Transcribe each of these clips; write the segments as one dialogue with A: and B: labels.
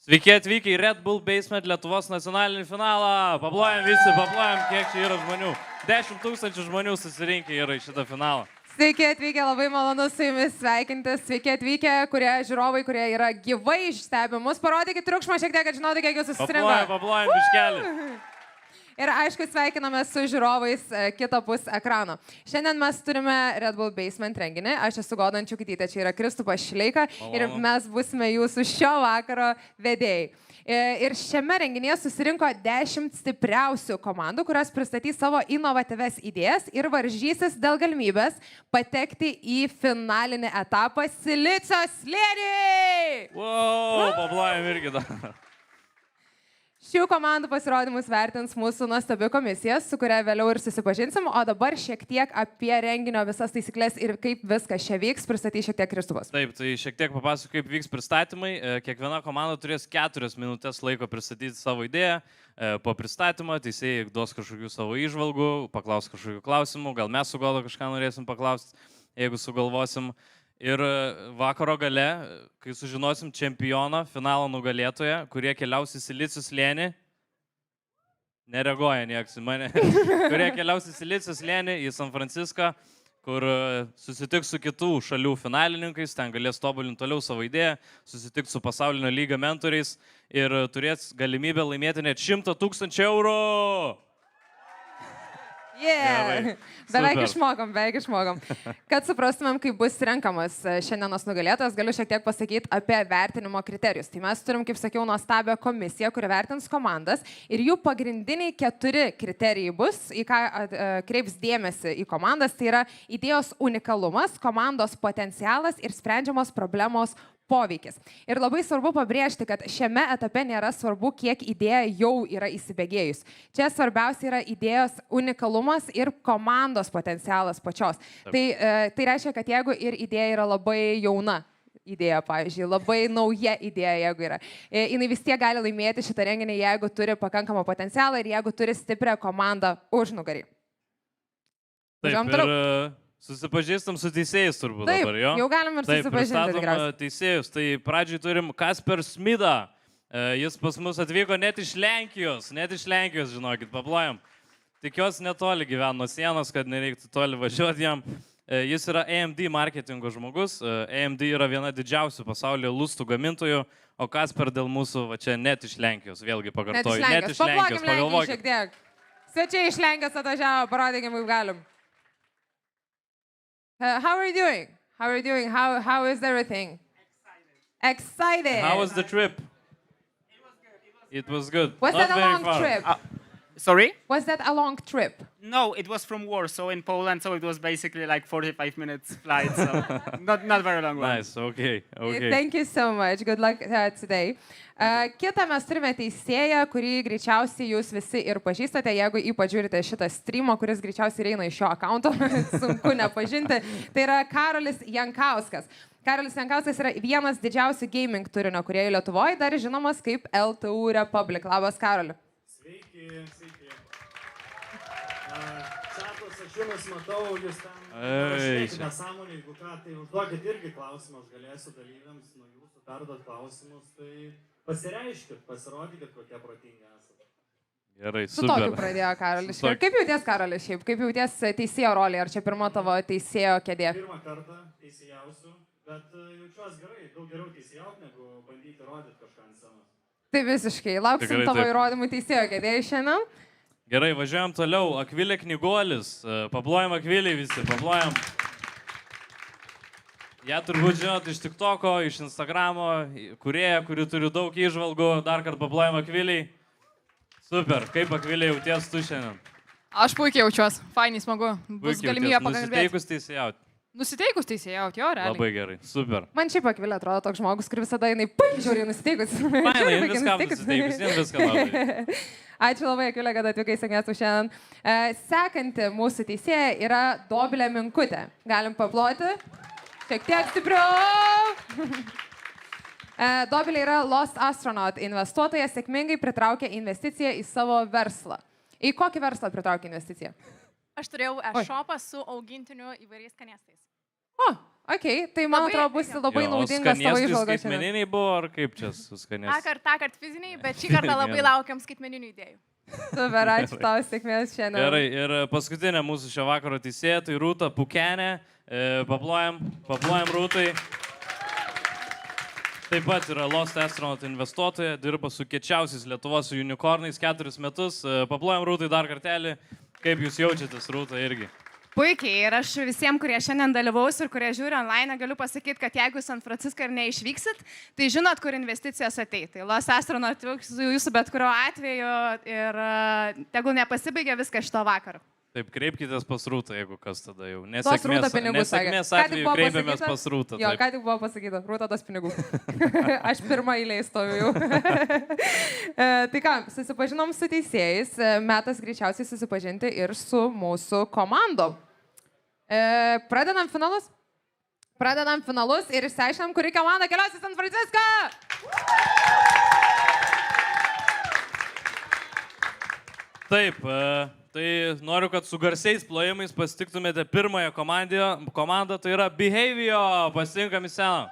A: Sveiki atvykę į Red Bull Basement Lietuvos nacionalinį finalą. Paplojam visi, paplojam, kiek čia yra žmonių. 10 000 žmonių susirinkę yra į šitą finalą.
B: Sveiki atvykę, labai malonu su jumis sveikintis. Sveiki atvykę, kurie žiūrovai, kurie yra gyvai stebimus. Parodykit triukšmą šiek tiek, kad žinote, kiek jūs susirinko.
A: Paplojam, biškelį.
B: Ir aišku, sveikiname su žiūrovais kitapus ekrano. Šiandien mes turime Red Bull Basement renginį. Aš esu Goda Ančiukytytė, čia yra Kristupas Šileika ir mes busime jūsų šio vakaro vedėjai. Ir šiame renginyje susirinko 10 stipriausių komandų, kurios pristatys savo inovatyves idėjas ir varžysis dėl galimybės patekti į finalinį etapą Silicio Slėnį!
A: Wow, paplojam irgi dar.
B: Šių komandų pasirodymus vertins mūsų nuostabi komisija, su kuria vėliau ir susipažinsim, o dabar šiek tiek apie renginio visas taisyklės ir kaip viskas čia vyks, pristatys šiek tiek Kristupas.
A: Taip, tai šiek tiek papasakosiu, kaip vyks pristatymai. Kiekviena komanda turės 4 minutės laiko pristatyti savo idėją. Po pristatymo teisėjai duos kažkokių savo įžvalgų, paklaus kažkokių klausimų, gal mes su Goda kažką norėsim paklausti, jeigu sugalvosim. Ir vakaro gale, kai sužinosim čempioną, finalo nugalėtoją, kurie keliaus į Silicio Slėnį, nereaguoja nieks į mane, kurie keliaus į Silicio Slėnį, į San Franciską, kur susitiks su kitų šalių finalininkais, ten galės tobulinti toliau savo idėją, susitiks su pasaulinio lygio mentoriais ir turės galimybę laimėti net 100 000 eurų.
B: Yeah. Beveik išmokom. Kad suprastumėm, kaip bus renkamas šiandienos nugalėtojas, galiu šiek tiek pasakyti apie vertinimo kriterijus. Tai mes turim, kaip sakiau, nuostabią komisiją, kuri vertins komandas ir jų pagrindiniai 4 kriterijai bus, į ką kreips dėmesį į komandas. Tai yra idėjos unikalumas, komandos potencialas ir sprendžiamos problemos poveikis. Ir labai svarbu pabrėžti, kad šiame etape nėra svarbu, kiek idėja jau yra įsibėgėjus. Čia svarbiausia yra idėjos unikalumas ir komandos potencialas pačios. Tai reiškia, kad jeigu ir idėja yra labai jauna, idėja, pavyzdžiui, labai nauja idėja, jeigu yra, jinai vis tiek gali laimėti šitą renginį, jeigu turi pakankamą potencialą ir jeigu turi stiprią komandą užnugarį.
A: Taip, ir susipažįstam su teisėjais turbūt dabar, jo?
B: Jau galim ir susipažinti.
A: Taip, pristatom teisėjus. Tai pradžiai turim Kasper Smidą. Jis pas mus atvyko net iš Lenkijos, žinokit, paplojam. Tikiuosi netoli gyvena nuo sienos, kad nereiktų toli važiuoti jam. Jis yra AMD marketingo žmogus. AMD yra viena didžiausių pasaulyje lustų gamintojų, o Kasper dėl mūsų, va čia net iš Lenkijos, vėlgi pakartoju. Net iš Lenkijos, pagalvokit.
B: Svečiai iš Lenkijos atvažiavo, parodykim, kaip galim. How are you doing? How is everything? Excited.
A: How was the trip? It was good.
B: Was that a long trip?
C: Sorry?
B: Was that a long trip?
C: No, it was from Warsaw in Poland, so it was basically like 45 minutes flight, so not very long one.
A: Nice, okay.
B: Thank you so much. Good luck today. Kitą mes turime teisėją, kurį greičiausiai jūs visi ir pažįstate, jeigu ypač žiūrite šitą streamą, kuris greičiausiai eina iš šio akaunto, sunku nepažinti. Tai yra Karolis Jankauskas. Karolis Jankauskas yra vienas didžiausių gaming turinio kūrėjų Lietuvoje, dar žinomas kaip LTU Republic. Labas, Karoli.
D: Sveiki. Čatos, aš jums matau, jūs ten rašykite nesąmonį, jeigu ką, tai užduokit irgi klausimą, aš galėsiu dalyviams nuo jūsų perduoti klausimus, tai pasireiškit, pasirodykit, kokie protingi esate.
A: Gerai, super.
B: Su tokiu pradėjo Karolis. Kaip jauties, Karolis, šiaip? Kaip jauties teisėjo rolė? Ar čia pirma tavo teisėjo kėdė?
D: Pirmą kartą teisėjausiu, bet jaučiuos gerai, daug geriau teisėjaut, negu bandyti rodyti kažką ant scenos.
B: Tai visiškai. Lauksim tavo įrodymų teisėjo kėdėjai šiandien.
A: Gerai, važiuojam toliau. Akvilė Knyguolis. Paplojam Akvilį visi, paplojam. Ja turbūt žinot iš TikToko, iš Instagramo, kūrėja, kuri turi daug įžvalgų. Dar kartą paplojam Akvilį. Super. Kaip Akvilė jauties tu šiandien?
E: Aš puikiai jaučiuos. Fainai, smagu. Bus galimybė pakalbėti.
A: Nusiteikus teisėjauti?
E: Nusiteikus teisėjauti, jo, realiai.
A: Labai gerai. Super.
B: Man šiaip Akvilė atrodo toks žmogus, kur visada jinai žiūri nusiteikus.
A: Fainai, viskam nusiteikus, jiems viską labai.
B: Ačiū labai, Akvilė, kad atvykai su miestu šiandien. Sekanti mūsų teisėja yra Dovilė Minkutė. Galim paploti. Šiek tiek stipriau. Dovilė yra Lost Astronaut investuotoja, sėkmingai pritraukia investiciją į savo verslą. Į kokį verslą pritraukia investiciją?
F: Aš turėjau e-shopą su augintiniu įvairiais skanėstais.
B: O, Ok, tai man
E: Labai
B: atrodo bus
E: tinka.
B: labai naudingas tavo
A: Skanėstai
B: įžvalgas šiandien.
A: skaitmeniniai buvo, ar kaip čia su skanėstais?
E: Tąkart fiziniai, bet šį kartą labai laukiam skaitmeninių idėjų.
B: Super, ačiū tau, sėkmės šiandien.
A: Gerai, ir paskutinė mūsų šio vakaro teisėja, tai Rūta Pukenė. Paplojam Rūtai. Taip pat yra Lost Astronaut investuotoja, dirba su kiečiausiais Lietuvos unicornais 4 metus. Paplojam Rūtai dar kartelį. Kaip jūs jaučiatės, Rūta, irgi?
F: Puikiai, ir aš visiems, kurie šiandien dalyvaus ir kurie žiūri online, galiu pasakyti, kad jeigu San Franciską ir neišvyksit, tai žinot, kur investicijos ateis. Tai Lost Astronaut atvyks jūsų bet kurio atveju ir tegul nepasibaigia viskas šito vakaro.
A: Taip, kreipkitės pas Rūtą, jeigu kas tada jau.
B: Tos Rūta pinigų sakė.
A: Nesėkmės
B: Ką tik
A: atveju
B: buvo
A: kreipiamės
B: pasakyta?
A: pas Rūtą.
B: Jo,
A: taip.
B: ką tik buvo pasakyta, Rūta tos pinigų. Aš pirmą eilę įstoviu jau. Tai ką, susipažinom su teisėjais, metas greičiausiai susipažinti ir su mūsų komandom. Pradedam finalus? Pradedam finalus ir išsiaiškinam, kuri komanda keliausi į San Franciską!
A: Taip, tai noriu, kad su garsiais plojimais pasitiktumėte pirmąją komandą, tai yra Behavior, pasitinkam į sceną.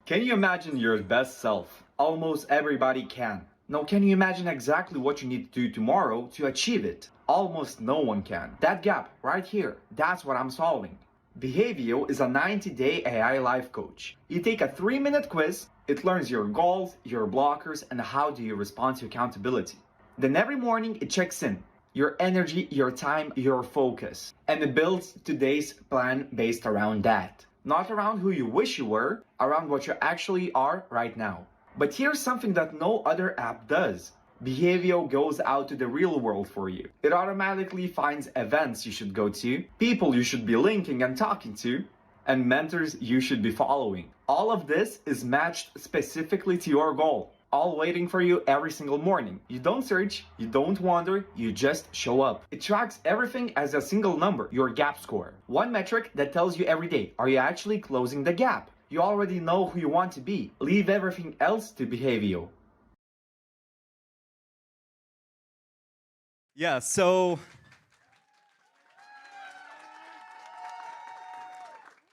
G: Can you imagine your best self? Almost everybody can. Now, can you imagine exactly what you need to do tomorrow to achieve it? Almost no one can. That gap right here, that's what I'm solving. Behavio is a 90-day AI life coach. You take a 3-minute quiz, it learns your goals, your blockers, and how do you respond to accountability. Then every morning it checks in. Your energy, your time, your focus. And it builds today's plan based around that. Not around who you wish you were, around what you actually are right now. But here's something that no other app does. Behavio goes out to the real world for you. It automatically finds events you should go to, people you should be linking and talking to, and mentors you should be following. All of this is matched specifically to your goal, all waiting for you every single morning. You don't search, you don't wonder, you just show up. It tracks everything as a single number, your gap score. One metric that tells you every day, are you actually closing the gap? You already know who you want to be. Leave everything else to Behavio.
H: Yeah, so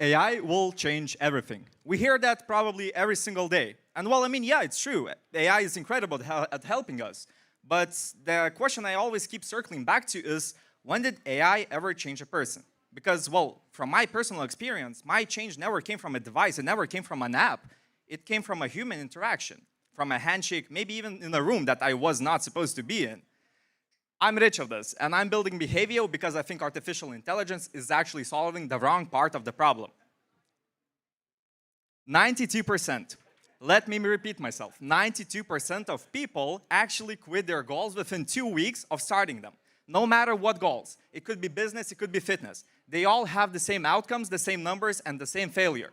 H: AI will change everything. We hear that probably every single day. And well, I mean, yeah, it's true. AI is incredible at helping us. But the question I always keep circling back to is, when did AI ever change a person? Because, well, from my personal experience, my change never came from a device. It never came from an app. It came from a human interaction, from a handshake, maybe even in a room that I was not supposed to be in. I'm rich of this, and I'm building Behavio because I think artificial intelligence is actually solving the wrong part of the problem. 92%. Let me repeat myself. 92% of people actually quit their goals within 2 weeks of starting them. No matter what goals. It could be business, it could be fitness. They all have the same outcomes, the same numbers, and the same failure.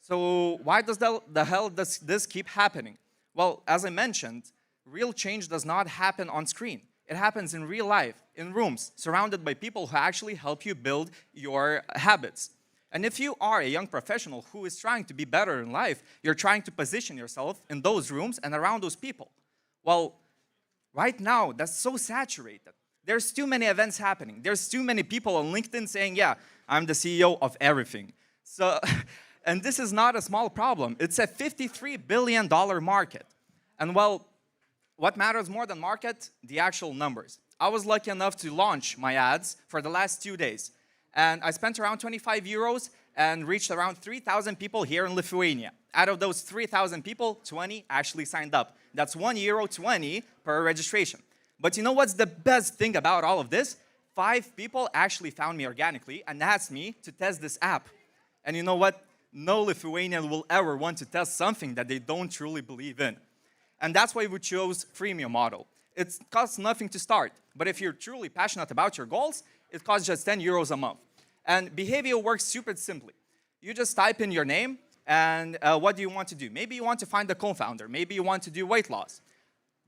H: So why does the hell does this keep happening? Well, as I mentioned, real change does not happen on screen. It happens in real life, in rooms, surrounded by people who actually help you build your habits. And if you are a young professional who is trying to be better in life, you're trying to position yourself in those rooms and around those people. Well, right now, that's so saturated. There's too many events happening. There's too many people on LinkedIn saying, yeah, I'm the CEO of everything. So, and this is not a small problem. It's a $53 billion market. And well, what matters more than market? The actual numbers. I was lucky enough to launch my ads for the last 2 days. And I spent around 25 euros and reached around 3,000 people here in Lithuania. Out of those 3,000 people, 20 actually signed up. That's €1.20 per registration. But you know what's the best thing about all of this? 5 people actually found me organically and asked me to test this app. And you know what? No Lithuanian will ever want to test something that they don't truly believe in. And that's why we chose freemium model. It costs nothing to start, but if you're truly passionate about your goals, it costs just 10 euros a month. And Behavio works super simply. You just type in your name and what do you want to do? Maybe you want to find a co-founder. Maybe you want to do weight loss.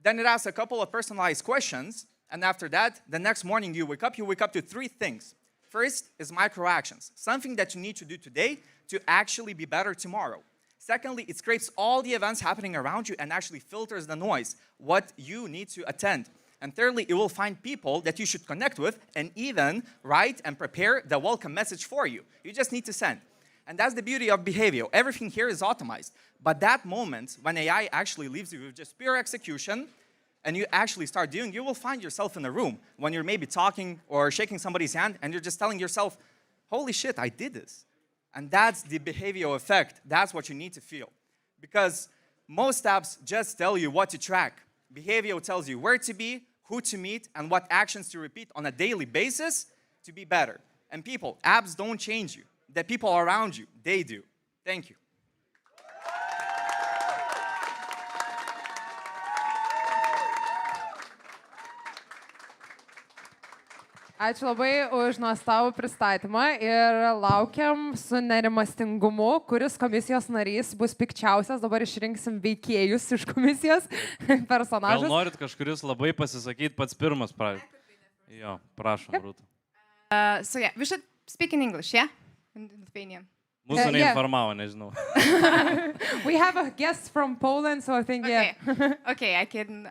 H: Then it asks a couple of personalized questions, and after that, the next morning you wake up to 3 things. First is micro actions, something that you need to do today to actually be better tomorrow. Secondly, it scrapes all the events happening around you and actually filters the noise, what you need to attend. And thirdly, it will find people that you should connect with and even write and prepare the welcome message for you. You just need to send. And that's the beauty of behavior. Everything here is optimized. But that moment when AI actually leaves you with just pure execution and you actually start doing, you will find yourself in a room when you're maybe talking or shaking somebody's hand and you're just telling yourself, holy shit, I did this. And that's the behavioral effect. That's what you need to feel. Because most apps just tell you what to track. Behavioral tells you where to be, who to meet, and what actions to repeat on a daily basis to be better. And people, apps don't change you. The people around you, they do. Thank you.
B: Ačiū labai už nuostabų pristatymą ir laukiam su nerimastingumu, kuris komisijos narys bus pikčiausias. Dabar išrinksim veikėjus iš komisijos personažus.
A: Gal norit kažkuris labai pasisakyti pats pirmas pradžiai? Jo, prašom, Rūta.
F: So yeah, we should speak in English, yeah? In Lithuanian.
A: Mūsų
B: yeah.
A: neinformavo, nežinau.
B: We have a guest from Poland, so I think,
F: Okay.
B: yeah.
F: Okay,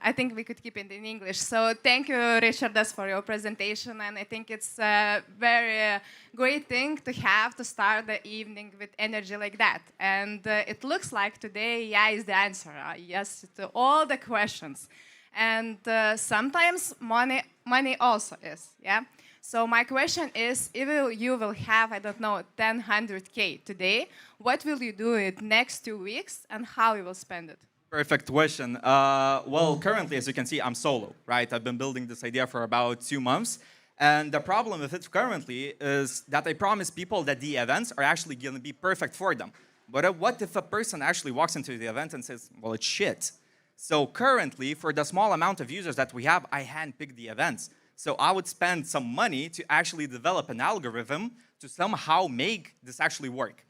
F: I think we could keep it in English. So thank you, Richardas, for your presentation. And I think it's a very great thing to have to start the evening with energy like that. And it looks like today AI is the answer, yes, to all the questions. And sometimes money also is, yeah? So my question is, if you will have, I don't know, 100K today, what will you do it next 2 weeks and how you will spend it?
H: Perfect question. Well, currently, as you can see, I'm solo, right? I've been building this idea for about 2 months. And the problem with it currently is that I promise people that the events are actually going to be perfect for them. But what if a person actually walks into the event and says, well, it's shit? So currently, for the small amount of users that we have, I handpick the events. So I would spend some money to actually develop an algorithm to somehow make this actually work.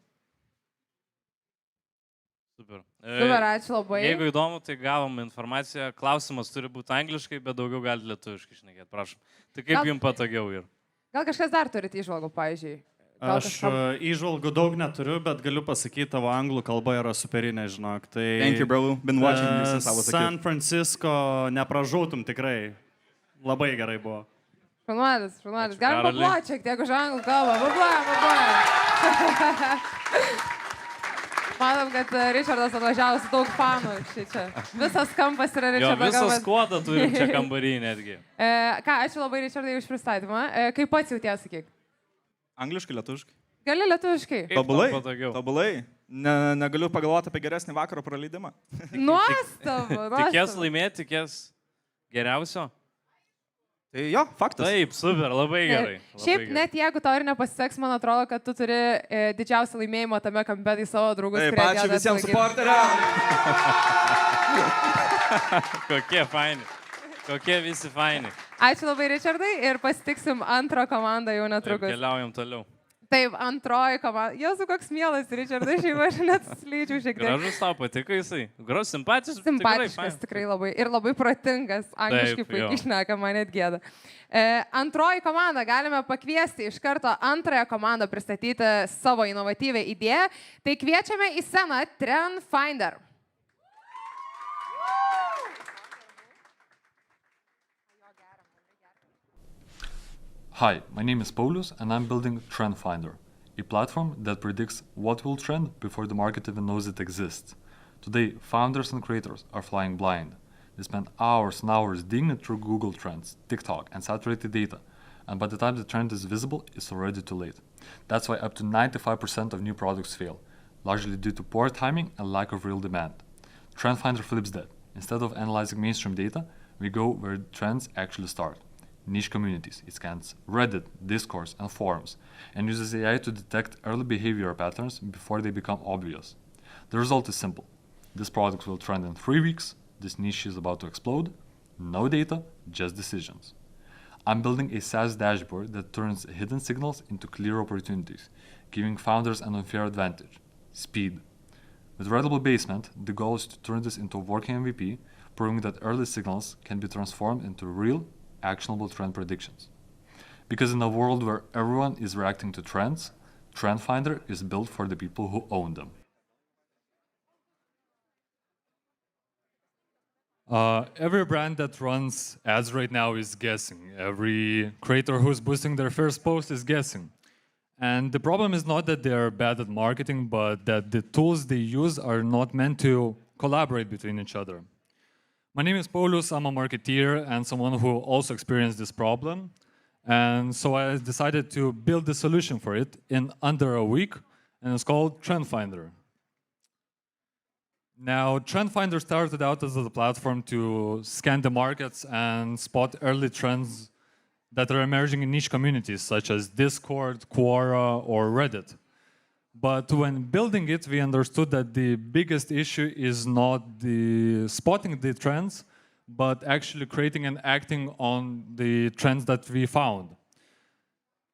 A: Super.
B: Super, ačiū labai.
A: Jeigu įdomu, tai gavom informaciją. Klausimas turi būti angliškai, bet daugiau galite lietuviškai šnekėti. Prašom. Tai kaip jums patogiau yra?
B: Gal kažkas dar turite įžvalgų, pavyzdžiui?
D: Aš įžvalgų daug neturiu, bet galiu pasakyti, tavo anglų kalba yra superinė, žinok. Tai
H: Thank you, bro. Been watching you since I was a kid.
D: San Francisco nepražūtum tikrai. Labai gerai buvo.
B: Šaunuolis. Galim paploti šiek tiek už anglų kalbą. Paplojam. Matom, kad Richardas atvažiavo su daug fanų čia. Visas kampas yra Richardo kampas.
A: Jo, visas skuodą turim čia kambarį netgi.
B: Ką, ačiū labai Richardai už pristatymą. Kaip pats jauties, sakyk?
H: Angliškai, lietuviškai.
B: Gali lietuviškai?
H: Tobulai. Negaliu pagalvoti apie geresnį vakaro praleidimą.
B: Nuostabu.
A: Tikės laimėti, tikės geriausio?
H: Tai jo, faktas.
A: Taip, super, labai gerai.
B: Šiaip net jeigu tau ir nepasiseks, man atrodo, kad tu turi didžiausią laimėjimą tame kampe į savo draugus.
H: Taip, ačiū visiems supporteriams.
A: Kokie faini. Kokie visi faini.
B: Ačiū labai, Richardai, ir pasitiksim antrą komandą jau netrukus.
A: Taip, keliaujam toliau.
B: Taip, antroji komanda. Jūsų koks mielas, Richardai, šiaip aš net slyčiau šiek tiek.
A: Gražus tau patiko jisai. Gražus, simpatiškas.
B: Simpatiškas, tikrai labai. Ir labai protingas. Angliškai puikiai šneka, man net gėda. Antroji komanda. Galime pakviesti iš karto antrąją komandą pristatyti savo inovatyvę idėją. Tai kviečiame į sceną Trend Finder.
I: Hi, my name is Paulius and I'm building Trend Finder, a platform that predicts what will trend before the market even knows it exists. Today, founders and creators are flying blind. They spend hours and hours digging through Google Trends, TikTok, and saturated data, and by the time the trend is visible, it's already too late. That's why up to 95% of new products fail, largely due to poor timing and lack of real demand. Trend Finder flips that. Instead of analyzing mainstream data, we go where trends actually start. Niche communities. It scans Reddit, discourse, and forums, and uses AI to detect early behavior patterns before they become obvious. The result is simple. This product will trend in 3 weeks, this niche is about to explode, no data, just decisions. I'm building a SaaS dashboard that turns hidden signals into clear opportunities, giving founders an unfair advantage, speed. With Readable Basement, the goal is to turn this into a working MVP, proving that early signals can be transformed into real, actionable trend predictions. Because in a world where everyone is reacting to trends, Trend Finder is built for the people who own them. Every brand that runs ads right now is guessing. Every creator who's boosting their first post is guessing. And the problem is not that they're bad at marketing, but that the tools they use are not meant to collaborate between each other. My name is Paulius, I'm a marketeer and someone who also experienced this problem. And so I decided to build the solution for it in under a week, and it's called Trend Finder. Now, Trend Finder started out as a platform to scan the markets and spot early trends that are emerging in niche communities such as Discord, Quora, or Reddit. But when building it, we understood that the biggest issue is not the spotting the trends, but actually creating and acting on the trends that we found.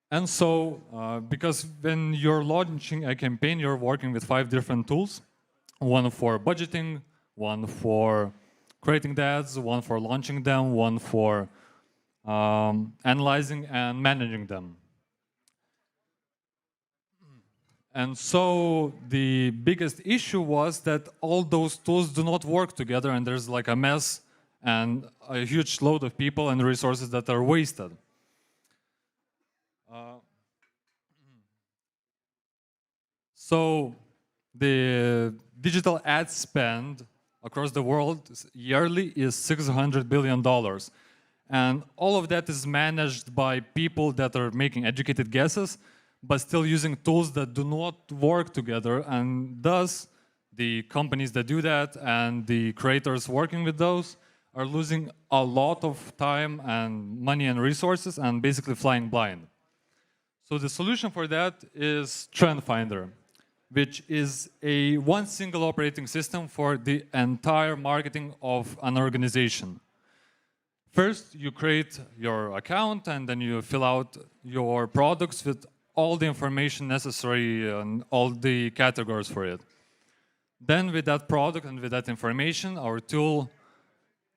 I: And so, because when you're launching a campaign, you're working with 5 different tools. One for budgeting, one for creating the ads, one for launching them, one for analyzing and managing them. And so the biggest issue was that all those tools do not work together, and there's like a mess and a huge load of people and resources that are wasted. So the digital ad spend across the world yearly is $600 billion. And all of that is managed by people that are making educated guesses, but still using tools that do not work together. And thus, the companies that do that and the creators working with those are losing a lot of time and money and resources and basically flying blind. So the solution for that is Trend Finder, which is one single operating system for the entire marketing of an organization. First, you create your account and then you fill out your products with all the information necessary and all the categories for it. Then with that product and with that information, our tool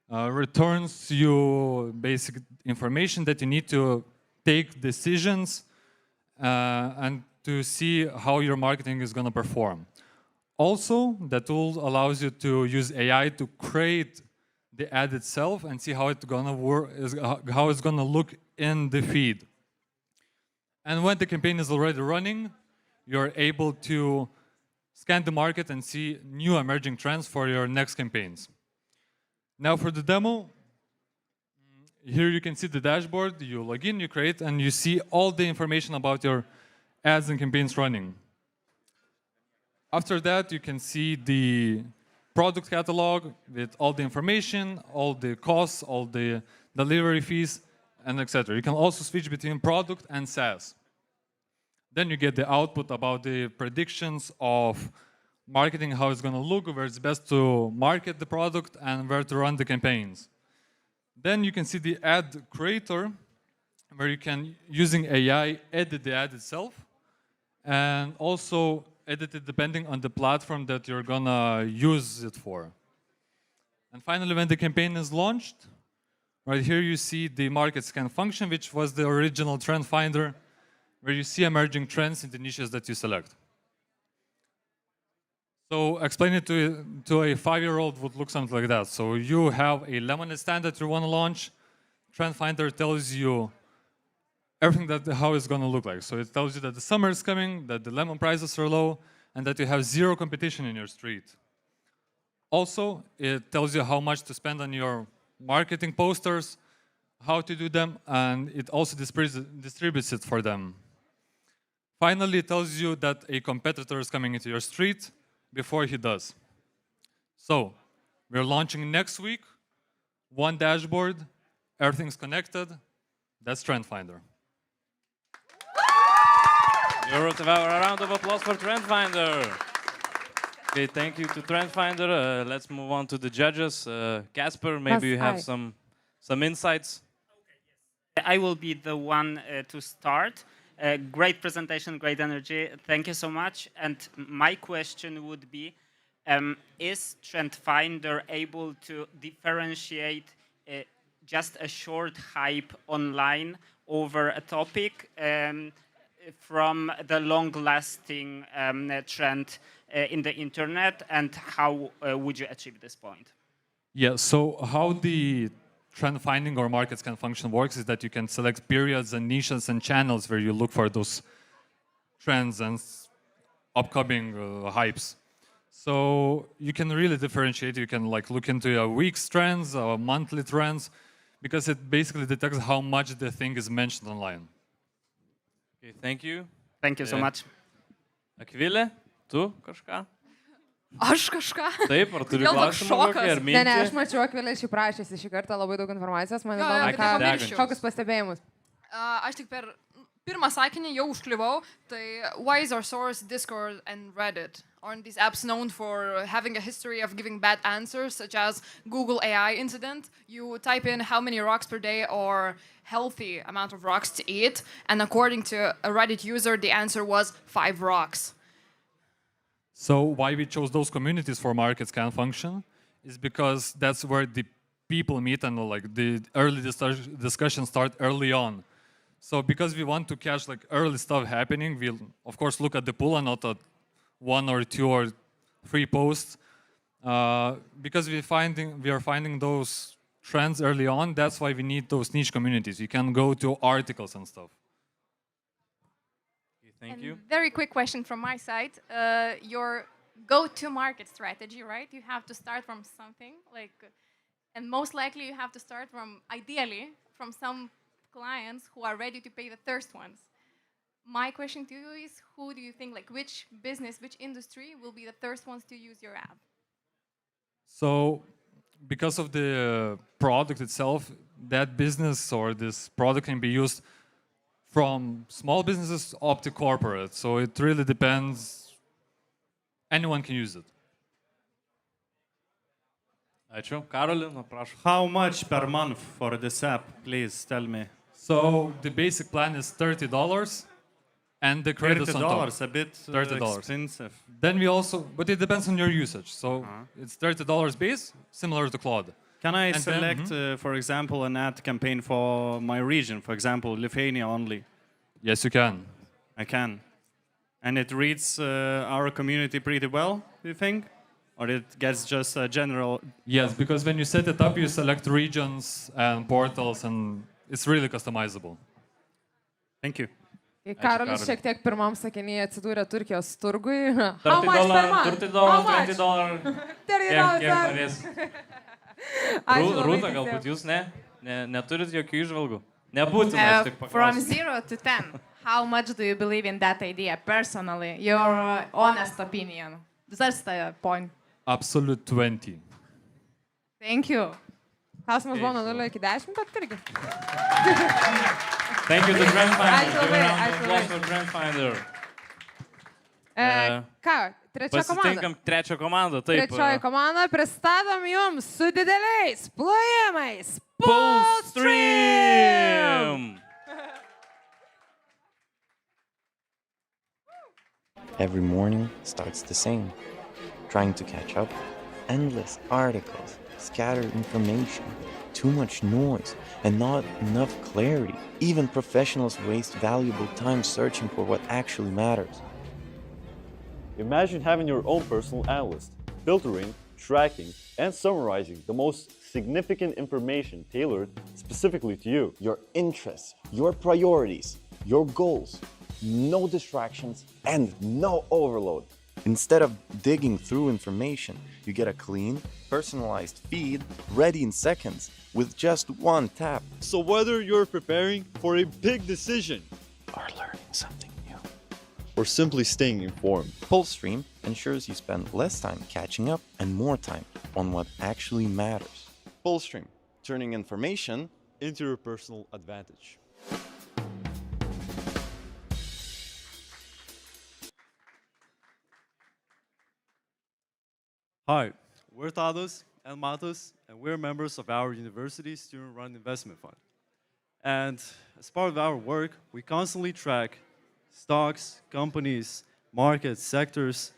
I: returns you basic information that you need to take decisions and to see how your marketing is going to perform. Also, the tool allows you to use AI to create the ad itself and see how it's going to work, how it's going to look in the feed. And when the campaign is already running, you're able to scan the market and see new emerging trends for your next campaigns. Now for the demo, here you can see the dashboard. You log in, you create, and you see all the information about your ads and campaigns running. After that, you can see the product catalog with all the information, all the costs, all the delivery fees, and etc. You can also switch between product and SaaS. Then you get the output about the predictions of marketing, how it's going to look, where it's best to market the product, and where to run the campaigns. Then you can see the ad creator, where you can, using AI, edit the ad itself, and also edit it depending on the platform that you're gonna use it for. And finally, when the campaign is launched, right here you see the market scan function, which was the original Trend Finder, where you see emerging trends in the niches that you select. So explain it to a 5-year-old would look something like that. So you have a lemonade stand that you want to launch. Trend Finder tells you everything that how it's going to look like. So it tells you that the summer is coming, that the lemon prices are low, and that you have 0 competition in your street. Also, it tells you how much to spend on your marketing posters, how to do them, and it also distributes it for them. Finally, it tells you that a competitor is coming into your street before he does. So, we're launching next week, one dashboard, everything's connected. That's Trend Finder.
A: A round of applause for Trend Finder. Okay, thank you to Trend Finder. Let's move on to the judges. Casper, maybe you have some insights.
C: I will be the one to start. Great presentation, great energy. Thank you so much. And my question would be, is Trend Finder able to differentiate just a short hype online over a topic from the long-lasting trend in the internet, and how would you achieve this point?
I: Yeah, so how the trend finding or market scan function works is that you can select periods and niches and channels where you look for those trends and upcoming hypes. So you can really differentiate. You can like look into a week's trends or monthly trends, because it basically detects how much the thing is mentioned online.
A: Okay, thank you.
C: Thank you so much.
A: Akvilė, tu kažką?
E: Aš kažką.
A: Taip, ar turi
E: Kodėl toks
A: klausimą kokį, ar
E: šokas?
A: mintį?
B: Ne, aš mačiau, Akvilė šį prašėsi šį kartą labai daug informacijos, man
E: Jo,
B: įdomu,
E: jo, tai nepamirščiau.
B: kokius pastebėjimus.
E: Aš tik per pirmą sakinį jau užkliuvau. Tai why is our source Discord and Reddit? Aren't these apps known for having a history of giving bad answers, such as Google AI incident? You type in how many rocks per day or healthy amount of rocks to eat, and according to a Reddit user, the answer was 5 rocks.
I: So why we chose those communities for market scan function is because that's where the people meet and like the early discussions start early on. So because we want to catch like early stuff happening, we'll of course look at the pool and not at 1 or 2 or 3 posts. Because we are finding those trends early on, that's why we need those niche communities. You can go to articles and stuff.
A: Thank you.
J: Very quick question from my side. Your go-to-market strategy, right? You have to start from something, like, and most likely you have to start from, ideally, from some clients who are ready to pay the first ones. My question to you is, who do you think, like, which business, which industry will be the first ones to use your app?
I: So because of the product itself, that business or this product can be used from small businesses up to corporate. So it really depends. Anyone can use it.
A: Ačiū. Karolina, prašau.
D: How much per month for this app, please tell me?
I: So the basic plan is $30, and the credits on top.
D: $30, a bit
I: $30.
D: expensive.
I: Then we also, but it depends on your usage. So it's $30 base, similar to Claude.
D: Can I
I: And
D: select,
I: then,
D: for example, an ad campaign for my region, for example, Lithuania only?
I: Yes, you can.
D: I can. And it reads our community pretty well, do you think? Or it gets just a general...
I: Yes, because when you set it up, you select regions and portals, and it's really customizable.
D: Thank you.
B: Karolis šiek tiek pirmam sakinyje atsidūrė Turkijos turgui.
A: $30, $30, $20. Kiek norės? Rūta, galbūt jūs neturit jokių įžvalgų? Nebūtina, aš tik
F: From
A: paklausiu.
F: 0 to 10, how much do you believe in that idea personally? Your honest opinion. That's the point.
I: Absolute 20.
F: Thank you.
B: Klausimas buvo nuo 0 iki 10, bet irgi.
A: Thank you to Trendfinder.
B: Ačiū labai,
A: Give a round of
B: ačiū
A: applause
B: labai.
A: for Trendfinder.
B: Ką, trečia komanda.
A: Pasitinkam trečią komandą. Taip.
B: Trečioji komanda pristatom jums su dideliais plojimais.
A: BULL Stream!
K: Every morning starts the same. Trying to catch up, endless articles, scattered information, too much noise, and not enough clarity. Even professionals waste valuable time searching for what actually matters.
L: Imagine having your own personal analyst, filtering, tracking, and summarizing the most significant information tailored specifically to you.
K: Your interests, your priorities, your goals. No distractions and no overload. Instead of digging through information, you get a clean, personalized feed ready in seconds with just one tap.
L: So whether you're preparing for a big decision
K: Or learning something new.
L: or simply staying informed,
K: BULL Stream ensures you spend less time catching up and more time on what actually matters. BULL Stream, turning information
L: into your personal advantage. Hi, we're Tados and Matos, and we're members of our university's student-run investment fund. And as part of our work, we constantly track stocks, companies, markets, sectors,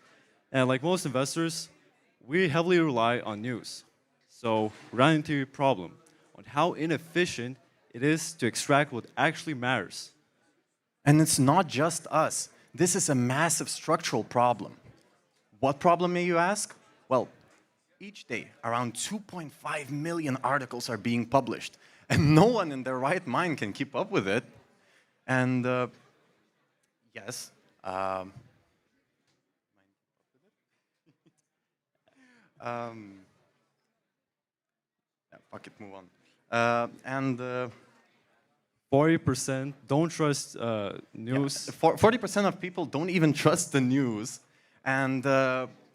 L: and like most investors, we heavily rely on news. So we ran into a problem on how inefficient it is to extract what actually matters.
M: And it's not just us. This is a massive structural problem. What problem, may you ask? Well, Each day, around 2.5 million articles are being published, and no one in their right mind can keep up with it. And yes, yeah, fuck it, move on. And
L: 40% don't trust news.
M: Yeah, 40% of people don't even trust the news. And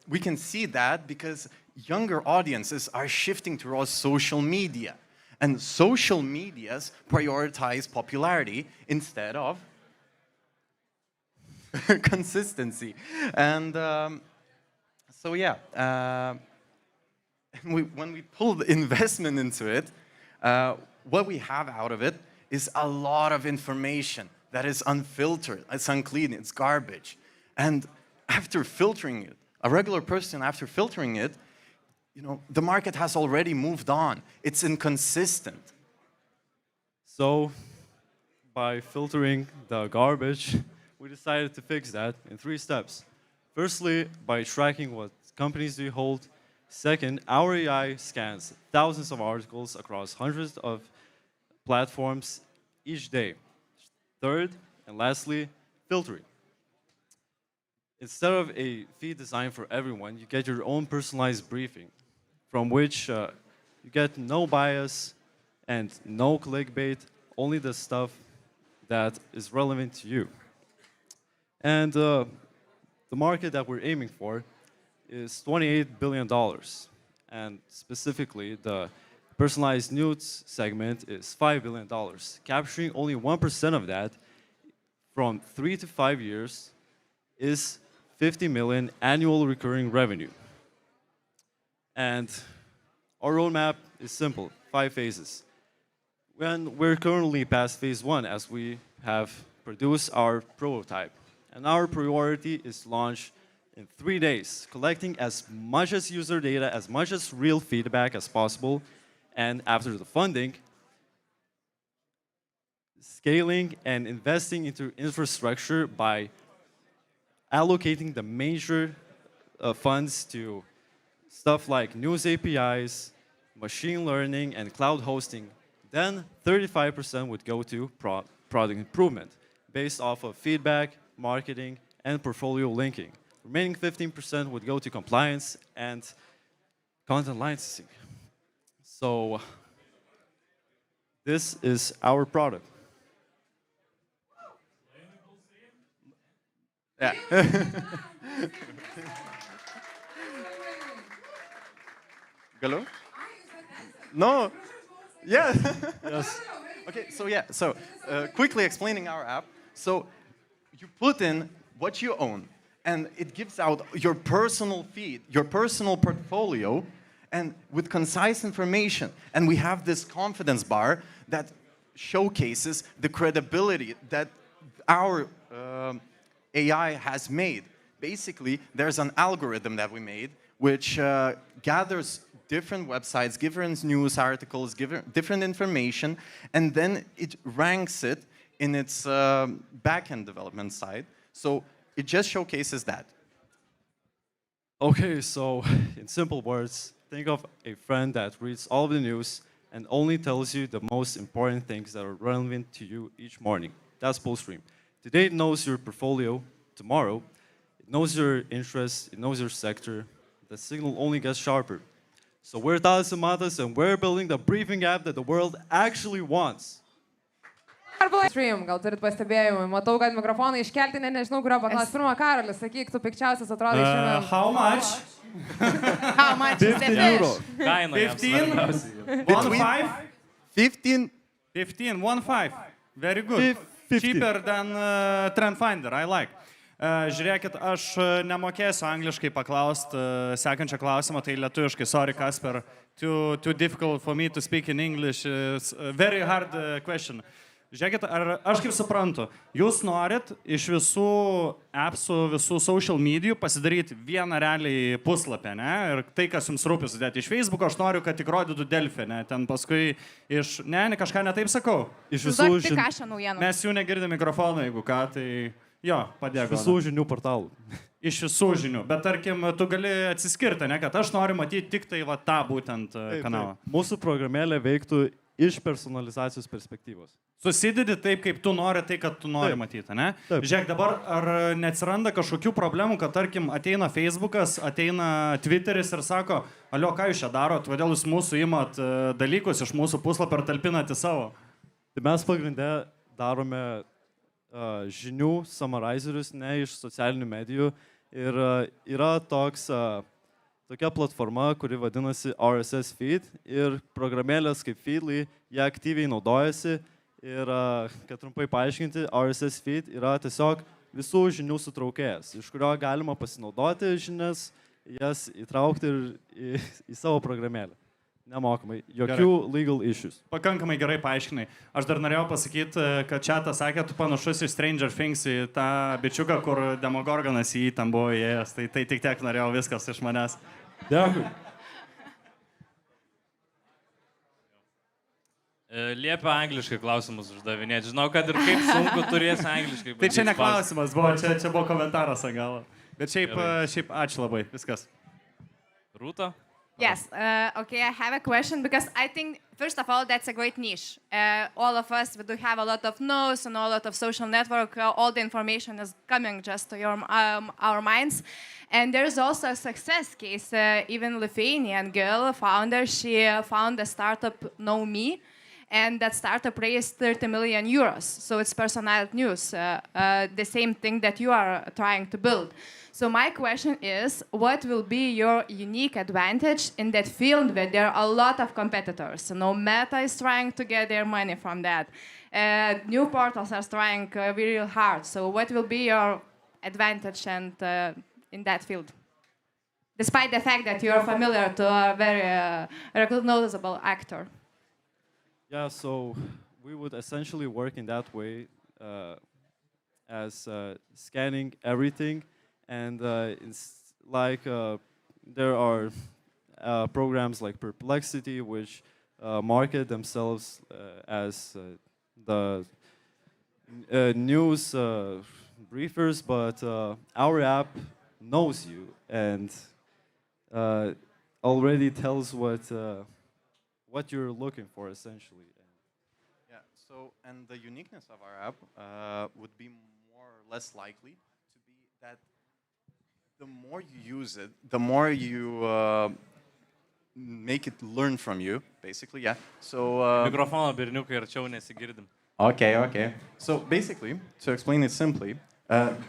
M: we can see that because younger audiences are shifting towards social media. And social medias prioritize popularity instead of consistency. And so yeah, when we pull the investment into it, what we have out of it is a lot of information that is unfiltered, it's unclean, it's garbage. And after filtering it, a regular person after filtering it, you know, the market has already moved on. It's inconsistent.
L: So by filtering the garbage, we decided to fix that in 3 steps. Firstly, by tracking what companies do hold. Second, our AI scans thousands of articles across hundreds of platforms each day. Third, and lastly, filtering. Instead of a feed designed for everyone, you get your own personalized briefing, from which you get no bias and no clickbait, only the stuff that is relevant to you. And the market that we're aiming for is $28 billion. And specifically, the personalized news segment is $5 billion, capturing only 1% of that from 3 to 5 years is 50 million annual recurring revenue. And our roadmap is simple, 5 phases. When we're currently past phase 1 as we have produced our prototype. And our priority is to launch in 3 days, collecting as much as user data, as much as real feedback as possible. And after the funding, scaling and investing into infrastructure by allocating the major funds to stuff like news APIs, machine learning, and cloud hosting. Then 35% would go to product improvement based off of feedback, marketing, and portfolio linking. Remaining 15% would go to compliance and content licensing. So this is our product. Yeah. Hello? No. Yeah. Yes. Okay, so yeah, so quickly explaining our app. So you put in what you own, and it gives out your personal feed, your personal portfolio, and with concise information. And we have this confidence bar that showcases the credibility that our AI has made. Basically, there's an algorithm that we made which gathers different websites, different news articles, different information, and then it ranks it in its back-end development side. So it just showcases that. Okay, so in simple words, think of a friend that reads all of the news and only tells you the most important things that are relevant to you each morning. That's BullStream. Today it knows your portfolio. Tomorrow, it knows your interests, it knows your sector. The signal only gets sharper. So we're Tadas and Matas, and we're building the briefing app that the world actually wants.
B: Stream, gal turit pastebėjimų. Matau, kad mikrofoną iškelti, nežinau, kurio paklaus. Pirmą, Karolis, sakyk, tu pikčiausias atrodo šiame.
D: How much?
J: How much is the fish?
A: Kaina jam
D: 15?
A: svarbiausia.
M: 15?
D: 15, 1.5. Very good.
L: 50.
D: Cheaper than Trend Finder, I like. Žiūrėkit, aš nemokėsiu angliškai paklausti sekančią klausimą, tai lietuviškai, sorry Kasper, too difficult for me to speak in English, it's a very hard question. Žiūrėkit, aš kaip suprantu, jūs norit iš visų appsų, visų social medijų pasidaryti vieną realiai puslapį, ne? Ir tai, kas jums rūpi sudėti. Iš Facebook'o aš noriu, kad tik rodytų Delfi, ne? Ten paskui iš... Ne, kažką netaip sakau.
L: Iš visų
J: Duok tik aš naujienų.
D: Mes jų negirdim mikrofoną, jeigu ką, tai... Jo, padėk.
L: Visų žinių portalų.
D: iš visų žinių, bet tarkim, tu gali atsiskirti, ne, kad aš noriu matyti tik tai va tą būtent kanalą.
L: Mūsų programėlė veiktų iš personalizacijos perspektyvos.
D: Susidedi taip, kaip tu nori, tai, kad tu nori matyti, ne? Žiūrėk, dabar ar neatsiranda kažkokių problemų, kad tarkim ateina Facebookas, ateina Twitteris ir sako, alio, ką jūs čia darot, kodėl jūs mūsų imat dalykus iš mūsų puslapio ir talpinate savo?
L: Tai mes pagrindė darome žinių summarizerius ne iš socialinių medijų ir yra tokia platforma, kuri vadinasi RSS Feed ir programėlės kaip Feedly ją aktyviai naudojasi ir, kad trumpai paaiškinti, RSS Feed yra tiesiog visų žinių sutraukėjas, iš kurio galima pasinaudoti žinias, jas įtraukti ir į savo programėlę. Nemokamai, jokių legal issues.
D: Pakankamai gerai paaiškinai. Aš dar norėjau pasakyti, kad čiatas sakė, tu panašus iš Stranger Things į tą bičiuką, kur Demogorgonas į jį tam buvo įėjęs. Tai tik tiek norėjau viskas iš manęs.
L: Dėkui.
A: Liepia angliškai klausimus uždavinėti. Žinau, kad ir kaip sunku turėsi angliškai.
D: Tai čia ne klausimas buvo, čia buvo komentaras ant galo. Bet šiaip ačiū labai, viskas.
A: Rūta?
F: Yes, okay, I have a question because I think, first of all, that's a great niche. All of us, we do have a lot of news and a lot of social network, all the information is coming just to our minds. And there's also a success case, even Lithuanian girl founder, she found a startup, Know Me, and that startup raised 30 million euros. So it's personal news, the same thing that you are trying to build. So my question is, what will be your unique advantage in that field where there are a lot of competitors? You know, Meta is trying to get their money from that. New portals are trying really hard. So what will be your advantage and in that field? Despite the fact that you are familiar to a very recognizable actor.
L: Yeah, so we would essentially work in that way as scanning everything. And it's like there are programs like Perplexity, which market themselves as the news briefers, but our app knows you and already tells what you're looking for, essentially.
M: Yeah, so, and the uniqueness of our app would be more or less likely to be that the more you use it, the more you make it learn from you, basically, yeah. So
A: Mikrofono berniukai arčiau nesigirdim.
M: Okay. So basically, to explain it simply,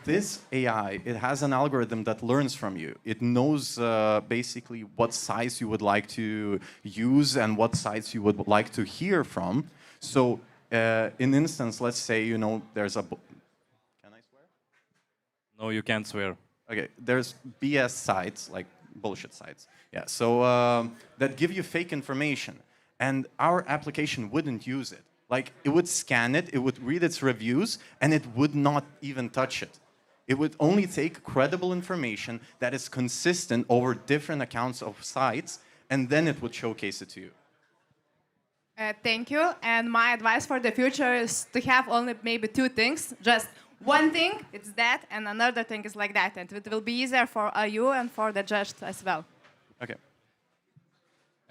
M: this AI, it has an algorithm that learns from you. It knows basically what sites you would like to use and what sites you would like to hear from. So in instance, let's say, you know, there's a... Can I swear?
A: No, you can't swear.
M: Okay, there's BS sites, like bullshit sites. Yeah, so that give you fake information. And our application wouldn't use it. Like, it would scan it, it would read its reviews, and it would not even touch it. It would only take credible information that is consistent over different accounts of sites, and then it would showcase it to you.
F: Thank you. And my advice for the future is to have only maybe two things. Just one thing, it's that, and another thing is like that. And it will be easier for you and for the judge as well.
M: Okay.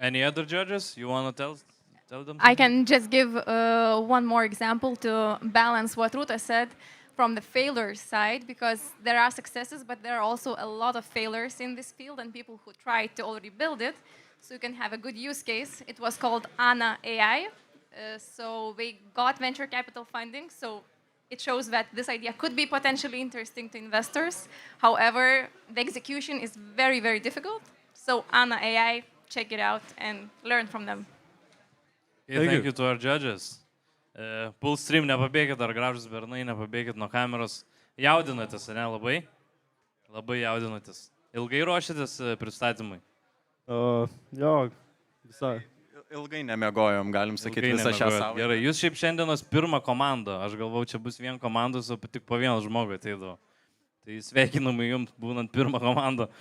A: Any other judges you want to tell them?
J: I can just give one more example to balance what Ruta said from the failure side, because there are successes, but there are also a lot of failures in this field and people who tried to already build it. So you can have a good use case. It was called Anna AI. So they got venture capital funding. So it shows that this idea could be potentially interesting to investors. However, the execution is very, very difficult. So Anna AI, check it out and learn from them.
A: Okay, thank you to our judges. Pull stream, nepabėgit, ar gražus bernai, nepabėgit nuo kameros. Jaudinatės, ne, labai? Labai jaudinatės. Ilgai ruošitės pristatymui?
L: Jo, visai.
M: Ilgai nemiegojom, galim sakyti, visą šią savaitę.
A: Gerai, jūs šiaip šiandienos pirmą komandą. Aš galvau, čia bus vien komandos, o tik po vieną žmogų ateidavo. Tai sveikinamai jums būnant pirmą komandą.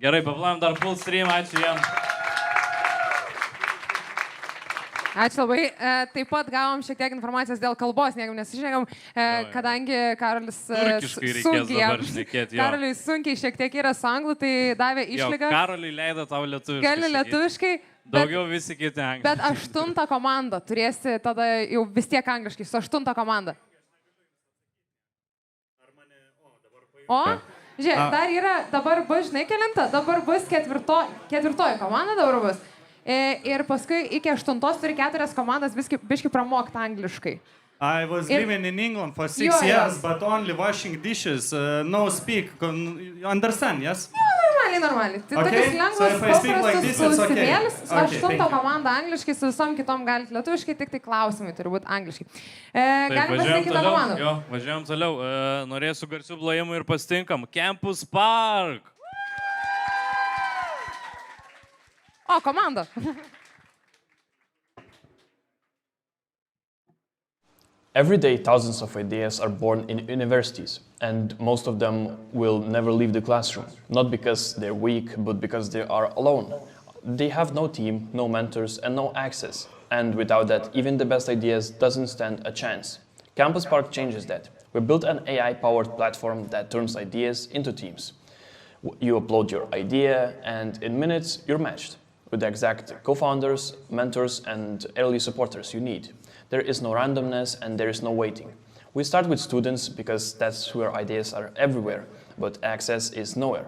A: Gerai, paplojam dar Pull stream, ačiū jam.
B: Ačiū labai. Taip pat gavom šiek tiek informacijos dėl kalbos, niekam nesižiūrėjom, kadangi Karolis Karoliui sunkiai šiek tiek yra su anglų, tai davė išlygą.
A: Karoliui leido tau lietuviškai.
B: Gali lietuviškai.
A: Daugiau visi kiti angliškai.
B: Bet 8 komandą turėsi tada jau vis tiek angliškai, su 8 komanda. O? Žiūrėk, dar yra, dabar bus, žinai, kelinta, dabar bus ketvirtoji komanda dabar bus. Ir paskui iki 8 turi 4 komandas biški pramokti angliškai.
D: I was living in England for 6 years, but only washing dishes, no speak. You understand, yes?
B: Normaliai. Tai tokius lengvus, paprastus klausimėlis. 8 komanda angliškai, su visom kitom galite lietuviškai, tik tai klausimai turi būti angliškai. Galim pasirinkti kitą komandą.
A: Jo, važiuojam toliau. Norėsiu garsių plojimų ir pasitinkam. Campus Park.
B: O, komanda.
N: Every day, thousands of ideas are born in universities, and most of them will never leave the classroom, not because they're weak, but because they are alone. They have no team, no mentors, and no access. And without that, even the best ideas doesn't stand a chance. Campus Park changes that. We built an AI-powered platform that turns ideas into teams. You upload your idea, and in minutes, you're matched with the exact co-founders, mentors, and early supporters you need. There is no randomness and there is no waiting. We start with students because that's where ideas are everywhere, but access is nowhere.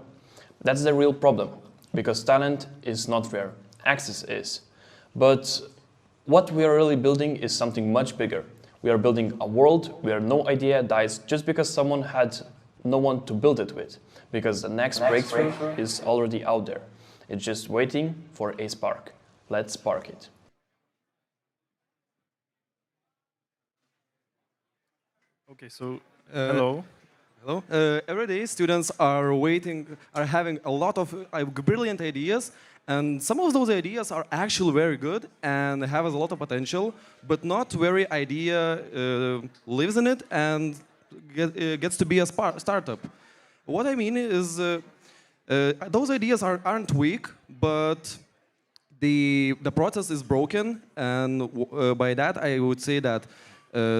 N: That's the real problem, because talent is not rare, access is. But what we are really building is something much bigger. We are building a world where no idea dies just because someone had no one to build it with, because the next breakthrough is already out there. It's just waiting for a spark. Let's spark it.
L: Okay, so hello. Every day, students are having a lot of brilliant ideas, and some of those ideas are actually very good and have a lot of potential, but not every idea lives in it and gets to be a startup. What I mean is, those ideas aren't weak, but the process is broken, and by that I would say that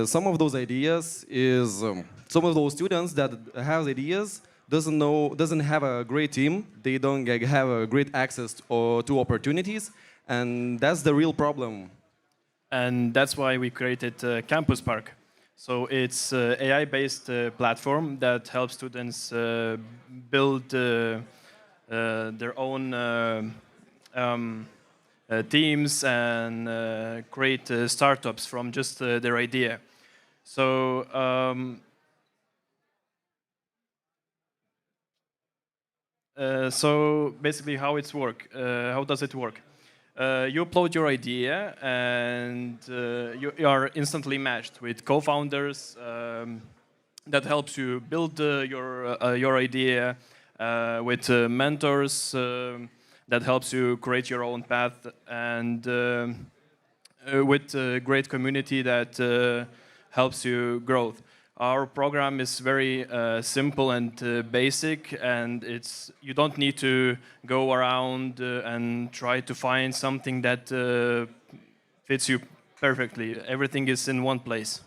L: some of those ideas is some of those students that have ideas doesn't have a great team. They don't have a great access to opportunities, and that's the real problem.
O: And that's why we created Campus Park. So it's an AI-based platform that helps students build their own teams and create startups from just their idea. So so basically how does it work? You upload your idea and you are instantly matched with co-founders that helps you build your idea, with mentors that helps you create your own path, and with a great community that helps you grow. Our program is very simple and basic, and you don't need to go around and try to find something that fits you perfectly. Everything is in one place.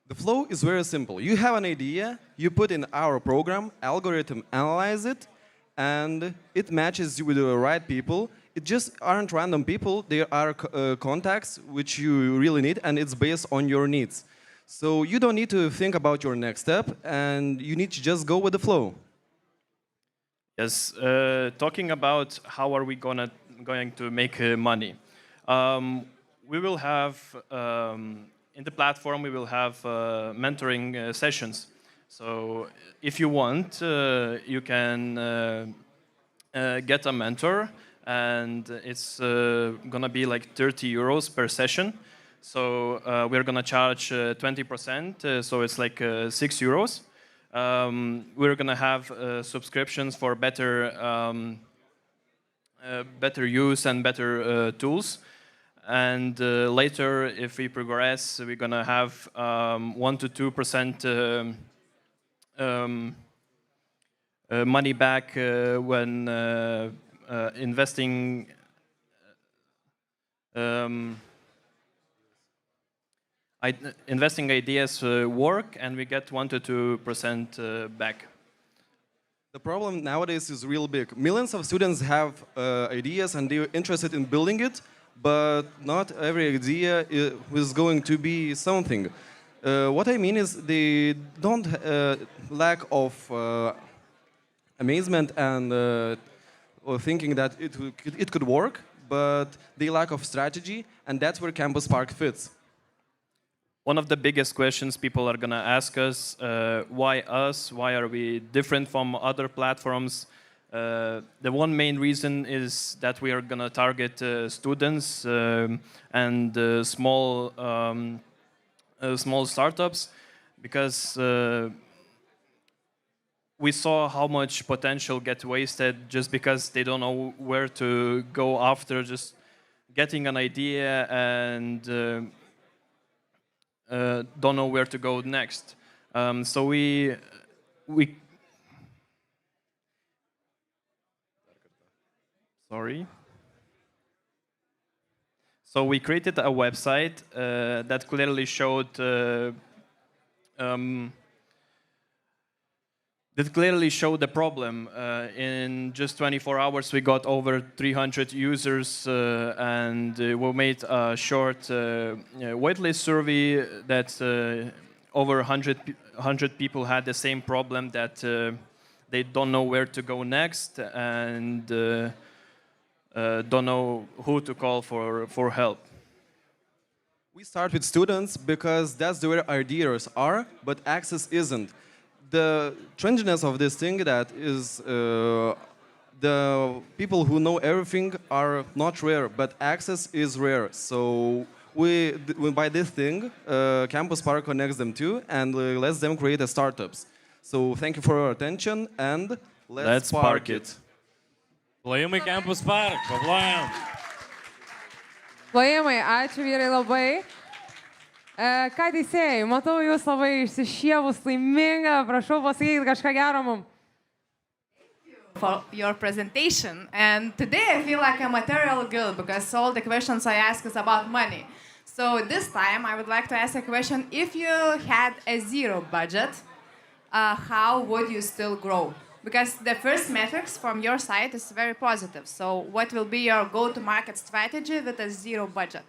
L: The flow is very simple. You have an idea, you put in our program, algorithm analyze it, and it matches you with the right people. It just aren't random people, they are contacts which you really need, and it's based on your needs. So you don't need to think about your next step, and you need to just go with the flow.
O: Yes, talking about how are we going to make money. We will have, in the platform, we will have mentoring sessions. So if you want, you can get a mentor, and it's gonna be like 30 euros per session. So we're gonna charge 20%, so it's like 6 euros. We're gonna have subscriptions for better use and better tools. And later, if we progress, we're gonna have 1 to 2% money back when investing investing ideas work, and we get 1 to 2% back.
L: The problem nowadays is real big. Millions of students have ideas and they're interested in building it, but not every idea is going to be something. What I mean is they don't lack of amazement and or thinking that it could work, but they lack of strategy, and that's where Campus Park fits.
O: One of the biggest questions people are going to ask us, why us? Why are we different from other platforms? The one main reason is that we are going to target students and small startups, because we saw how much potential gets wasted just because they don't know where to go after just getting an idea and don't know where to go next. So we So we created a website that clearly showed the problem. In just 24 hours, we got over 300 users, and we made a short waitlist survey that over 100 people had the same problem, that they don't know where to go next and don't know who to call for help.
L: We start with students because that's where ideas are, but access isn't. The trendiness of this thing that is the people who know everything are not rare, but access is rare. So we by this thing, Campus Park connects them too and lets them create the startups. So thank you for your attention and let's park it.
A: Plojimai Campus Park, paplojam.
B: Plojimai, ačiū vyrai labai. Ką teisėjai, matau jūs labai išsišievus, laiminga, prašau pasakyti kažką gero mums.
F: For your presentation, and today I feel like a material girl because all the questions I ask is about money. So this time I would like to ask a question: if you had a zero budget, how would you still grow? Because the first metrics from your side is very positive. So what will be your go-to-market strategy with a zero budget?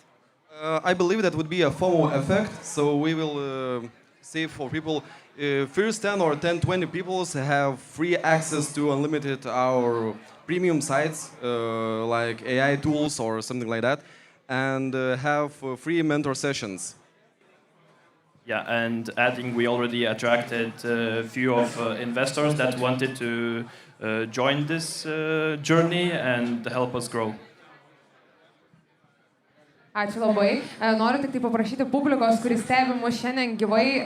L: I believe that would be a FOMO effect. So we will say for people, first 10 or 10-20 people have free access to unlimited our premium sites like AI tools or something like that, and have free mentor sessions.
O: Yeah, and adding, we already attracted a few of investors that wanted to join this journey and help us grow.
B: Ačiū labai. Noriu tik tai paprašyti publikos, kuris stebi mus šiandien gyvai,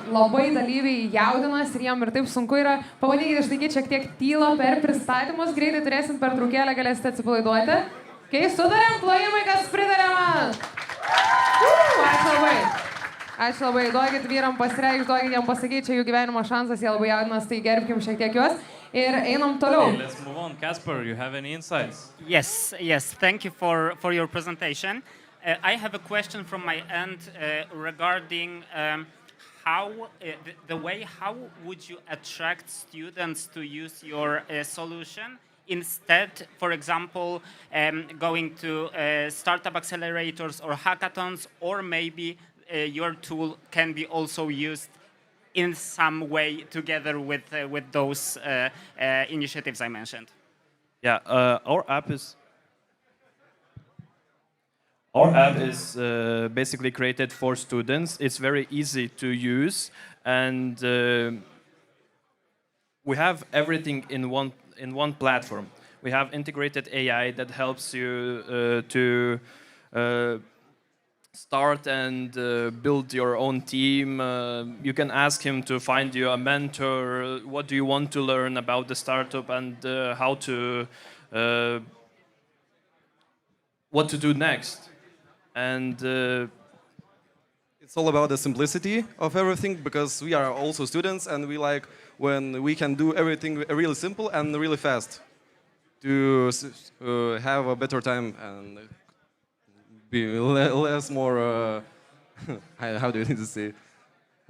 B: labai dalyviai jaudinas ir jiem ir taip sunku yra. Pabandykite išlaikyti šiek tiek tylą per pristatymus, greitai turėsim pertraukėlę, galėsite atsipalaiduoti. Kai sudarėm, plojimai, kas pridarė man. Ačiū labai. Ačiū labai. Duokit vyram pasireikšti, duokit jam pasakyti, čia jų gyvenimo šansas, jie labai jaudinas, tai gerbkim šiek tiek juos. Ir einam toliau.
A: Okay, let's move on. Kasper, you have any insights?
C: Yes, thank you for your presentation. I have a question from my end regarding how would you attract students to use your solution instead, for example, going to startup accelerators or hackathons, or maybe your tool can be also used in some way together with those initiatives I mentioned?
O: Yeah, our app is basically created for students. It's very easy to use, and we have everything in one platform. We have integrated AI that helps you to start and build your own team. You can ask him to find you a mentor. What do you want to learn about the startup, and how to what to do next? And
L: it's all about the simplicity of everything, because we are also students and we like when we can do everything really simple and really fast to have a better time and be less more
P: how do you need to say,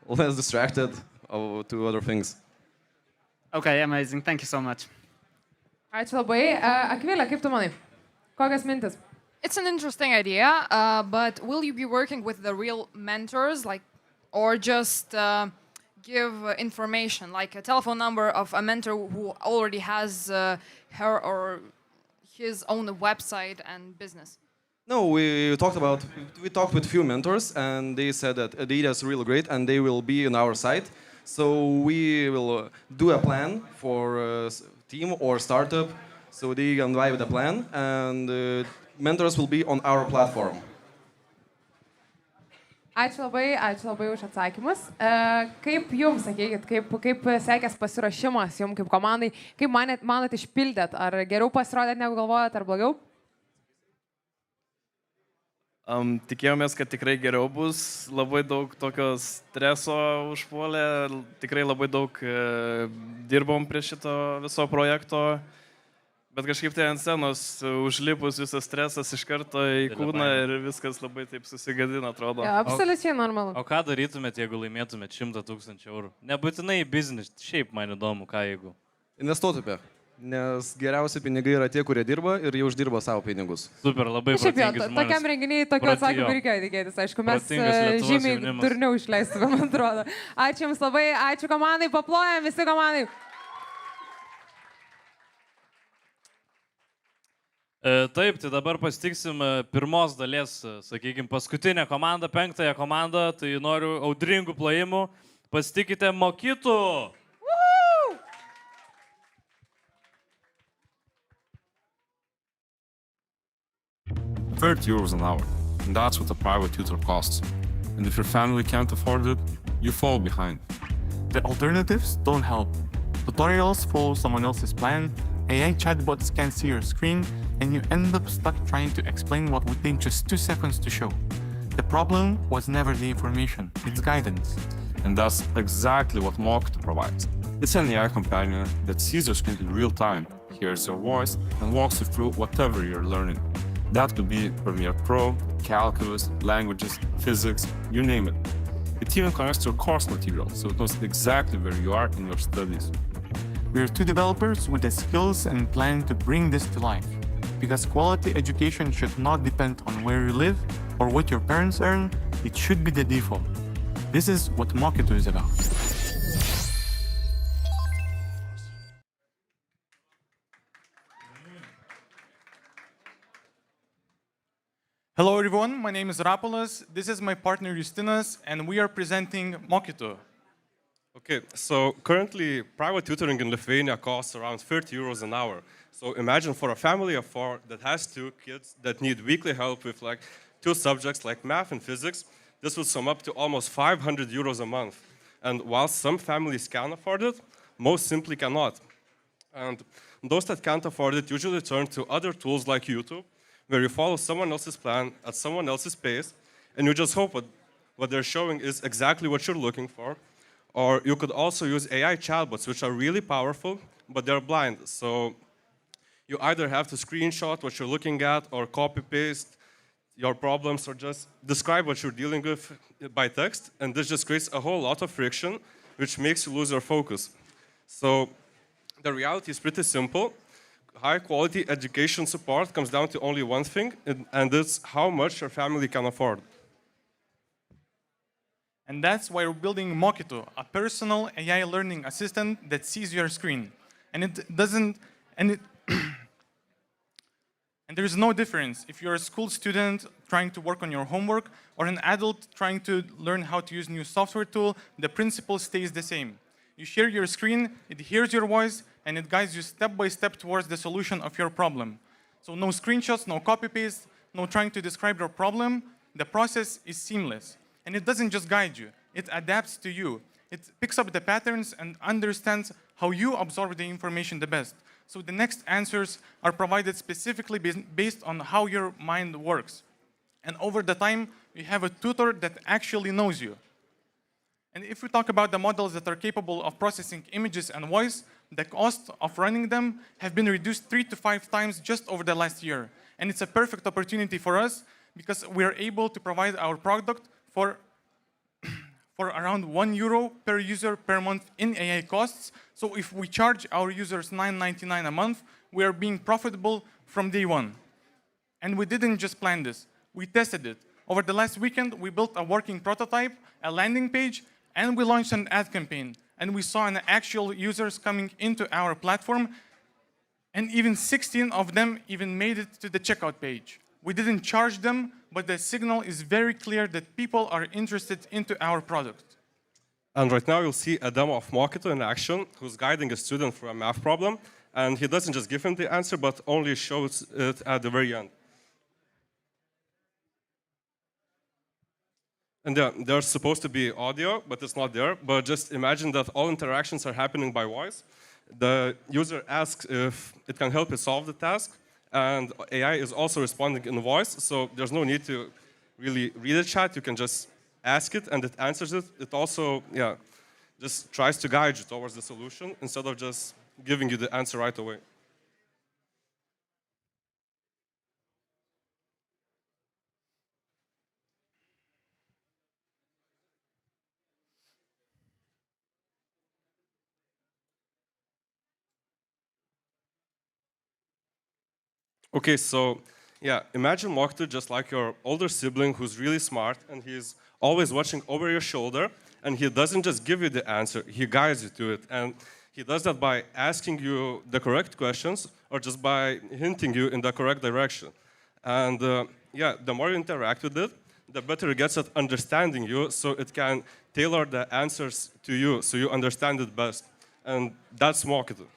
P: less distracted to other things.
C: Okay, amazing. Thank you so much.
B: Ačiū labai. Akvilė, kaip tu manai? Kokias mintis?
E: It's an interesting idea, but will you be working with the real mentors, like, or just give information, like a telephone number of a mentor who already has her or his own website and business?
P: No, we talked with few mentors, and they said that the idea is really great, and they will be on our site. So we will do a plan for a team or startup, so they can drive the plan, and mentors will be on our platform.
B: Ačiū labai už atsakymus. Kaip jums, sakykit, kaip sekės pasiruošimas jums kaip komandai, kaip manot išpildėt, ar geriau pasirodėt negu galvojat, ar blogiau?
O: Tikėjomės, kad tikrai geriau bus, labai daug tokio streso užpuolė, tikrai labai daug dirbom prie šito viso projekto, bet kažkaip tai ant scenos užlipus visas stresas iš karto į kūną ir viskas labai taip susigadina, atrodo.
B: Absoliučiai normalu.
A: O ką darytumėt, jeigu laimėtumėt 100 000 eurų? Nebūtinai biznis, šiaip man įdomu, ką jeigu.
P: Investuotumė. Nes geriausi pinigai yra tie, kurie dirba ir jie uždirba savo pinigus.
A: Super, labai protingi žmonės.
B: Tokiam renginiai tokių atsakymų reikėjo tikėtis. Aišku, mes žymiai turniau išleistume, man atrodo. Ačiū Jums labai, ačiū komandai, paplojam visi komandai.
A: Taip, tai dabar pasitiksim pirmos dalies, sakykime, paskutinę komandą, 5ąją komandą, tai noriu audringų plojimų. Pasitikite mokytų!
Q: 30 euros an hour, and that's what a private tutor costs. And if your family can't afford it, you fall behind.
R: The alternatives don't help. Tutorials follow someone else's plan, AI chatbots can't see your screen, and you end up stuck trying to explain what would take just 2 seconds to show. The problem was never the information, it's guidance.
Q: And that's exactly what Mockito provides. It's an AI companion that sees your screen in real time, hears your voice, and walks you through whatever you're learning. That could be Premiere Pro, calculus, languages, physics, you name it. It even connects to your course material, so it knows exactly where you are in your studies.
R: We're 2 developers with the skills and plan to bring this to life. Because quality education should not depend on where you live or what your parents earn, it should be the default. This is what Mockito is about.
S: Hello everyone, my name is Rapolas, this is my partner Justinas, and we are presenting Mockito.
T: Okay, so currently private tutoring in Lithuania costs around 30 euros an hour. So imagine for a family of 4 that has 2 kids that need weekly help with like 2 subjects like math and physics, this would sum up to almost 500 euros a month. And while some families can afford it, most simply cannot. And those that can't afford it usually turn to other tools like YouTube, where you follow someone else's plan at someone else's pace, and you just hope what they're showing is exactly what you're looking for. Or you could also use AI chatbots, which are really powerful, but they're blind. So you either have to screenshot what you're looking at, or copy-paste your problems, or just describe what you're dealing with by text, and this just creates a whole lot of friction, which makes you lose your focus. So the reality is pretty simple. High-quality education support comes down to only one thing, and it's how much your family can afford.
S: And that's why we're building Mockito, a personal AI learning assistant that sees your screen. And and there is no difference if you're a school student trying to work on your homework or an adult trying to learn how to use a new software tool, the principle stays the same. You share your screen, it hears your voice, and it guides you step by step towards the solution of your problem. So no screenshots, no copy-paste, no trying to describe your problem. The process is seamless. And it doesn't just guide you, it adapts to you. It picks up the patterns and understands how you absorb the information the best. So the next answers are provided specifically based on how your mind works. And over the time, you have a tutor that actually knows you. And if we talk about the models that are capable of processing images and voice, the cost of running them have been reduced 3 to 5 times just over the last year. And it's a perfect opportunity for us because we are able to provide our product for around €1 per user per month in AI costs. So if we charge our users $9.99 a month, we are being profitable from day one. And we didn't just plan this, we tested it. Over the last weekend, we built a working prototype, a landing page, and we launched an ad campaign. And we saw an actual users coming into our platform, and even 16 of them even made it to the checkout page. We didn't charge them, but the signal is very clear that people are interested into our product.
T: And right now you'll see a demo of Mokytoju in action, who's guiding a student through a math problem. And he doesn't just give him the answer, but only shows it at the very end. And there's supposed to be audio, but it's not there. But just imagine that all interactions are happening by voice. The user asks if it can help it solve the task. And AI is also responding in voice, so there's no need to really read the chat. You can just ask it, and it answers it. It also, just tries to guide you towards the solution instead of just giving you the answer right away. Okay, so imagine Mokytoju just like your older sibling who's really smart, and he's always watching over your shoulder, and he doesn't just give you the answer, he guides you to it. And he does that by asking you the correct questions or just by hinting you in the correct direction. And the more you interact with it, the better it gets at understanding you, so it can tailor the answers to you, so you understand it best. And that's Mokytoju.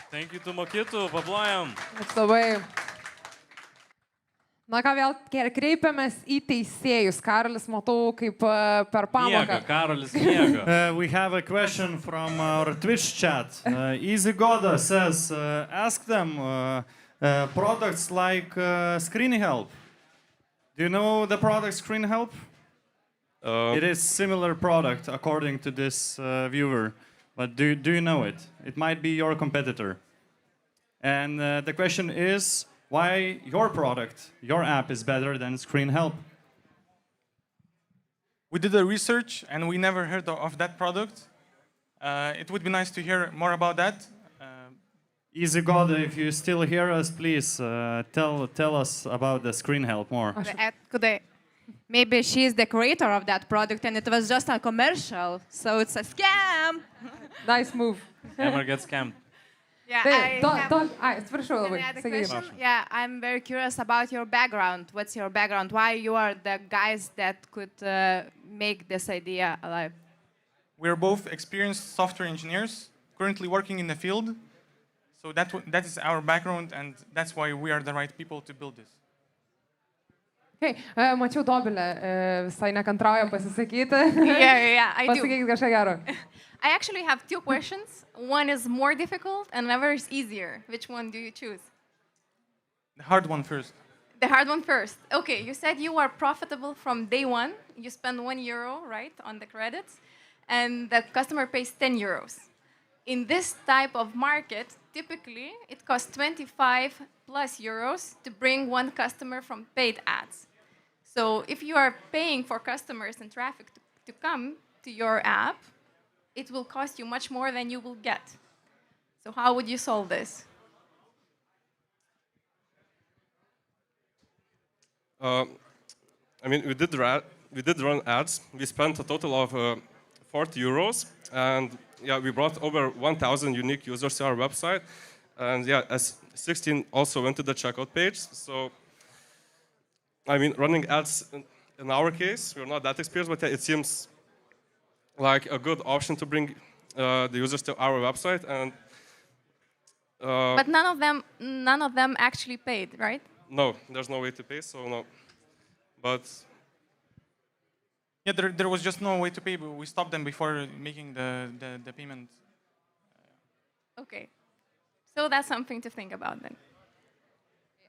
A: Thank you to Mokytoju, paplojam.
B: Ačiū labai. Na ką, vėl kreipiamės į teisėjus. Karolis, matau, kaip per pamoką.
A: Miega, Karolis miega.
D: We have a question from our Twitch chat. Easy Goda says, ask them products like Screen Help. Do you know the product Screen Help? It is similar product according to this viewer. But do you know it? It might be your competitor. And the question is, why your product, your app is better than Screen Help?
S: We did a research and we never heard of that product. It would be nice to hear more about that.
D: Easy God, if you still hear us, please tell us about the Screen Help more.
F: Maybe she is the creator of that product and it was just a commercial, so it's a scam.
B: Nice move.
A: Never get scammed.
F: Yeah,
B: I'm
F: very curious about your background. What's your background? Why you are the guys that could make this idea alive?
S: We're both experienced software engineers, currently working in the field. So that is our background, and that's why we are the right people to build this.
B: Okay, mačiau Dobilę, visai nekantrauja pasisakyti.
F: I do.
B: Pasakykit kažką gero.
J: I actually have two questions. One is more difficult and another is easier. Which one do you choose?
S: The hard one first.
J: The hard one first. Okay, you said you are profitable from day one. You spend €1, right, on the credits, and the customer pays €10. In this type of market, typically, it costs 25 plus euros to bring one customer from paid ads. So if you are paying for customers and traffic to come to your app, it will cost you much more than you will get. So how would you solve this?
T: I mean, we did run ads. We spent a total of €40, and we brought over 1,000 unique users to our website. And as 16 also went to the checkout page. So, I mean, running ads in our case, we're not that experienced, but it seems like a good option to bring the users to our website. And
J: but none of them actually paid, right?
T: No, there's no way to pay, so no. But
S: there was just no way to pay, but we stopped them before making the payment.
J: Okay. So that's something to think about then.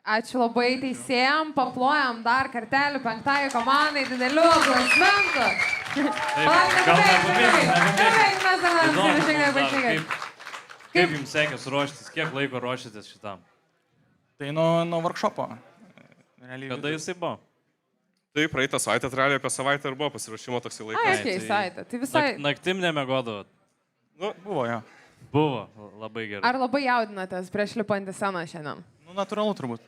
B: Ačiū labai teisėjam, paplojam dar kartelį penktąjį komandai, didelių aplausmentų.
A: Kaip jums sekės ruoštis? Kiek laiko ruošitės šitam?
S: Tai nuo workshopo.
A: Kada jisai buvo?
T: Tai praeitą savaitę, realiai apie savaitę ir buvo pasiruošimo toksai laikas.
B: Ai, okei, savaitę. Tai visai...
A: Naktim nemiegodavot.
T: Nu, buvo, jo.
A: Buvo, labai gerai.
B: Ar labai jaudinatės prieš lipant į sceną šiandien?
S: Nu, natūralu turbūt.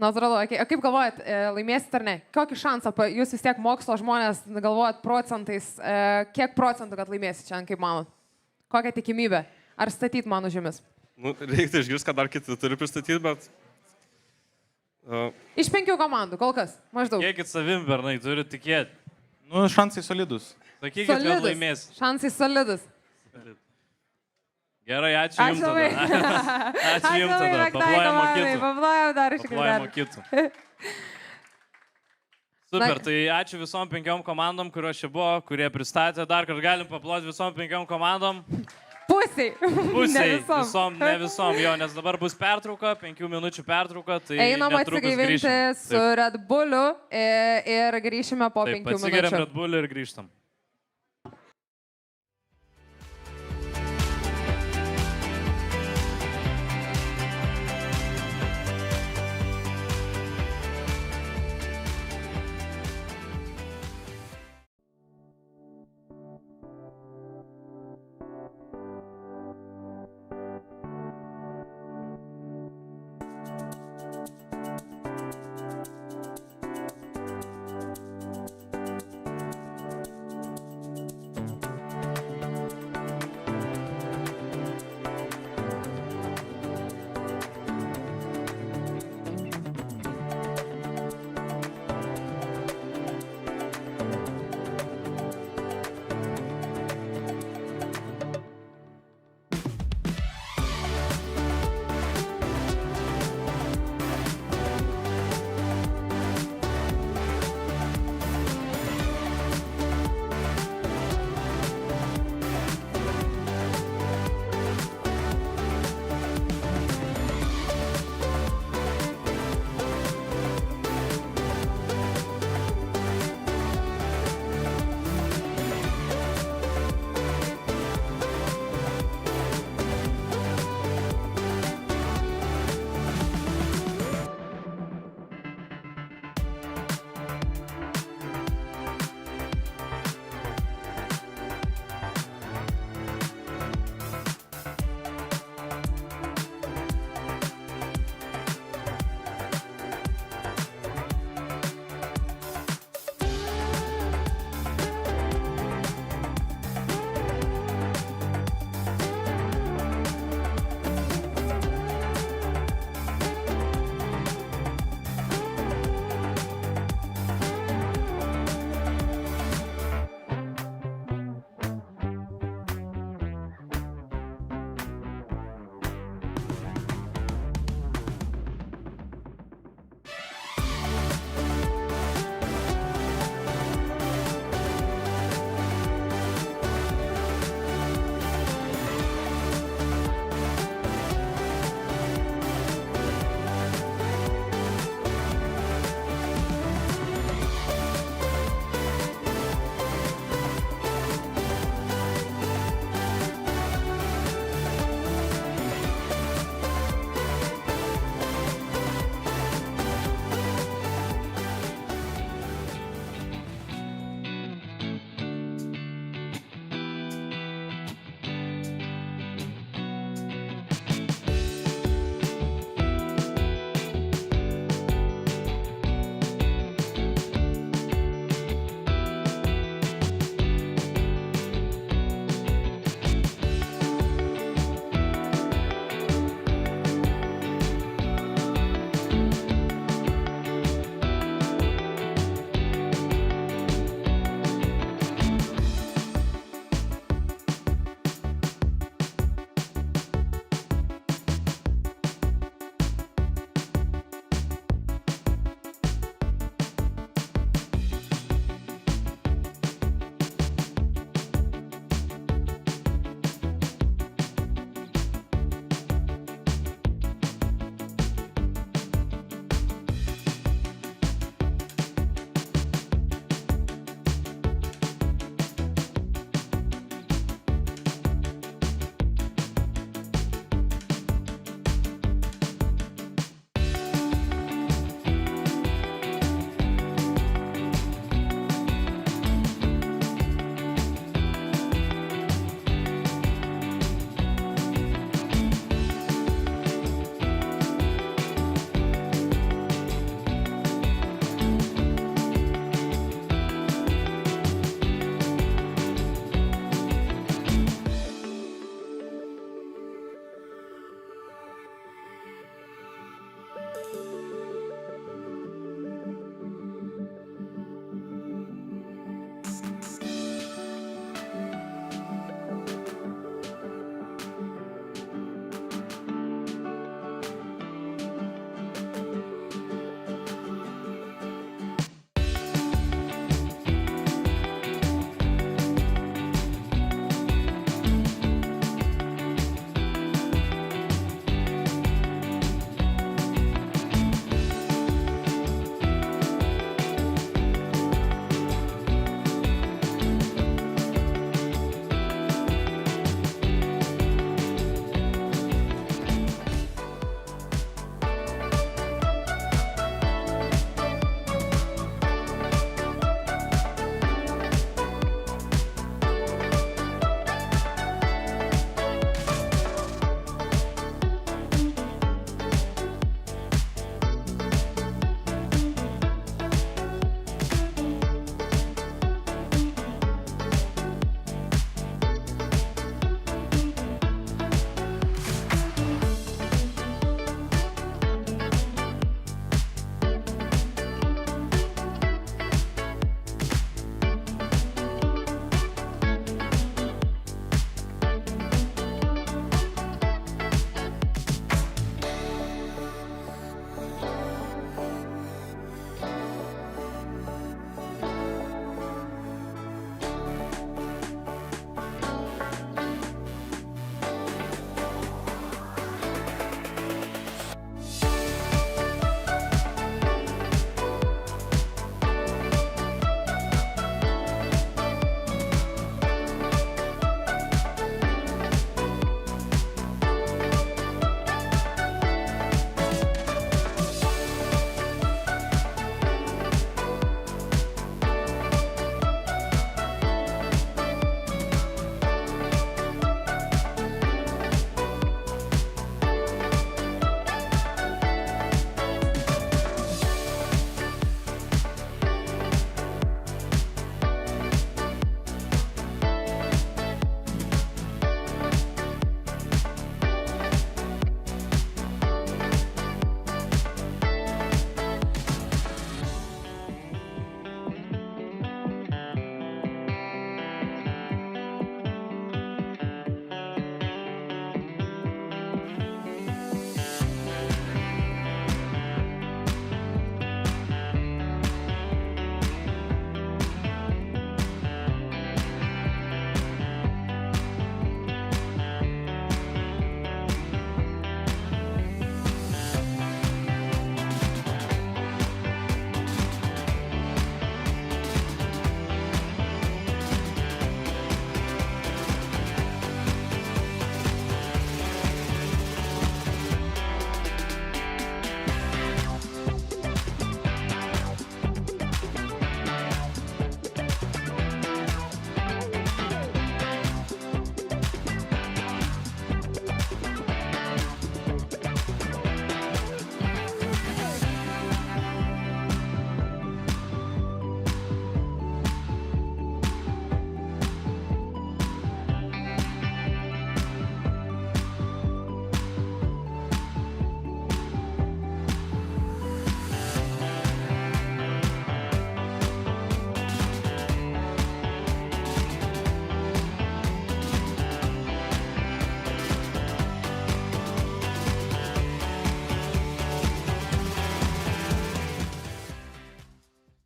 B: Natūralu, okay. O kaip galvojat, laimėsit ar ne? Kokį šansą, jūs vis tiek mokslo žmonės galvojat procentais, kiek procentų, kad laimėsit šiandien, kaip manot? Kokią tikimybę? Ar statyt mano žymis?
T: Nu, reikia išgirsti, kad dar kiti turi pristatyti, bet...
B: Iš 5 komandų, kol kas, maždaug.
A: Kiekit savim, bernai, turi tikėti.
S: Nu, šansai solidus.
A: Sakykit, kad laimės.
B: Šansai solidus.
A: Gerai, ačiū jums tada. Ačiū jums tada.
B: Paplojam dar iš
A: tikrųjų. Super, tai ačiū visom 5 komandom, kurios čia buvo, kurie pristatė. Dar kartą galim paploti visom 5 komandom.
B: Pusiai.
A: Pusiai. Ne visom, jo, nes dabar bus pertrauka, 5 minučių pertrauka. Tai
B: einam atsigaivinti su Red Bullu ir grįšime po 5 minučių.
A: Atsigeriam Red Bullu ir grįžtam.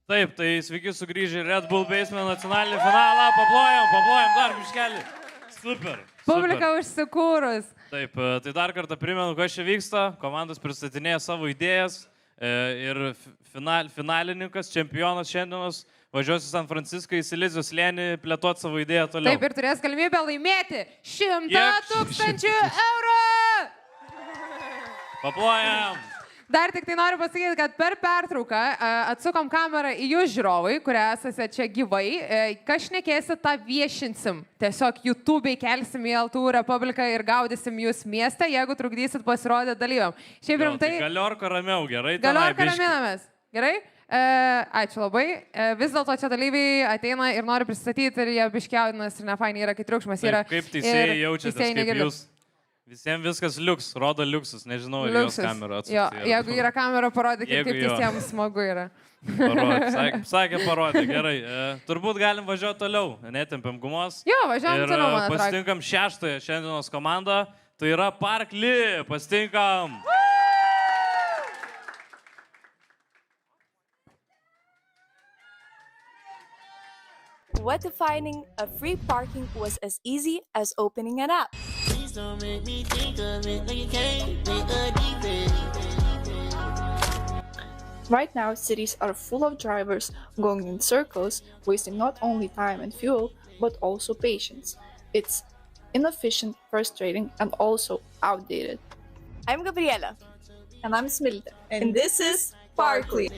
A: Taip, tai sveiki sugrįžę į Red Bull Basement nacionalinį finalą. Paplojam dar biškelį. Super.
B: Publika užsikūrus.
A: Taip, tai dar kartą primenu, kas čia vyksta. Komandos pristatinėja savo idėjas ir finalininkas, čempionas šiandienos važiuos į San Franciską, į Silicio Slėnį, plėtoti savo idėją toliau.
B: Taip, ir turės galimybę laimėti 100 000 eurų.
A: Paplojam.
B: Dar tik tai noriu pasakyti, kad per pertrauką atsukom kamerą į jūs žiūrovai, kurie esate čia gyvai. Kas šnekėsit, tą viešinsim. Tiesiog YouTube'ai kelsim į LTU Republiką ir gaudysim jūs miestą, jeigu trukdysit pasirodyti dalyviam. Šiaip rimtai...
A: Galiorko ramiau, gerai?
B: Galiorko raminamės. Gerai? Ačiū labai. Vis dėlto čia dalyviai ateina ir nori pristatyti ir jie biškiaudinas ir nefainiai yra, kai triukšmas yra.
A: Kaip teisėjai jaučiatės, kaip jūs? Visiems viskas liuks, rodo liuksus, nežinau, ar jos kamera atsukti.
B: Jeigu yra kamera, parodykit, kaip visiems smagu yra.
A: Sakė, parodė, gerai. Turbūt galim važiuoti toliau, netempiam gumos.
B: Jo, važiuojam toliau, man atrodo.
A: Ir pasitinkam 6-ąją šiandienos komandą, tai yra Parkly, pasitinkam.
U: What defining a free parking was as easy as opening an app.
V: Don't make me think of it like you can't make a defense.
W: Right now, cities are full of drivers going in circles, wasting not only time and fuel, but also patience. It's inefficient, frustrating, and also outdated.
U: I'm Gabriela.
W: And I'm Smilte.
U: And this is Parkly.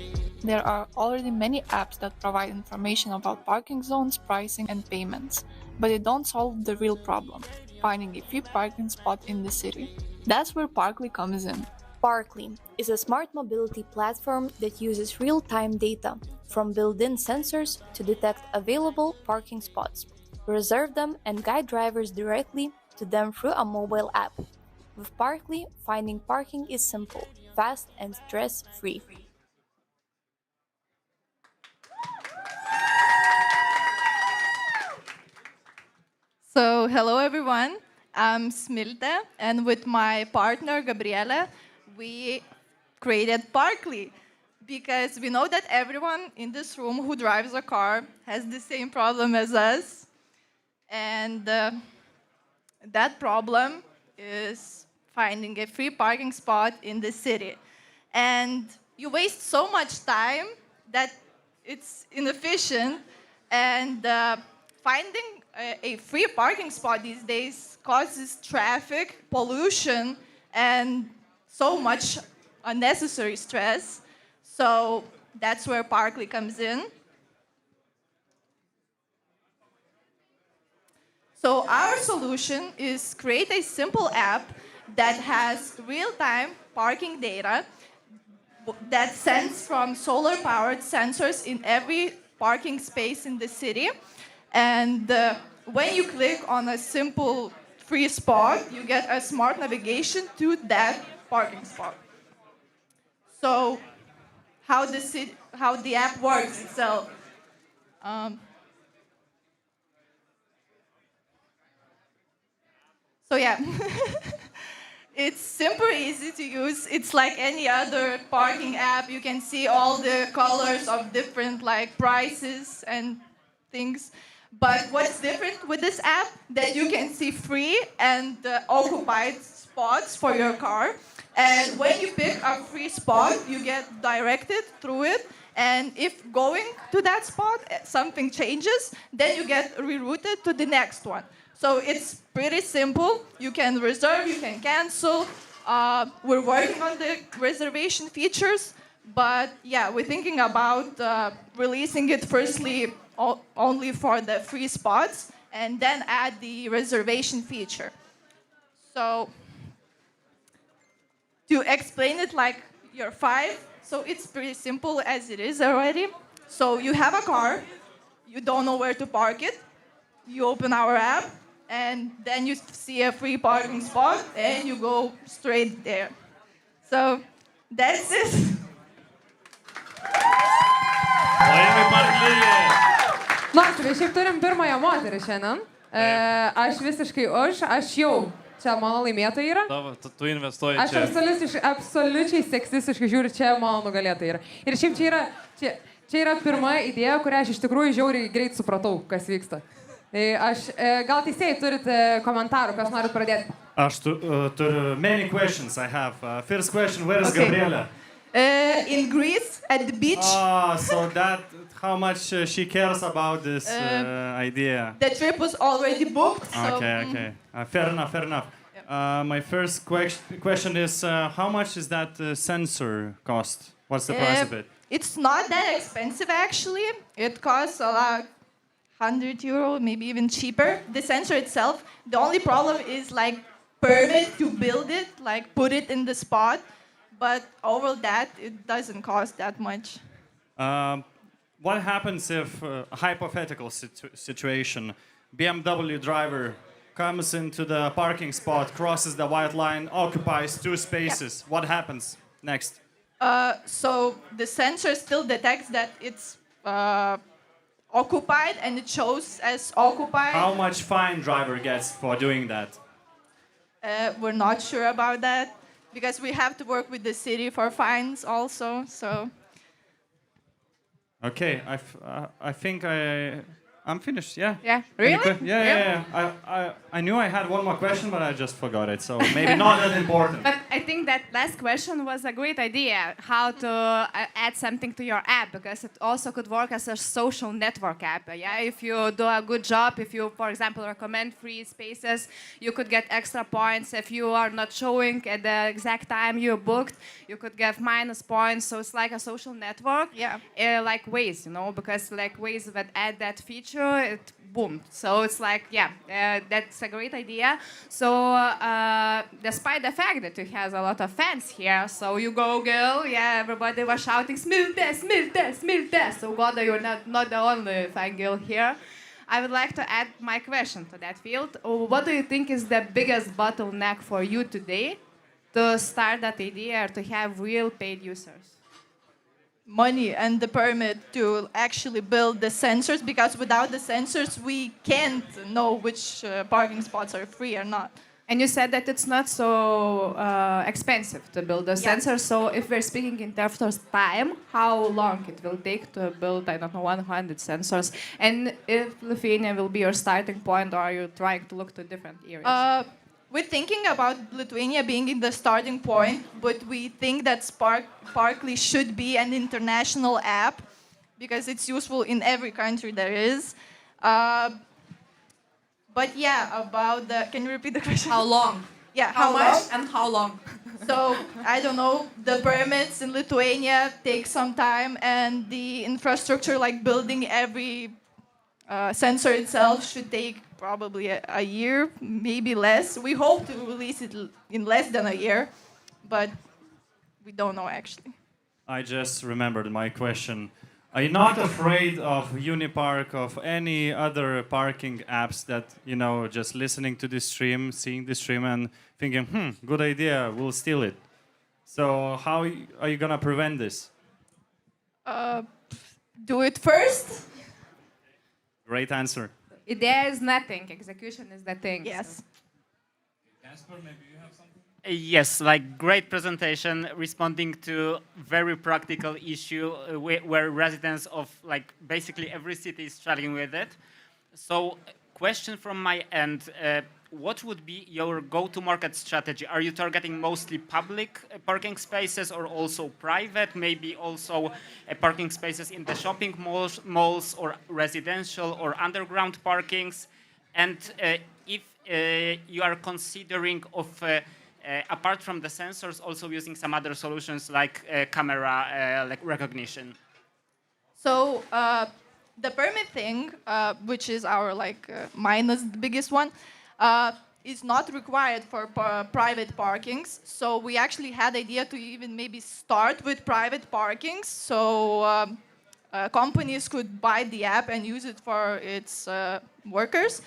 W: There are already many apps that provide information about parking zones, pricing, and payments, but they don't solve the real problem. Finding a free parking spot in the city. That's where Parkly comes in.
U: Parkly is a smart mobility platform that uses real-time data, from built-in sensors to detect available parking spots, reserve them, and guide drivers directly to them through a mobile app. With Parkly, finding parking is simple, fast, and stress-free.
F: So, hello everyone, I'm Smilte, and with my partner Gabriela, we created Parkly because we know that everyone in this room who drives a car has the same problem as us, and that problem is finding a free parking spot in the city. And you waste so much time that it's inefficient, and finding a free parking spot these days causes traffic, pollution, and so much unnecessary stress. So that's where Parkly comes in. So our solution is create a simple app that has real-time parking data that sends from solar-powered sensors in every parking space in the city. And when you click on a simple free spot, you get a smart navigation to that parking spot. So how the app works itself. So yeah, it's super easy to use. It's like any other parking app. You can see all the colors of different prices and things. But what's different with this app, that you can see free and occupied spots for your car. And when you pick a free spot, you get directed through it. And if going to that spot, something changes, then you get rerouted to the next one. So it's pretty simple. You can reserve, you can cancel. We're working on the reservation features. But yeah, we're thinking about releasing it firstly only for the free spots, and then add the reservation feature. So to explain it like you're 5, so it's pretty simple as it is already. So you have a car, you don't know where to park it, you open our app, and then you see a free parking spot, and you go straight there. So that's it.
B: Nors, šiaip turim pirmąją moterį šiandien. Aš visiškai aš jau. Čia mano laimėtojai yra.
A: Tu investuoji čia.
B: Aš absoliučiai seksistiškai žiūriu, čia mano nugalėtojai yra. Ir šiaip čia yra, Čia yra pirma idėja, kurią aš iš tikrųjų žiauriai greit supratau, kas vyksta. Tai aš, gal teisėjai turite komentarų, kas norit pradėti?
D: Aš turiu many questions I have. First question, where is Gabriela?
G: In Greece, at the beach.
D: So that, how much she cares about this idea.
G: The trip was already booked. So,
D: Okay. Fair enough. My first question is, how much is that sensor cost? What's the price of it?
G: It's not that expensive, actually. It costs a lot, €100, maybe even cheaper. The sensor itself, the only problem is like permit to build it, like put it in the spot. But over that, it doesn't cost that much.
D: What happens if a hypothetical situation, BMW driver comes into the parking spot, crosses the white line, occupies 2 spaces? What happens next?
G: So the sensor still detects that it's occupied and it shows as occupied.
D: How much fine driver gets for doing that?
G: We're not sure about that because we have to work with the city for fines also. So.
D: Okay, I think I'm finished. Yeah.
B: Yeah.
D: Any
B: Really?
D: Yeah. I knew I had one more question, but I just forgot it. So maybe not that important.
F: But I think that last question was a great idea, how to add something to your app, because it also could work as a social network app. Yeah, if you do a good job, if you, for example, recommend free spaces, you could get extra points. If you are not showing at the exact time you booked, you could get minus points. So it's like a social network.
G: Yeah.
F: Like Waze, because like Waze that add that feature, it boomed. So it's like, that's a great idea. So despite the fact that it has a lot of fans here, so you go girl, everybody was shouting, Smilte. So Goda, you're not the only fangirl here. I would like to add my question to that field. What do you think is the biggest bottleneck for you today to start that idea or to have real paid users?
G: Money and the permit to actually build the sensors, because without the sensors we can't know which parking spots are free or not.
F: And you said that it's not so expensive to build a sensor. So if we're speaking in terms of time, how long it will take to build, 100 sensors? And if Lithuania will be your starting point, or are you trying to look to different areas?
G: We're thinking about Lithuania being in the starting point, but we think that Sparkly should be an international app because it's useful in every country there is. But about the... Can you repeat the question?
F: How long?
G: Yeah,
F: how much and how long?
G: So, I don't know, the permits in Lithuania take some time, and the infrastructure, like building every sensor itself, should take probably a year, maybe less. We hope to release it in less than a year, but we don't know actually.
D: I just remembered my question. Are you not afraid of Unipark, of any other parking apps that, just listening to this stream, seeing this stream and thinking, good idea, we'll steal it. So how are you going to prevent this?
G: Do it first.
D: Great answer.
F: Idea is nothing, execution is the thing.
G: Yes.
A: Casper, maybe you have something?
C: Yes, great presentation, responding to very practical issue where residents of basically every city is struggling with it. So, question from my end. What would be your go-to-market strategy? Are you targeting mostly public parking spaces or also private, maybe also parking spaces in the shopping malls or residential or underground parkings? And if you are considering apart from the sensors, also using some other solutions like camera recognition?
G: So the permit thing, which is our minus the biggest one, is not required for private parkings. So we actually had the idea to even maybe start with private parkings. So companies could buy the app and use it for its workers.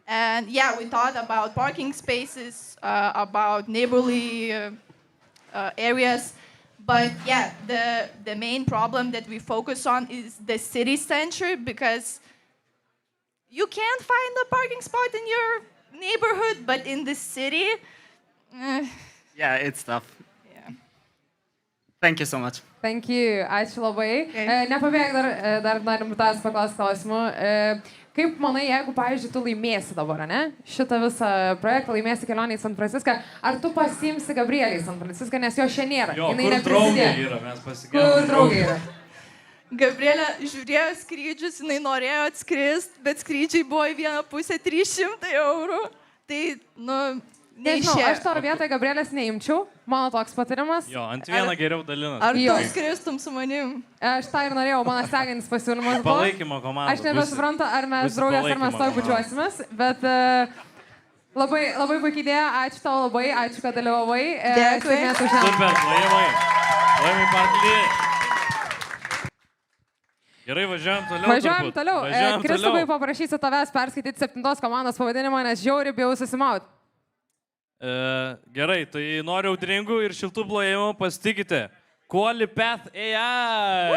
G: And we thought about parking spaces, about neighborly areas. But the main problem that we focus on is the city center, because you can't find a parking spot in your neighborhood, but in the city,
C: yeah, it's tough.
G: Yeah.
C: Thank you so much.
B: Thank you. Ačiū labai. Nepabėg, dar norim tavęs paklausti klausimų. Kaip manai, jeigu, pavyzdžiui, tu laimėsi dabar, ne? Šitą visą projektą laimėsi kelionę į San Franciską, ar tu pasiimsi Gabrielį į San Franciską, nes jo šiandien nėra?
A: Jo, kur draugė yra, mes pasikėlėm.
B: Kur draugė yra?
G: Gabrielė žiūrėjo skrydžius, jinai norėjo atskrist, bet skrydžiai buvo į vieną pusę 300 eurų. Tai,
B: nežinau, aš tavo vietoje Gabrielės neimčiau, mano toks patarimas.
A: Jo, ant vieną geriau dalinas.
G: Ar tu skristum su manim?
B: Aš tą ir norėjau, mano sekantis pasiūlymas buvo.
A: Palaikymo komanda.
B: Aš nebesuprantu, ar mes draugės, ar mes toj bučiuosimės, bet labai puikiai idėja, ačiū tau labai, ačiū, kad dalyvavai.
G: Dėkui.
A: Super, laimai parklį. Gerai, važiuojam toliau.
B: Važiuojam toliau. Kristupai, paprašysiu tavęs perskaityti 7 komandos pavadinimą, nes žiauriai bijau susimauti.
A: Gerai, tai noriu audringų ir šiltų plojimų, pasitikite. Qualipath AI.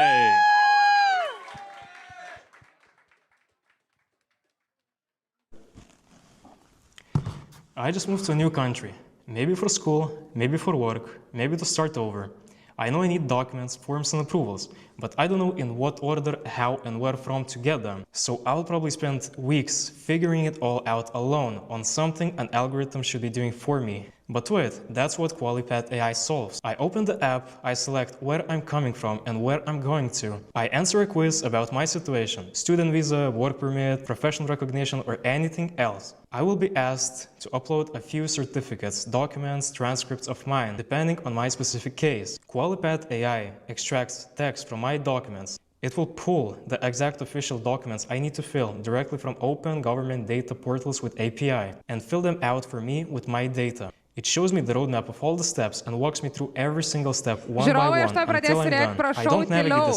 H: I just moved to a new country. Maybe for school, maybe for work, maybe to start over. I know I need documents, forms and approvals, but I don't know in what order, how and where from to get them. So I'll probably spend weeks figuring it all out alone on something an algorithm should be doing for me. But wait, that's what Qualipath AI solves. I open the app, I select where I'm coming from and where I'm going to. I answer a quiz about my situation, student visa, work permit, professional recognition or anything else. I will be asked to upload a few certificates, documents, transcripts of mine, depending on my specific case. Qualipath AI extracts text from my documents. It will pull the exact official documents I need to fill directly from open government data portals with API and fill them out for me with my data. It shows me the roadmap of all the steps and walks me through every single step one by one until I'm done. I don't navigate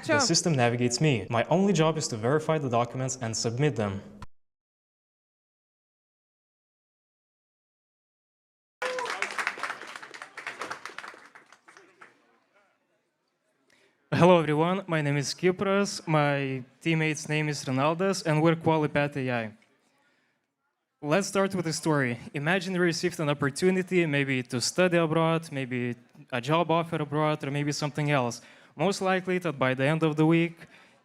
H: the system navigates me. My only job is to verify the documents and submit them.
I: Hello everyone, my name is Skirtas, my teammate's name is Ronaldas, and we're Qualipath AI. Let's start with a story. Imagine you received an opportunity, maybe to study abroad, maybe a job offer abroad, or maybe something else. Most likely that by the end of the week,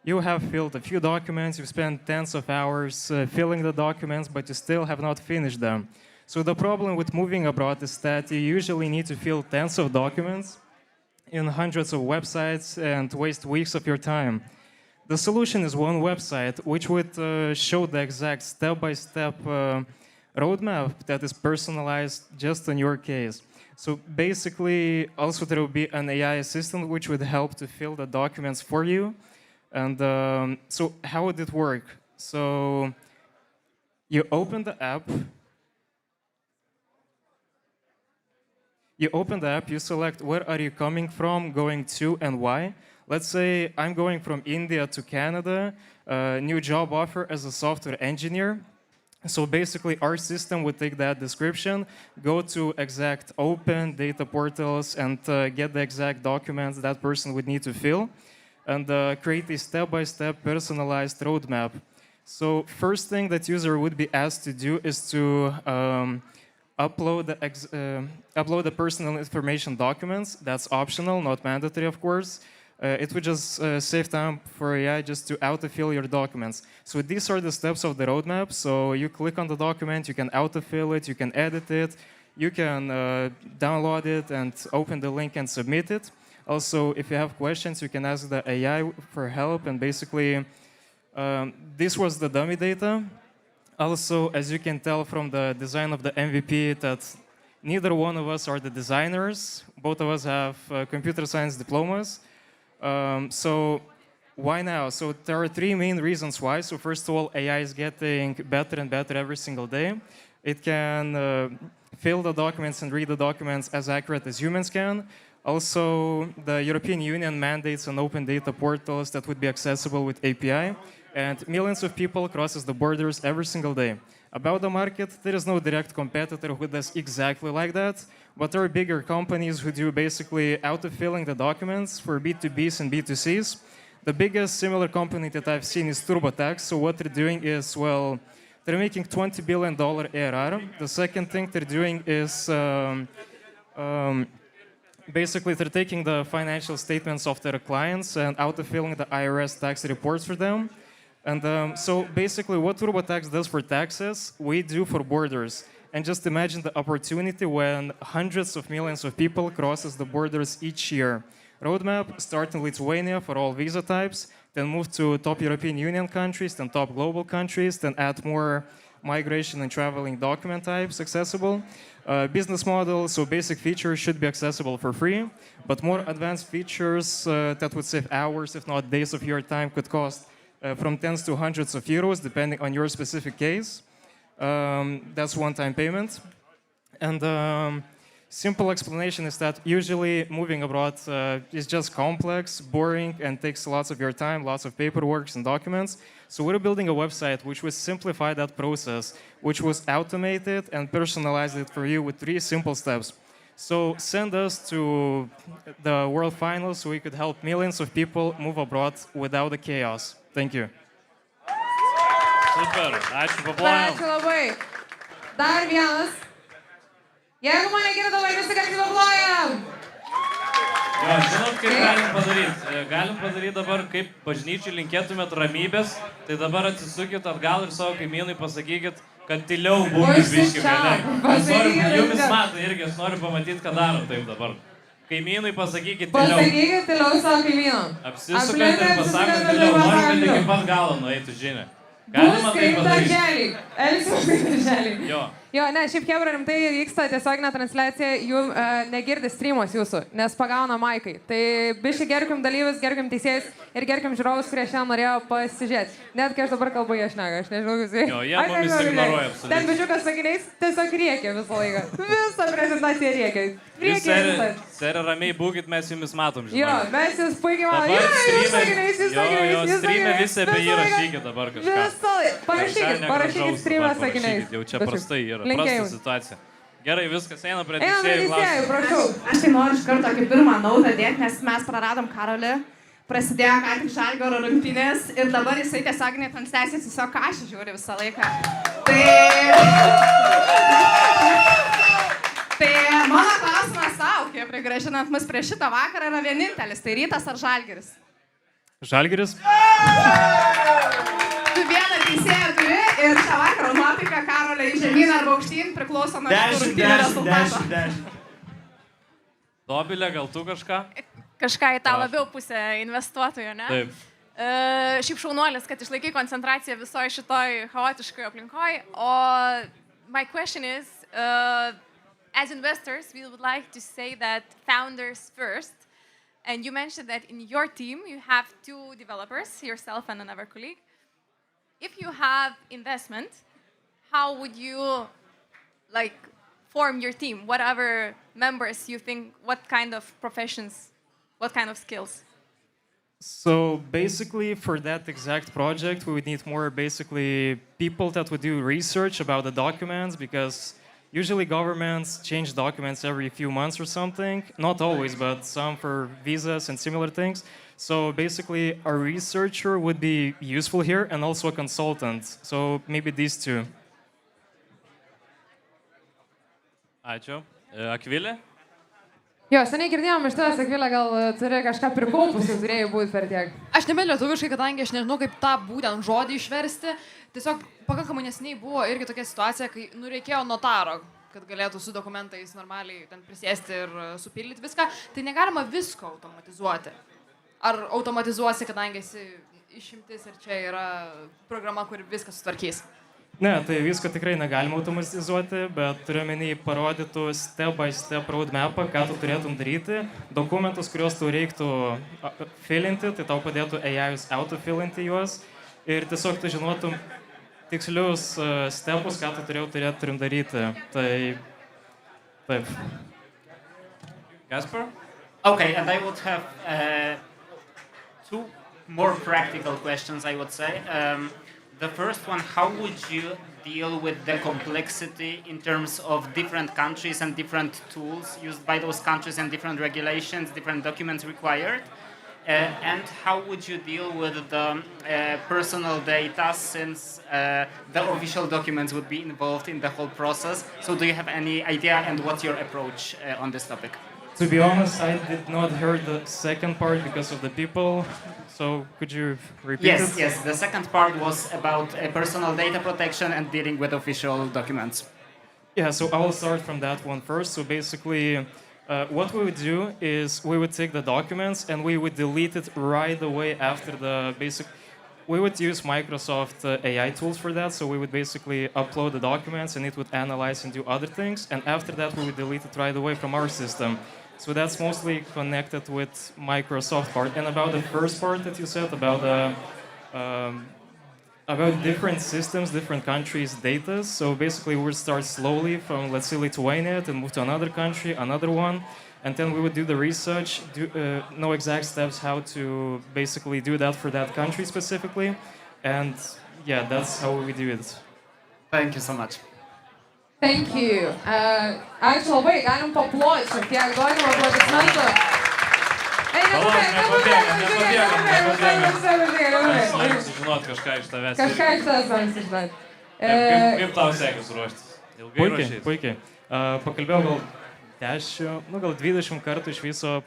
I: you have filled a few documents, you've spent tens of hours filling the documents, but you still have not finished them. So the problem with moving abroad is that you usually need to fill tens of documents in hundreds of websites and waste weeks of your time. The solution is one website, which would show the exact step-by-step roadmap that is personalized just in your case. So basically, also there will be an AI assistant which would help to fill the documents for you. And so how would it work? So you open the app. You select where are you coming from, going to, and why. Let's say I'm going from India to Canada, new job offer as a software engineer. So basically our system would take that description, go to exact open data portals and get the exact documents that person would need to fill and create a step-by-step personalized roadmap. So first thing that user would be asked to do is to upload the personal information documents. That's optional, not mandatory, of course. It would just save time for AI just to autofill your documents. So these are the steps of the roadmap. So you click on the document, you can autofill it, you can edit it, you can download it and open the link and submit it. Also, if you have questions, you can ask the AI for help. And basically, this was the dummy data. Also, as you can tell from the design of the MVP, that neither one of us are the designers. Both of us have computer science diplomas. So why now? So there are three main reasons why. So first of all, AI is getting better and better every single day. It can fill the documents and read the documents as accurate as humans can. Also, the European Union mandates an open data portals that would be accessible with API. And millions of people crosses the borders every single day. About the market, there is no direct competitor who does exactly like that, but there are bigger companies who do basically autofilling the documents for B2Bs and B2Cs. The biggest similar company that I've seen is TurboTax. So what they're doing is, well, they're making $20 billion ARR. The second thing they're doing is basically, they're taking the financial statements of their clients and autofilling the IRS tax reports for them. And so basically, what TurboTax does for taxes, we do for borders. And just imagine the opportunity when hundreds of millions of people crosses the borders each year. Roadmap, start in Lithuania for all visa types, then move to top European Union countries, then top global countries, then add more migration and traveling document types accessible. Business model, so basic features should be accessible for free, but more advanced features that would save hours, if not days of your time, could cost from tens to hundreds of euros, depending on your specific case. That's one-time payment. And simple explanation is that usually moving abroad is just complex, boring, and takes lots of your time, lots of paperwork and documents. So we're building a website which would simplify that process, which was automated and personalized it for you with 3 simple steps. So send us to the World Finals so we could help millions of people move abroad without the chaos. Thank you.
A: Super, ačiū, paplojam.
B: Ačiū labai. Dar vienas. Jeigu mane girdo, visi kartu paplojam.
A: Jo, žinot, kaip galim padaryti? Galim padaryti dabar, kaip bažnyčiai linkėtumėt ramybės, tai dabar atsisukit atgal ir savo kaimynui pasakykit, kad tyliau būkit biškį galiai. Jumis matai irgi, aš noriu pamatyti, ką daro taip dabar. Kaimynui pasakykit tyliau.
B: Pasakykit tyliau savo kaimynam.
A: Apsisukant ir pasakant tyliau, noriu, kad iki pat galo nueitų žinia. Galima tai padaryti.
B: Elgsis kaip darželį.
A: Jo.
B: Jo, ne, šiaip Hebra rimtai vyksta tiesioginė transliacija, jų negirdi streamos jūsų, nes pagauna maikai. Tai biškai gerkim dalyvius, gerkim teisėjus ir gerkim žiūrovus, kurie šiandien norėjo pasižiūrėti. Net kai aš dabar kalbu, jie šneka, aš nežinau, jūs jie.
A: Jo, jie mumis ignoruoja absoliučiai.
B: Ten bičiukas sakiniais tiesiog rėkia visą laiką. Visą prezentaciją rėkia.
A: Jūs, serė, ramiai būkit, mes jumis matom, žinau.
B: Jo, mes jūs puikiai matom. Jūs sakiniais.
A: Jo, streame visi apie jį rašykit dabar kažką.
B: Parašykit streamą sakiniais.
A: Jau čia prastai yra, prasta situacija. Gerai, viskas, eina prie teisėjų.
B: Einam prie teisėjų, prašau.
F: Aš tai noriu iš karto kaip pirmą nautą dėti, nes mes praradom Karolį. Prasidėjo ką tik Žalgirio rungtynės ir dabar jisai tiesioginė transliacija tiesiog aš žiūri visą laiką. Tai mano klausimas savo, kaip prigražinant mus prie šitą vakarą, yra vienintelis. Tai Rytas ar Žalgiris?
I: Žalgiris.
F: Tu vieną teisėją turi ir šią vakarą nuotaika Karolio į žemyną arba aukštyn priklauso nuo rungtynių rezultato.
L: 10.
A: Dobilė, gal tu kažką?
J: Kažką į tą labiau pusę investuotojų, ne?
A: Taip.
J: Šiaip šaunuolis, kad išlaikai koncentraciją visoje šitoj chaotiškoje aplinkoje. O my question is, as investors, we would like to say that founders first. And you mentioned that in your team, you have 2 developers, yourself and another colleague. If you have investment, how would you form your team? What other members you think, what kind of professions, what kind of skills?
I: So basically, for that exact project, we would need more basically people that would do research about the documents, because usually governments change documents every few months or something. Not always, but some for visas and similar things. So basically, a researcher would be useful here, and also a consultant. So maybe these 2.
A: Ačiū. Akvilė?
B: Jo, seniai girdėjom iš tavęs, Akvilė, gal turi kažką prikaupus, jau turėjai būti per tiek.
E: Aš nebe lietuviškai, kadangi aš nežinau, kaip tą būtent žodį išversti. Tiesiog pakankamai neseniai buvo irgi tokia situacija, kai reikėjo notaro, kad galėtų su dokumentais normaliai ten prisėsti ir supildyti viską. Tai negalima visko automatizuoti. Ar automatizuosi, kadangi esi išimtis ir čia yra programa, kuri viską sutvarkys?
I: Ne, tai visko tikrai negalima automatizuoti, bet turiu menį parodytų step by step roadmapą, ką tu turėtum daryti, dokumentus, kuriuos tu reiktų filinti, tai tau padėtų AI autofilinti juos ir tiesiog tu žinotum tikslius stepus, ką tu turėtum daryti. Tai taip.
A: Kasper?
C: Okay, and I would have 2 more practical questions, I would say. The first one, how would you deal with the complexity in terms of different countries and different tools used by those countries and different regulations, different documents required? And how would you deal with the personal data, since the official documents would be involved in the whole process? So do you have any idea, and what's your approach on this topic?
I: To be honest, I did not hear the second part because of the people. So could you repeat it?
C: Yes. The second part was about personal data protection and dealing with official documents.
I: Yeah, so I will start from that one first. So basically, what we would do is we would take the documents and we would delete it right away after the basic. We would use Microsoft AI tools for that. So we would basically upload the documents and it would analyze and do other things. And after that, we would delete it right away from our system. So that's mostly connected with Microsoft part. And about the first part that you said about different systems, different countries' data. So basically, we would start slowly from, let's say, Lithuania, and move to another country, another one, and then we would do the research, know exact steps how to basically do that for that country specifically, and yeah, that's how we do it.
C: Thank you so much.
B: Thank you. Ačiū labai, galim paploti šiek tiek, duokim aplodismentų. Ei,
A: Noriu sužinoti kažką iš tavęs.
B: Kažką iš tavęs noriu sužinoti.
A: Kaip tau sekėsi ruoštis? Ilgai ruoštis?
I: Puikiai. Pakalbėjau gal 20 kartų iš viso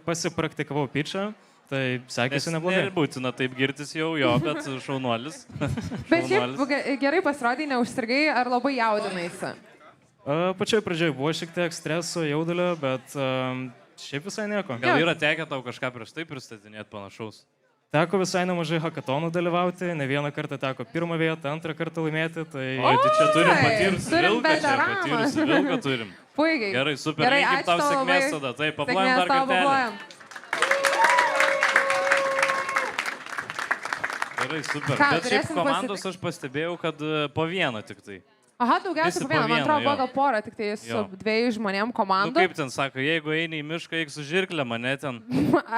I: pasipraktikavau pitchą, tai sekėsi neblogai.
A: Nebūtina taip girtis jau jo, bet šaunuolis.
B: Bet šiaip gerai pasirodai, neužstrigai, ar labai jaudinaisi?
I: Pačioj pradžioj buvo šiek tiek streso, jaudulio, bet šiaip visai nieko.
A: Gal yra tekę tau kažką prieš tai pristatinėti panašaus?
I: Teko visai nemažai hakatonų dalyvauti, ne vieną kartą teko pirmą vietą, antrą kartą laimėti. Tai...
A: O, tai čia turim patyrusi vilką turim.
B: Puikiai.
A: Gerai, super, linkim tau sėkmės tada. Taip, paplojam dar kartelį. Gerai, super. Bet šiaip komandos aš pastebėjau, kad po vieną tik tai.
B: Aha, daugiausiai po vieną, man atrodo, buvo gal porą, tik tai su dviejų žmonėm komandų.
A: Nu kaip ten sako, jeigu eini į mišką, eik su žirklė, mane ten.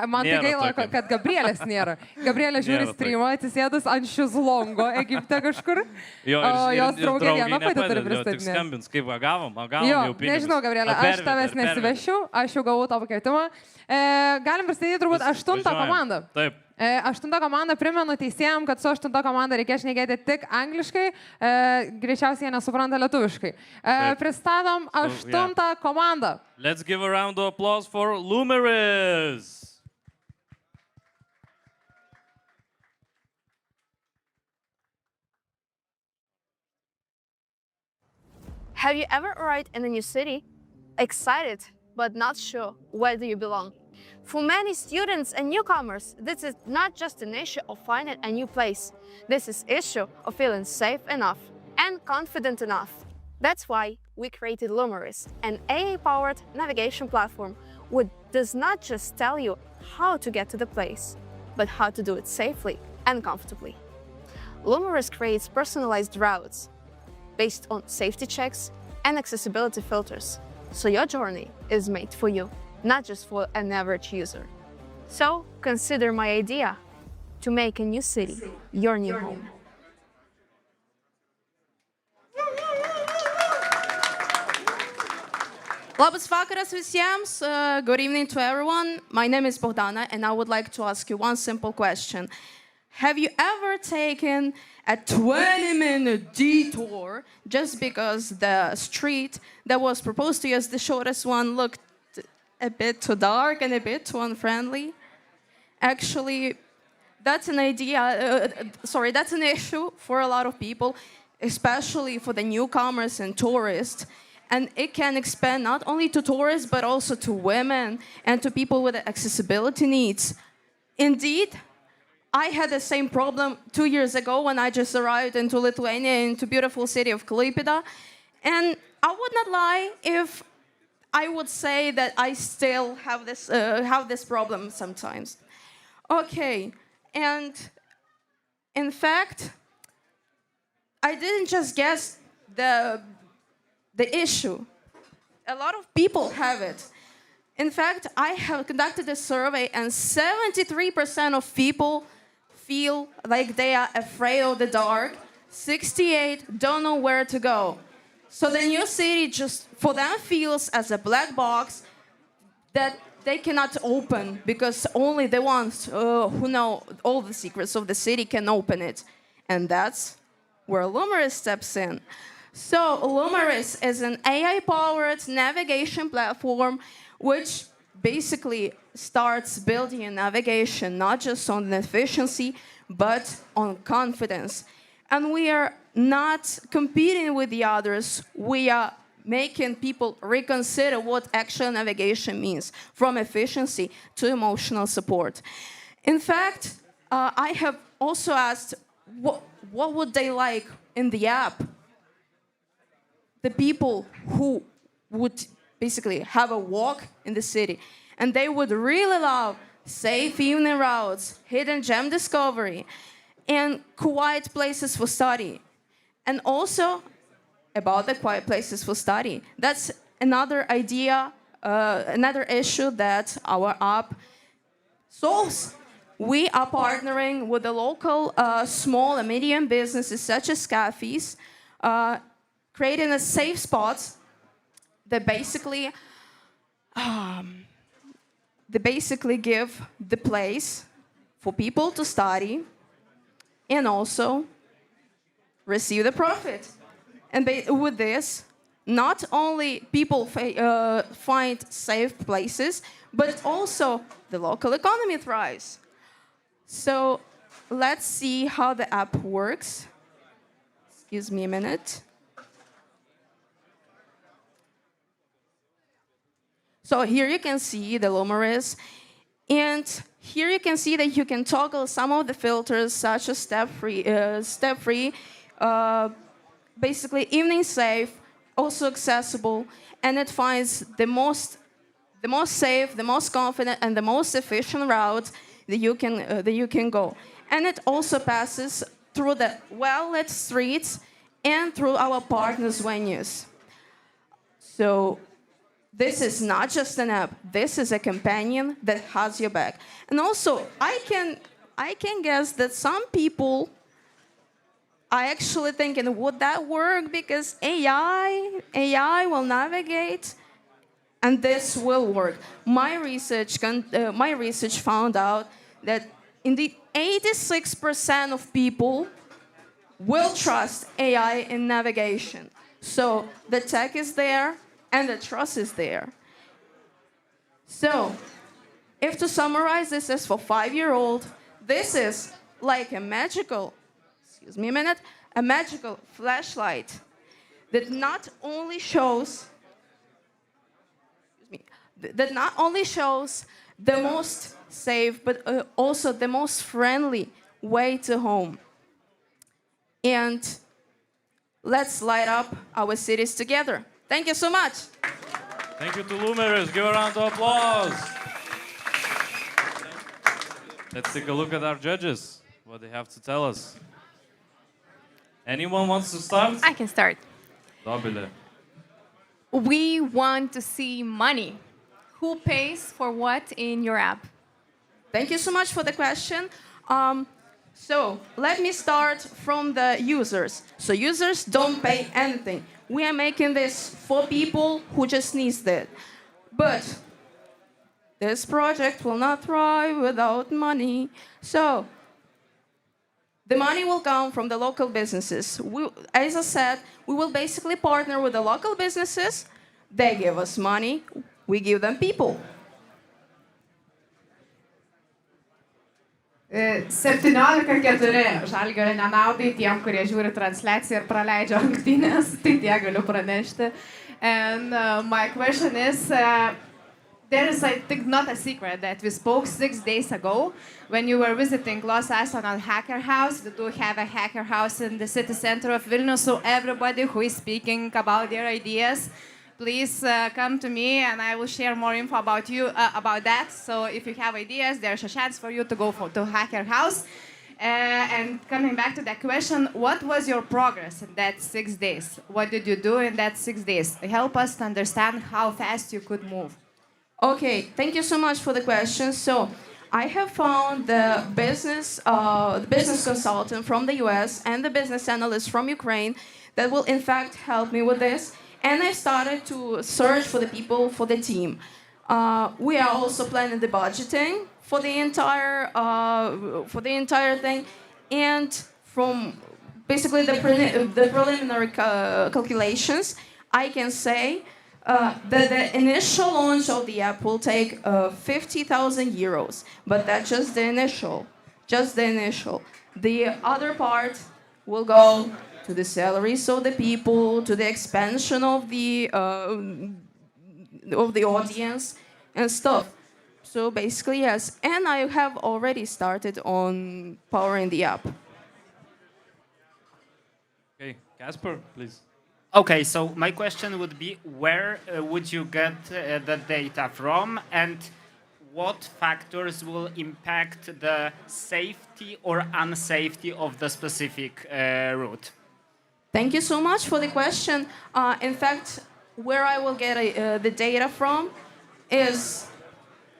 B: Man tai gaila, kad Gabrielės nėra. Gabrielė žiūri streamą, atsisėdus ant šizlongo Egipte kažkur.
A: Jo,
B: o jos draugė viena pati turi pristatinėti.
A: Tik skambins, kaip gavom
B: jau pinigus. Nežinau, Gabrielė, aš tavęs nesivešiu, aš jau gavau tavo kvietimą. Galim pristatyti turbūt 8 komandą.
A: Taip.
B: 8 komanda, primenu teisėjams, kad su 8 komanda reikia šnekėti tik angliškai, greičiausiai jie nesupranta lietuviškai. Pristatom 8 komandą.
A: Let's give a round of applause for Lumeris.
K: Have you ever arrived in a new city, excited but not sure where do you belong? For many students and newcomers, this is not just an issue of finding a new place. This is an issue of feeling safe enough and confident enough. That's why we created Lumeris, an AI-powered navigation platform which does not just tell you how to get to the place, but how to do it safely and comfortably. Lumeris creates personalized routes based on safety checks and accessibility filters, so your journey is made for you, not just for an average user. So consider my idea to make a new city your new home.
G: Labas vakaras visiems. Good evening to everyone. My name is Bogdana, and I would like to ask you one simple question. Have you ever taken a 20-minute detour just because the street that was proposed to you as the shortest one looked a bit too dark and a bit too unfriendly? Actually, that's an that's an issue for a lot of people, especially for the newcomers and tourists. And it can expand not only to tourists, but also to women and to people with accessibility needs. Indeed, I had the same problem 2 years ago when I just arrived into Lithuania, into beautiful city of Qualipath. And I would not lie if I would say that I still have this problem sometimes. Okay, and in fact, I didn't just guess the issue. A lot of people have it. In fact, I have conducted a survey and 73% of people feel like they are afraid of the dark. 68 don't know where to go. So the new city just, for them, feels as a black box that they cannot open because only the ones who know all the secrets of the city can open it. And that's where Lumeris steps in.
M: So Lumeris is an AI-powered navigation platform which basically starts building a navigation not just on efficiency, but on confidence. And we are not competing with the others. We are making people reconsider what actual navigation means, from efficiency to emotional support. In fact, I have also asked what would they like in the app. The people who would basically have a walk in the city, and they would really love safe evening routes, hidden gem discovery, and quiet places for study. And also about the quiet places for study. That's another idea, another issue that our app solves. We are partnering with the local small and medium businesses such as cafes, creating a safe spot that basically give the place for people to study and also receive the profit. And with this, not only people find safe places, but also the local economy thrives. So let's see how the app works. Excuse me a minute. So here you can see the Lumeris, and here you can see that you can toggle some of the filters, such as step-free, basically evening safe, also accessible, and it finds the most safe, the most confident, and the most efficient route that you can go. And it also passes through the well-lit streets and through our partners' venues. So this is not just an app. This is a companion that has your back. And also, I can guess that some people are actually thinking, would that work? Because AI will navigate, and this will work. My research found out that indeed 86% of people will trust AI in navigation. So the tech is there, and the trust is there. So, if to summarize, this is for 5-year-old. This is like a magical, a magical flashlight that not only shows, the most safe, but also the most friendly way to home. And let's light up our cities together. Thank you so much.
A: Thank you to Lumeris. Give a round of applause. Let's take a look at our judges, what they have to tell us. Anyone wants to start?
J: I can start.
A: Dobile.
J: We want to see money. Who pays for what in your app?
M: Thank you so much for the question. So let me start from the users. So users don't pay anything. We are making this for people who just need it. But this project will not thrive without money. So the money will come from the local businesses. As I said, we will basically partner with the local businesses. They give us money. We give them people.
F: 17-4 Žalgirio nenaudai tiem, kurie žiūri transliaciją ir praleidžia rungtynes, tai tie galiu pranešti. And my question is, there is, I think, not a secret that we spoke 6 days ago when you were visiting Los Astronaut Hacker House. We do have a hacker house in the city center of Vilnius, so everybody who is speaking about their ideas, please come to me and I will share more info about you, about that. So if you have ideas, there's a chance for you to go to Hacker House. And coming back to that question, what was your progress in that 6 days? What did you do in that 6 days? Help us to understand how fast you could move.
M: Okay, thank you so much for the question. So I have found the business consultant from the US and the business analyst from Ukraine that will in fact help me with this. And I started to search for the people for the team. We are also planning the budgeting for the entire thing. And from basically the preliminary calculations, I can say that the initial launch of the app will take 50,000 euros, but that's just the initial. The other part will go to the salaries of the people, to the expansion of the audience and stuff. So basically, yes. And I have already started on powering the app.
A: Okay, Casper, please.
C: Okay, so my question would be, where would you get the data from, and what factors will impact the safety or unsafety of the specific route?
M: Thank you so much for the question. In fact, where I will get the data from is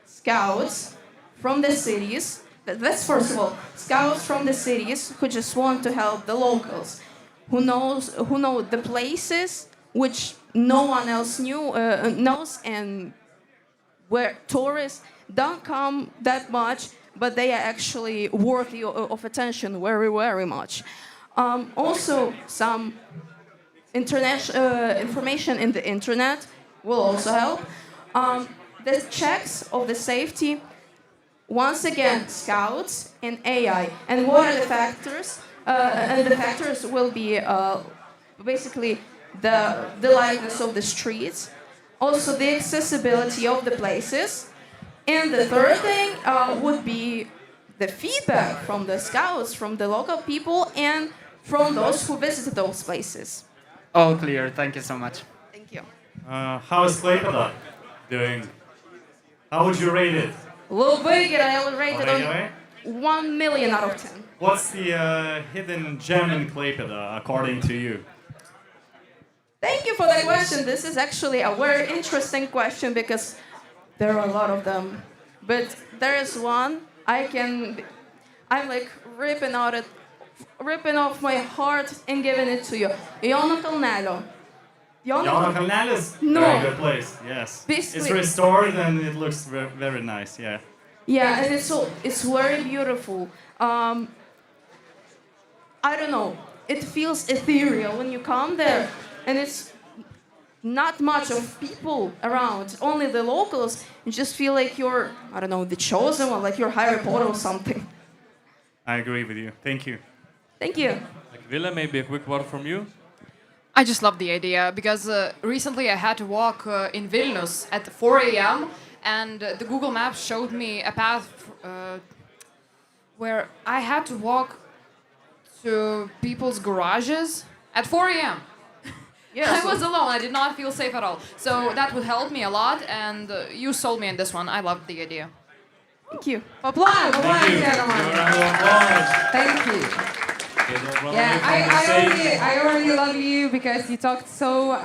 M: scouts from the cities. That's first of all, scouts from the cities who just want to help the locals, who know the places which no one else knows, and where tourists don't come that much, but they are actually worthy of attention very, very much. Also, some information in the internet will also help. The checks of the safety, once again, scouts and AI. And what are the factors? And the factors will be basically the likeness of the streets, also the accessibility of the places, and the third thing would be the feedback from the scouts, from the local people, and from those who visited those places.
C: All clear. Thank you so much.
M: Thank you.
D: How is Qualipath doing? How would you rate it?
M: Labai gerai, I would rate it on 1 million out of 10.
D: What's the hidden gem in Qualipath, according to you?
M: Thank you for that question. This is actually a very interesting question because there are a lot of them. But there is one I'm like ripping off my heart and giving it to you. Jono Kalnelio.
D: Jono Kalnelio is a very good place, yes. It's restored and it looks very nice, yeah.
M: Yeah, and it's very beautiful. I don't know, it feels ethereal when you come there, and it's not much of people around, only the locals. You just feel like you're, I don't know, the chosen one, like you're Harry Potter or something.
D: I agree with you. Thank you.
M: Thank you.
A: Villa, maybe a quick word from you?
E: I just love the idea because recently I had to walk in Vilnius at 4 a.m. and the Google Maps showed me a path where I had to walk to people's garages at 4 a.m.
M: Yes.
E: I was alone. I did not feel safe at all. So that would help me a lot, and you sold me in this one. I loved the idea.
M: Thank you.
B: Applause, Thank you. Yeah, I already love you because you talked so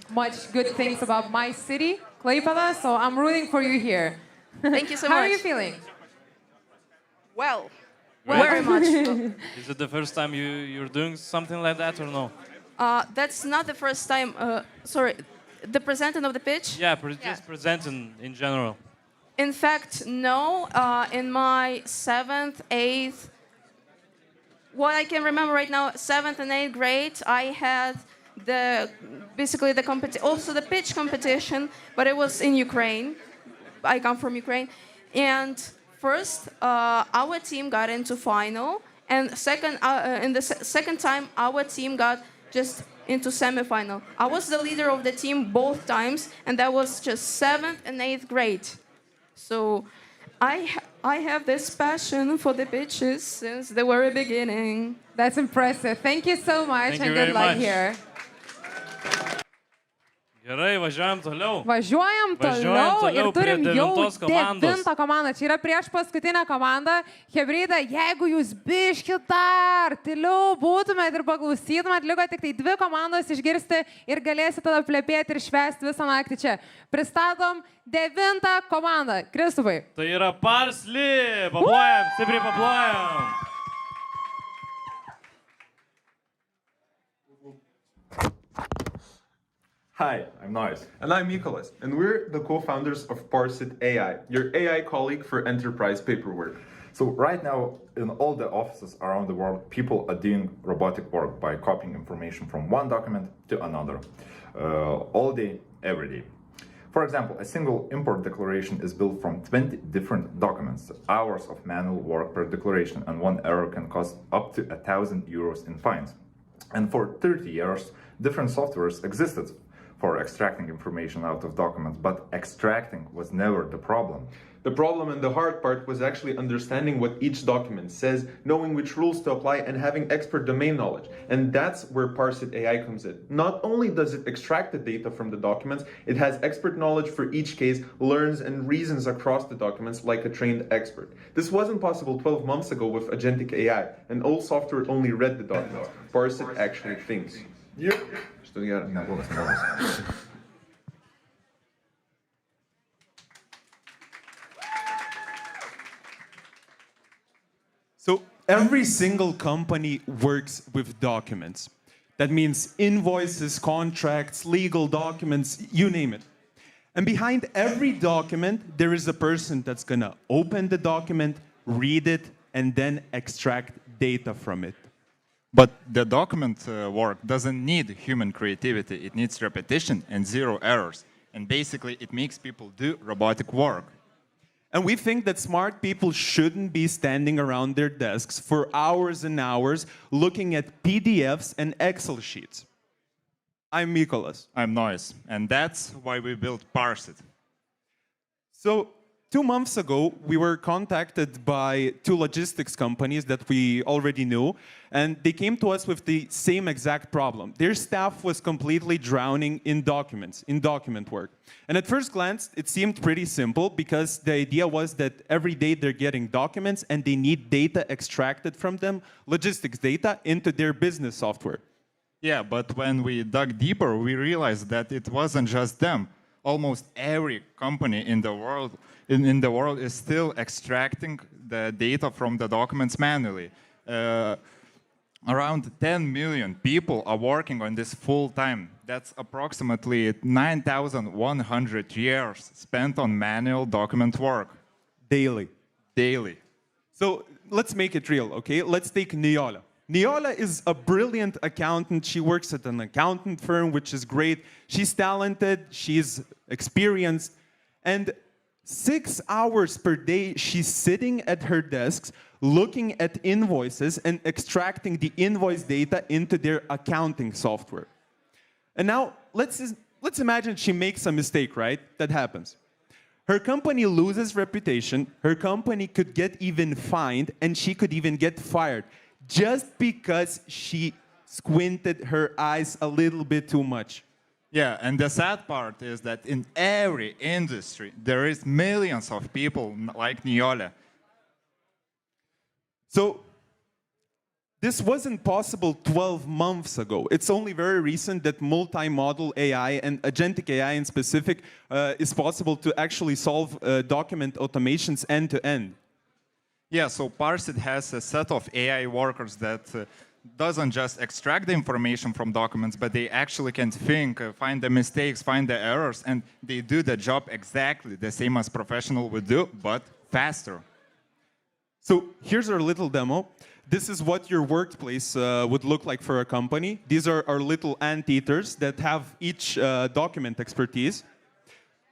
B: much good things about my city, Qualipath, so I'm rooting for you here.
M: Thank you so
B: How
M: much.
B: are you feeling?
M: Well,
A: Great.
M: very much.
A: Is it the first time you're doing something like that or no?
M: That's not the first time. Sorry, the presenting of the pitch?
A: Yeah, just presenting in general.
M: In fact, no. In my 7th, 8th, what I can remember right now, 7th and 8th grade, I had basically the also the pitch competition, but it was in Ukraine. I come from Ukraine, and first our team got into final, and second, in the second time our team got just into semifinal. I was the leader of the team both times, and that was just 7th and 8th grade. So I have this passion for the pitches since the very beginning.
B: That's impressive. Thank you so much, and good luck here.
A: Gerai, važiuojam toliau.
B: Važiuojam toliau ir turim jau 9 komandą. Čia yra prieš paskutinę komandą. Hebryda, jeigu jūs biškit dar tyliau būtumėt ir paklausytumėt, liko tik tai 2 komandos išgirsti ir galėsite tada plepėti ir švęsti visą naktį čia. Pristatom 9 komandą. Kristupai.
A: Tai yra Parsley. Paplojam, stipriai paplojam.
N: Hi, I'm Nois. And I'm Nicholas, and we're the co-founders of Parset AI, your AI colleague for enterprise paperwork. So right now, in all the offices around the world, people are doing robotic work by copying information from one document to another, all day, every day. For example, a single import declaration is built from 20 different documents, hours of manual work per declaration, and one error can cost up to 1,000 euros in fines. And for 30 years, different softwares existed for extracting information out of documents, but extracting was never the problem.
O: The problem and the hard part was actually understanding what each document says, knowing which rules to apply, and having expert domain knowledge. And that's where Parset AI comes in. Not only does it extract the data from the documents, it has expert knowledge for each case, learns and reasons across the documents like a trained expert. This wasn't possible 12 months ago with agentic AI, and old software only read the documents. Parset actually thinks.
P: So every single company works with documents. That means invoices, contracts, legal documents, you name it. And behind every document, there is a person that's gonna open the document, read it, and then extract data from it.
Q: But the document work doesn't need human creativity. It needs repetition and zero errors. And basically, it makes people do robotic work.
P: And we think that smart people shouldn't be standing around their desks for hours and hours looking at PDFs and Excel sheets. I'm Mykolas.
Q: I'm Nois, and that's why we built Parset.
P: So 2 months ago, we were contacted by 2 logistics companies that we already knew, and they came to us with the same exact problem. Their staff was completely drowning in documents, in document work. And at first glance, it seemed pretty simple because the idea was that every day they're getting documents and they need data extracted from them, logistics data, into their business software.
Q: Yeah, but when we dug deeper, we realized that it wasn't just them. Almost every company in the world is still extracting the data from the documents manually. Around 10 million people are working on this full time. That's approximately 9,100 years spent on manual document work.
P: Daily.
Q: Daily.
P: So let's make it real, okay? Let's take Niola. Niola is a brilliant accountant. She works at an accountant firm, which is great. She's talented, she's experienced, and 6 hours per day, she's sitting at her desks, looking at invoices and extracting the invoice data into their accounting software. And now, let's imagine she makes a mistake, right? That happens. Her company loses reputation, her company could get even fined, and she could even get fired, just because she squinted her eyes a little bit too much.
Q: Yeah, and the sad part is that in every industry, there is millions of people like Niola.
P: So this wasn't possible 12 months ago. It's only very recent that multi-model AI and agentic AI in specific is possible to actually solve document automations end to end.
Q: Yeah, so Parset has a set of AI workers that doesn't just extract the information from documents, but they actually can think, find the mistakes, find the errors, and they do the job exactly the same as professional would do, but faster.
P: So here's our little demo. This is what your workplace would look like for a company. These are our little anteaters that have each document expertise.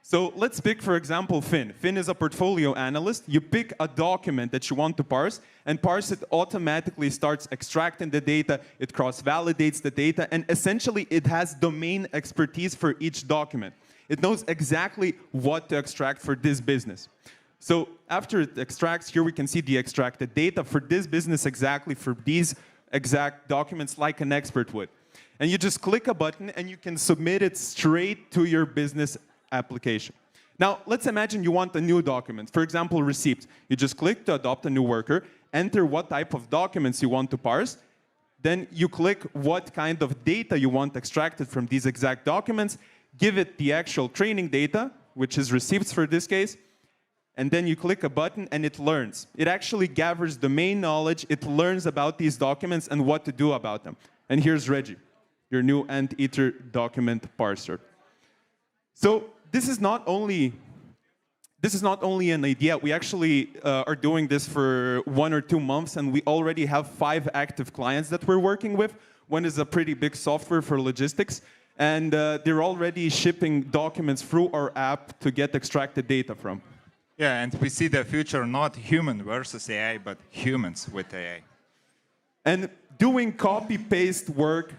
P: So let's pick, for example, Finn. Finn is a portfolio analyst. You pick a document that you want to parse, and Parset automatically starts extracting the data. It cross-validates the data, and essentially it has domain expertise for each document. It knows exactly what to extract for this business. So after it extracts, here we can see the extracted data for this business exactly, for these exact documents, like an expert would. And you just click a button, and you can submit it straight to your business application. Now, let's imagine you want a new document, for example, receipts. You just click to adopt a new worker, enter what type of documents you want to parse, then you click what kind of data you want extracted from these exact documents, give it the actual training data, which is receipts for this case, and then you click a button and it learns. It actually gathers domain knowledge, it learns about these documents and what to do about them. And here's Reggie, your new anteater document parser. So this is not only this is not only an idea. We actually are doing this for 1 or 2 months, and we already have 5 active clients that we're working with. One is a pretty big software for logistics, and they're already shipping documents through our app to get extracted data from.
Q: Yeah, and we see the future not human versus AI, but humans with AI.
P: And doing copy-paste work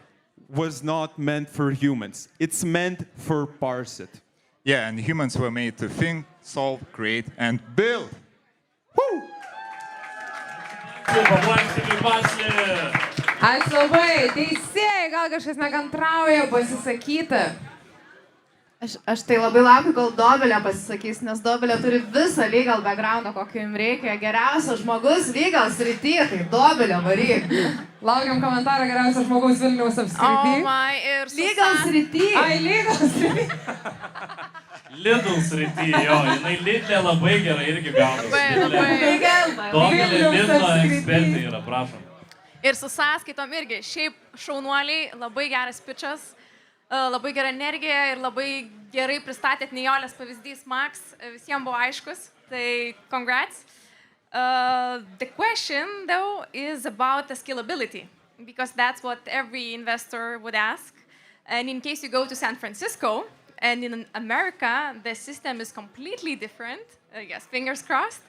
P: was not meant for humans. It's meant for Parset.
Q: Yeah, and humans were made to think, solve, create, and build.
P: Woo!
B: Ačiū labai. Teisėjai, gal kažkas nekantrauja pasisakyti?
F: Aš tai labai laukiu, kol Dovilė pasisakys, nes Dovilė turi visą legal backgroundą, kokį jums reikia. Geriausias žmogus legal srity, tai Dovilė varyk.
B: Laukiam komentarą geriausias žmogaus Vilniaus apskrity.
F: Ir legal srity.
B: Ai, legal srity.
A: Lidl srity, jo, jinai Lidlė labai gerai irgi gaunasi. Dovilė Lidlo ekspertė yra, prašom.
J: Ir su sąskaitom irgi, šiaip šaunuoliai, labai geras pitchas. Labai gera energija ir labai gerai pristatėt Nijolės pavyzdys Max, visiems buvo aiškus, tai congrats. The question though is about the scalability, because that's what every investor would ask. And in case you go to San Francisco and in America, the system is completely different. Yes, fingers crossed.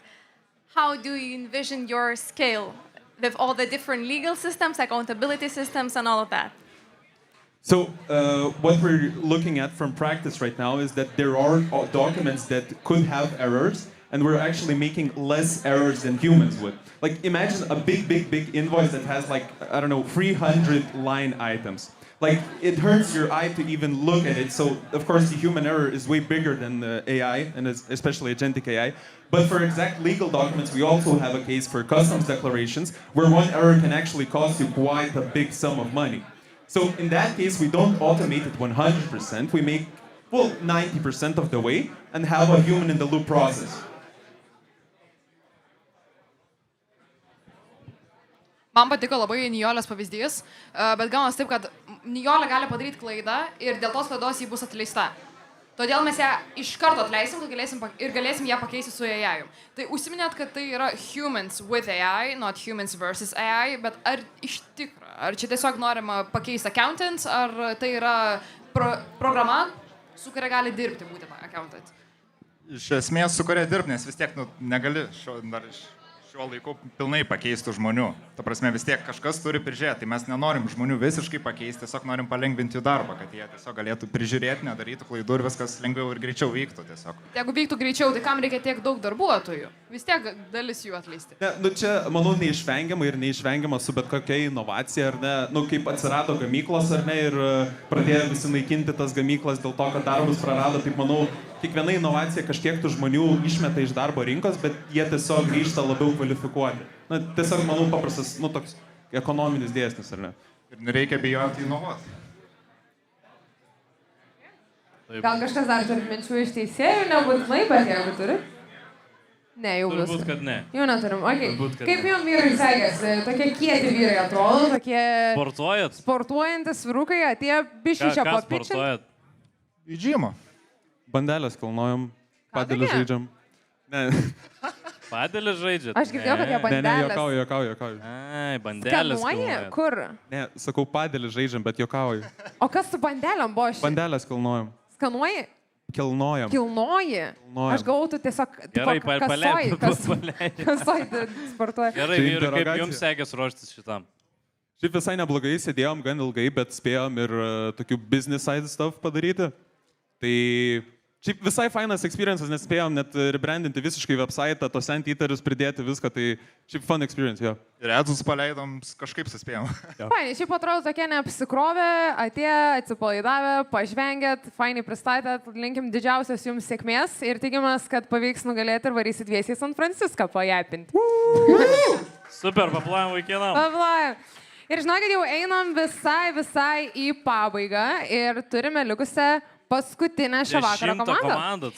J: How do you envision your scale with all the different legal systems, accountability systems, and all of that?
P: So what we're looking at from practice right now is that there are documents that could have errors, and we're actually making less errors than humans would. Like, imagine a big invoice that has, like, I don't know, 300 line items. Like, it hurts your eye to even look at it. So, of course, the human error is way bigger than the AI, and especially agentic AI. But for exact legal documents, we also have a case for customs declarations, where one error can actually cost you quite a big sum of money. So in that case, we don't automate it 100%. We make, well, 90% of the way and have a human in the loop process.
E: Man patiko labai Nijolės pavyzdys, bet gaunas taip, kad Nijolė gali padaryti klaidą ir dėl tos klaidos ji bus atleista. Todėl mes ją iš karto atleisim ir galėsim ją pakeisti su AI. Tai užsiminėt, kad tai yra humans with AI, not humans versus AI, bet ar iš tikro, ar čia tiesiog norima pakeisti accountants, ar tai yra programa, su kuria gali dirbti būtent accountant?
Q: Iš esmės, su kuria dirbti, nes vis tiek negali šiuo laiku pilnai pakeisti žmonių. Ta prasme, vis tiek kažkas turi prižiūrėti. Tai mes nenorim žmonių visiškai pakeisti, tiesiog norim palengvinti jų darbą, kad jie tiesiog galėtų prižiūrėti, nedarytų klaidų ir viskas lengviau ir greičiau vyktų tiesiog.
E: Jeigu vyktų greičiau, tai kam reikia tiek daug darbuotojų? Vis tiek dalis jų atleisti.
P: Ne, čia, manau, neišvengiama ir neišvengiama su bet kokia inovacija, ar ne? Kaip atsirado gamyklos, ar ne, ir pradėjo visi naikinti tas gamyklas dėl to, kad darbus prarado, taip manau, kiekviena inovacija kažkiek tų žmonių išmeta iš darbo rinkos, bet jie tiesiog grįžta labiau kvalifikuoti. Na, tiesiog, manau, paprastas, toks ekonominis dėsnis, ar ne?
Q: Ir nereikia bijoti inovuoti.
B: Gal kažkas dar turi minčių iš teisėjų, nebūtinai, bet jeigu turi? Ne, jau viskas.
A: Turbūt, kad ne.
B: Jau neturim, okei.
A: Turbūt, kad
B: Kaip jums vyrai sekėsi? Tokie kieti vyrai atrodo, tokie...
A: Sportuojat?
B: Sportuojantis vyrukai, atėjo bišį čia
A: Ką
B: papičinti.
A: sportuojat?
Q: Į džimą.
P: Bandelės kilnojam, padelį žaidžiam. Ne.
A: Padelį žaidžiat?
B: Aš girdėjau, kad jie bandelės.
P: Ne, juokauju.
A: Ai, bandelės
B: Skanuoji?
A: kilnojat.
B: Kur?
P: Ne, sakau, padelį žaidžiam, bet juokauju.
B: O kas su bandelėm buvo?
P: Bandelės kilnojam.
B: Skanuoji?
P: Kilnojam.
B: Kilnoji? Aš galvoju, tu tiesiog...
A: Gerai,
B: Kasoji sportuoji.
A: Gerai, vyrai, kaip jums sekės ruoštis šitam?
P: Šiaip visai neblogai, sėdėjom gan ilgai, bet spėjom ir tokių business side stuff padaryti. Tai šiaip visai fainas experiences, nes spėjom net rebrandinti visiškai website, tos anti-eaterius pridėti viską, tai šiaip fun experience, jo.
Q: Ir edus paleidom, kažkaip suspėjom.
B: Fainai, šiaip atrodo tokie neapsikrovę, atėjo, atsipalaidavę, pažvengėt, fainai pristatėt, linkim didžiausios jums sėkmės ir tikimės, kad pavyks nugalėti ir varysit viesiai San Franciską pajapinti.
A: Super, paplojam vaikinam.
B: Paplojam. Ir žinokit, jau einam visai į pabaigą ir turime likusią paskutinę šio vakaro komandą.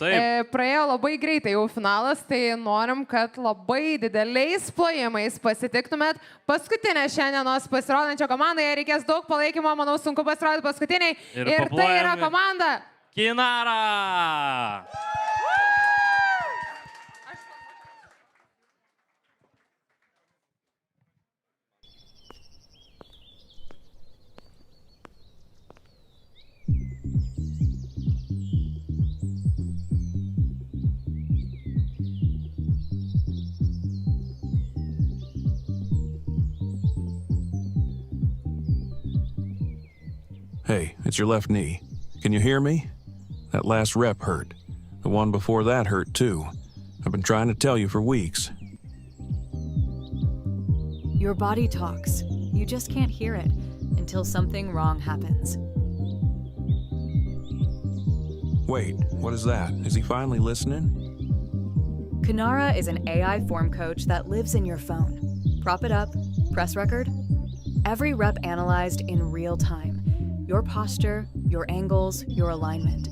B: Praėjo labai greitai jau finalas, tai norim, kad labai dideliais plojimais pasitiktumėt paskutinę šiandienos pasirodančią komandą. Jei reikės daug palaikymo, manau, sunku pasirodyti paskutiniai. Ir tai yra komanda
A: Kinara!
R: Hey, it's your left knee. Can you hear me? That last rep hurt. The one before that hurt too. I've been trying to tell you for weeks.
S: Your body talks. You just can't hear it until something wrong happens.
R: Wait, what is that? Is he finally listening?
S: Kanara is an AI form coach that lives in your phone. Prop it up, press record. Every rep analyzed in real time. Your posture, your angles, your alignment.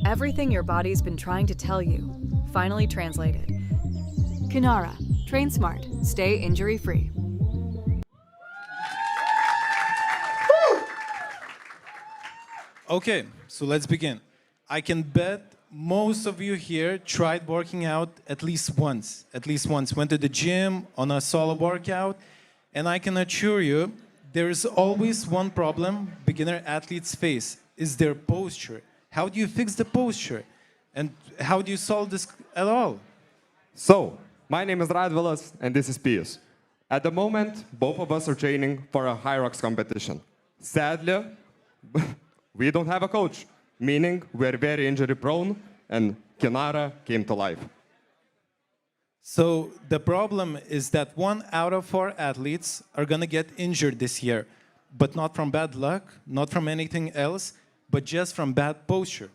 S: Everything your body's been trying to tell you, finally translated. Kanara, train smart, stay injury-free.
T: Okay, so let's begin. I can bet most of you here tried working out at least once. Went to the gym on a solo workout, and I can assure you, there is always one problem beginner athletes face, is their posture. How do you fix the posture? And how do you solve this at all?
X: So, my name is Radvilas, and this is Pius. At the moment, both of us are training for a high rocks competition. Sadly, we don't have a coach, meaning we're very injury prone, and Kinara came to life.
T: So the problem is that 1 out of 4 athletes are gonna get injured this year, but not from bad luck, not from anything else, but just from bad posture.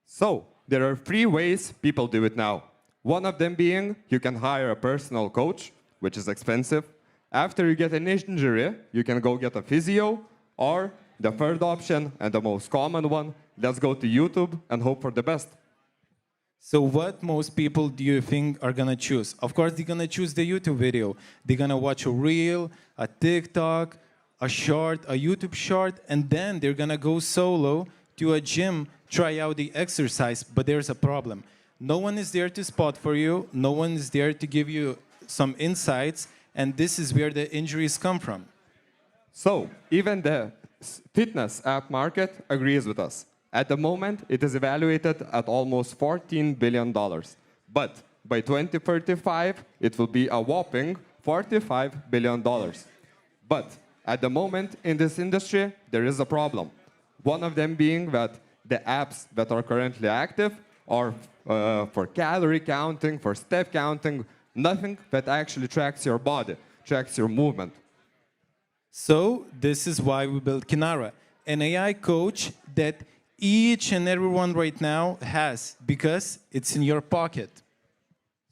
X: So, there are 3 ways people do it now. One of them being, you can hire a personal coach, which is expensive. After you get an injury, you can go get a physio, or the third option, and the most common one, let's go to YouTube and hope for the best.
T: So what most people do you think are gonna choose? Of course, they're gonna choose the YouTube video. They're gonna watch a reel, a TikTok, a short, a YouTube short, and then they're gonna go solo to a gym, try out the exercise, but there's a problem. No one is there to spot for you, no one is there to give you some insights, and this is where the injuries come from.
X: So, even the fitness app market agrees with us. At the moment, it is evaluated at almost $14 billion. But by 2035, it will be a whopping $45 billion. But at the moment in this industry, there is a problem. One of them being that the apps that are currently active are for calorie counting, for step counting, nothing that actually tracks your body, tracks your movement.
T: So this is why we built Kinara, an AI coach that each and everyone right now has, because it's in your pocket.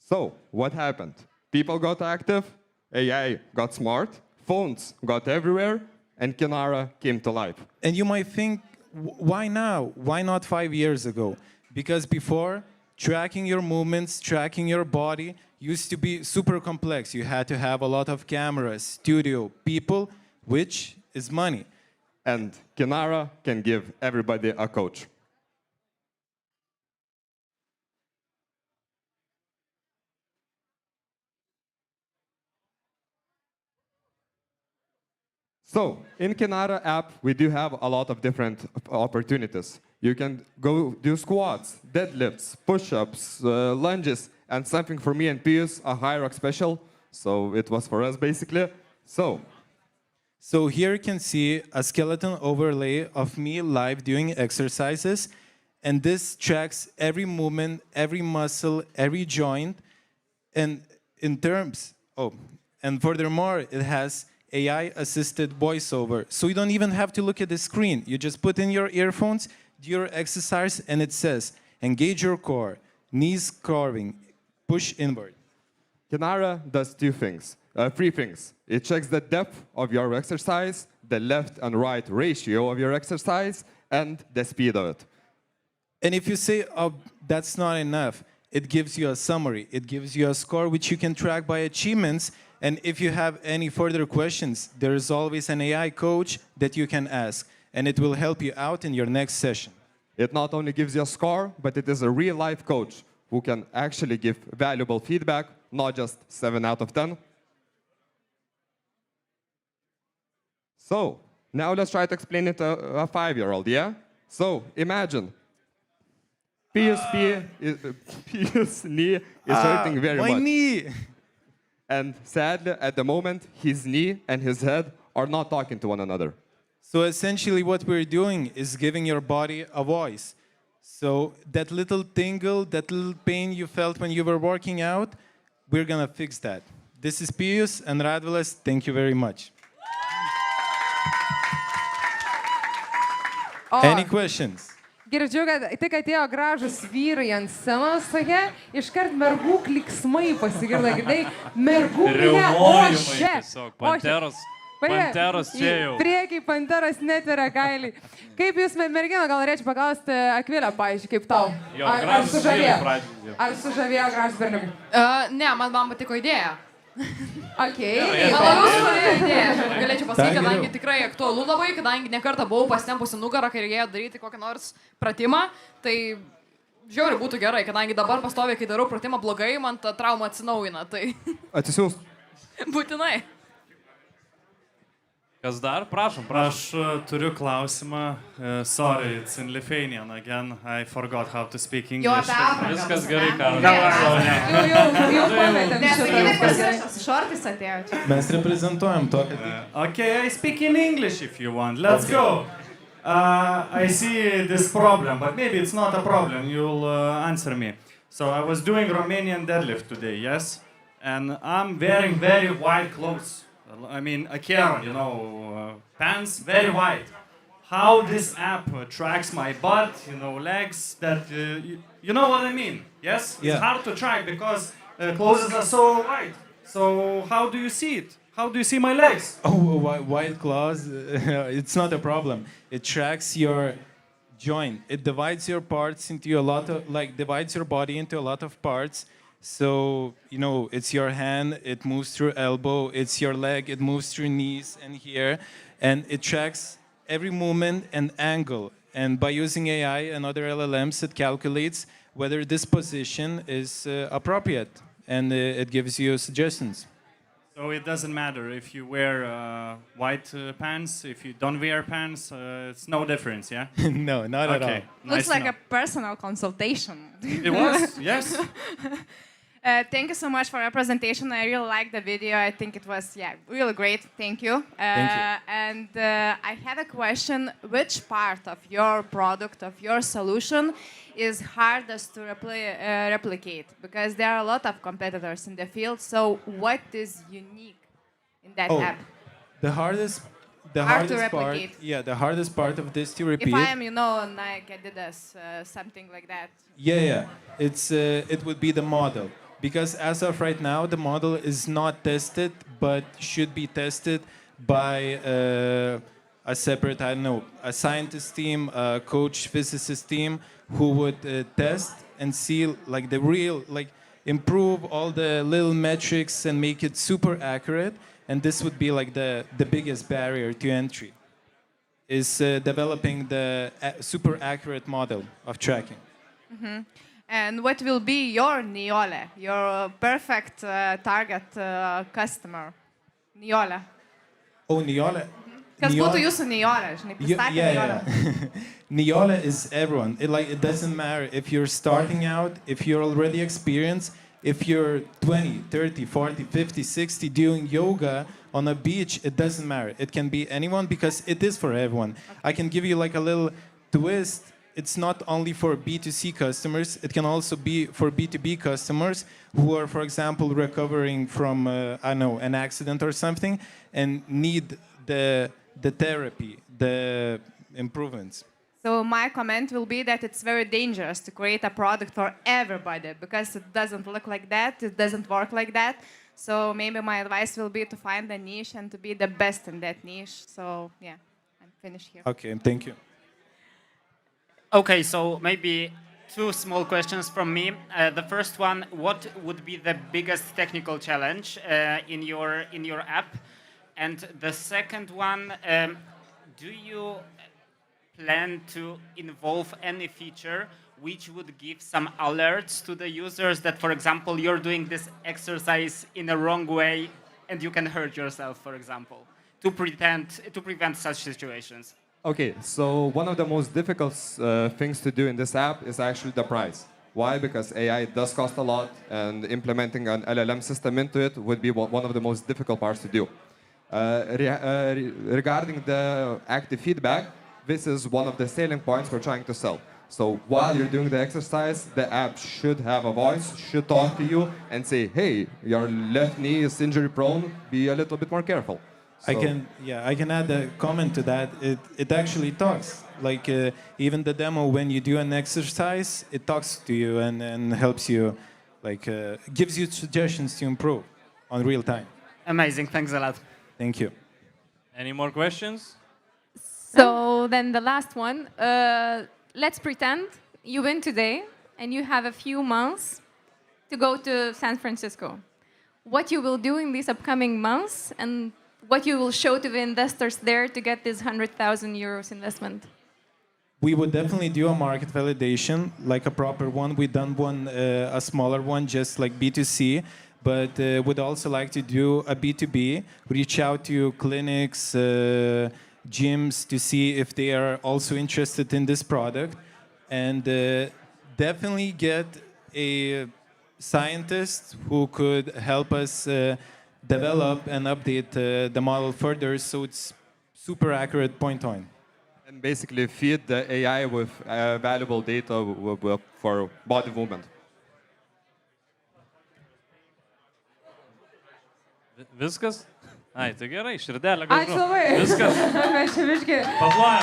X: So, what happened? People got active, AI got smart, phones got everywhere, and Kinara came to life.
T: And you might think, why now? Why not 5 years ago? Because before, tracking your movements, tracking your body used to be super complex. You had to have a lot of cameras, studio, people, which is money.
X: And Kinara can give everybody a coach. So, in Kinara app, we do have a lot of different opportunities. You can go do squats, deadlifts, push-ups, lunges, and something for me and Pius, a high rock special. So it was for us, basically.
T: So here you can see a skeleton overlay of me live doing exercises, and this tracks every movement, every muscle, every joint, and and furthermore, it has AI-assisted voiceover. So you don't even have to look at the screen. You just put in your earphones, do your exercise, and it says, engage your core, knees carving, push inward.
X: Kinara does 3 things. It checks the depth of your exercise, the left and right ratio of your exercise, and the speed of it.
T: And if you say, oh, that's not enough, it gives you a summary. It gives you a score which you can track by achievements. And if you have any further questions, there is always an AI coach that you can ask, and it will help you out in your next session.
X: It not only gives you a score, but it is a real-life coach who can actually give valuable feedback, not just 7 out of 10. So, now let's try to explain it to a 5-year-old, yeah? So, imagine, Pius' knee is hurting very much.
T: My knee!
X: And sadly, at the moment, his knee and his head are not talking to one another.
T: So essentially what we're doing is giving your body a voice. So that little tingle, that little pain you felt when you were working out, we're gonna fix that. This is Pius and Radvilas. Thank you very much. Any questions?
B: Girdžiu, kad tik atėjo gražus vyrai ant scenos, tokia, iškart mergų kliksmai pasigirda, girdai, mergų
A: Riaumojimai tiesiog, panteros čia jau.
B: Priekiai panteros netveria kailį. Kaip jūs, mergina, gal norėčiau paklausti Akvilę, pavyzdžiui, kaip tau? Ar sužavėjo gražus berniukai?
E: Ne, man patiko idėja.
B: Okay.
E: Man labiau sužavėjo idėja. Galėčiau pasakyti, kadangi tikrai aktualu labai, kadangi nekartą buvau pasitempusi nugarą, kai reikėjo daryti kokį nors pratimą, tai žiauriai būtų gerai, kadangi dabar pastoviai, kai darau pratimą blogai, man ta trauma atsinaujina. Tai...
X: Atsisiųsk.
E: Būtinai.
A: Kas dar? Prašom, prašom.
D: Aš turiu klausimą. Sorry, it's in Lithuanian again. I forgot how to speak English.
A: Viskas gerai, Karol.
B: Jau pametėm šitą.
F: Šortais atėjo čia.
T: Mes reprezentuojam tokią.
D: Okay, I speak in English if you want. Let's go. I see this problem, but maybe it's not a problem. You'll answer me. So I was doing Romanian deadlift today, yes? And I'm wearing very wide clothes. I mean, a kero, you know, pants, very wide. How this app tracks my butt, you know, legs, that, you know what I mean, yes?
T: Yeah.
D: It's hard to track because clothes are so wide. So how do you see it? How do you see my legs?
T: Oh, wide claws, it's not a problem. It tracks your joint. It divides your parts into a lot of, like, divides your body into a lot of parts. So, you know, it's your hand, it moves through elbow, it's your leg, it moves through knees and here, and it tracks every movement and angle. And by using AI and other LLMs, it calculates whether this position is appropriate, and it gives you suggestions.
D: So it doesn't matter if you wear white pants, if you don't wear pants, it's no difference, yeah?
T: No, not at all.
F: Looks like a personal consultation.
D: It was, yes.
F: Thank you so much for your presentation. I really liked the video. I think it was, really great. Thank you.
T: Thank you.
F: And I had a question. Which part of your product, of your solution, is hardest to replicate? Because there are a lot of competitors in the field. So what is unique in that app?
T: The hardest
F: replicate.
T: part. The hardest part of this to repeat.
F: If I am, Nike, Adidas, something like that.
T: It would be the model. Because as of right now, the model is not tested, but should be tested by a separate, a scientist team, a coach physicist team, who would test and see like the real, improve all the little metrics and make it super accurate. And this would be like the biggest barrier to entry, is developing the super accurate model of tracking.
F: Mm-hmm. And what will be your Niole, your perfect target customer? Niole.
T: Oh, Niole.
F: Kas būtų jūsų Niole, žinai, pristatė Niole.
T: Niole is everyone. It doesn't matter if you're starting out, if you're already experienced, if you're 20, 30, 40, 50, 60 doing yoga on a beach, it doesn't matter. It can be anyone because it is for everyone. Okay. I can give you like a little twist. It's not only for B2C customers, it can also be for B2B customers who are, for example, recovering from, an accident or something and need the therapy, the improvements.
F: So my comment will be that it's very dangerous to create a product for everybody because it doesn't look like that, it doesn't work like that. So maybe my advice will be to find a niche and to be the best in that niche. So yeah, I'm finished here.
T: Okay, thank you.
C: Okay, so maybe two small questions from me. The first one, what would be the biggest technical challenge in your app? And the second one, do you plan to involve any feature which would give some alerts to the users that, for example, you're doing this exercise in a wrong way and you can hurt yourself, for example, to prevent such situations?
X: Okay, so one of the most difficult things to do in this app is actually the price. Why? Because AI does cost a lot, and implementing an LLM system into it would be one of the most difficult parts to do. Regarding the active feedback, this is one of the selling points we're trying to sell. So while you're doing the exercise, the app should have a voice, should talk to you and say, hey, your left knee is injury prone, be a little bit more careful. So,
T: I can add a comment to that. It actually talks. Like even the demo, when you do an exercise, it talks to you and helps you, like gives you suggestions to improve on real time.
C: Amazing, thanks a lot.
T: Thank you.
A: Any more questions?
J: So then the last one. Let's pretend you win today and you have a few months to go to San Francisco. What you will do in these upcoming months and what you will show to the investors there to get this 100,000 euros investment?
T: We would definitely do a market validation, like a proper one. We've done one, a smaller one, just like B2C, but would also like to do a B2B, reach out to clinics, gyms to see if they are also interested in this product, and definitely get a scientist who could help us develop and update the model further so it's super accurate point on.
X: And basically feed the AI with valuable data for body movement.
A: Viskas? Ai, tai gerai, širdelė gražu.
B: Ačiū labai.
A: Viskas.
B: Mes čia viški.
A: Paplojam.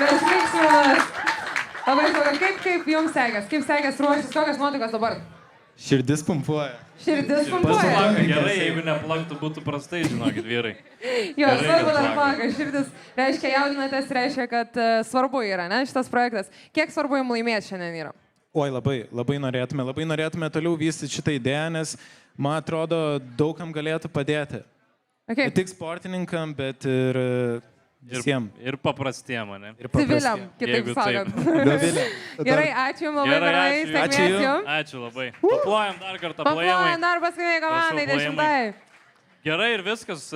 B: Mes linksmės. Labai smagu. Kaip jums sekės? Kaip sekės ruoštis? Kokios nuotaikos dabar?
T: Širdis pumpuoja.
B: Širdis pumpuoja.
A: Pasiplaka gerai, jeigu neplaktų, būtų prastai, žinokit, vyrai.
B: Jo, svarbu dar plaka. Širdis reiškia jaudinatės, reiškia, kad svarbu yra, ne, šitas projektas. Kiek svarbu jums laimėti šiandien yra?
T: Oi, labai norėtume toliau vystyti šitą idėją, nes man atrodo, daugam galėtų padėti.
B: Okay.
T: Ne tik sportininkam, bet ir visiems.
A: Ir paprastiem, ne?
B: Civiliam, kitaip sakant. Gerai, ačiū jums labai, gerai, sėkmės jums.
A: Ačiū labai. Paplojam dar kartą, plojimai.
B: Paplojam dar paskutiniai komandai, 10.
A: Gerai, ir viskas,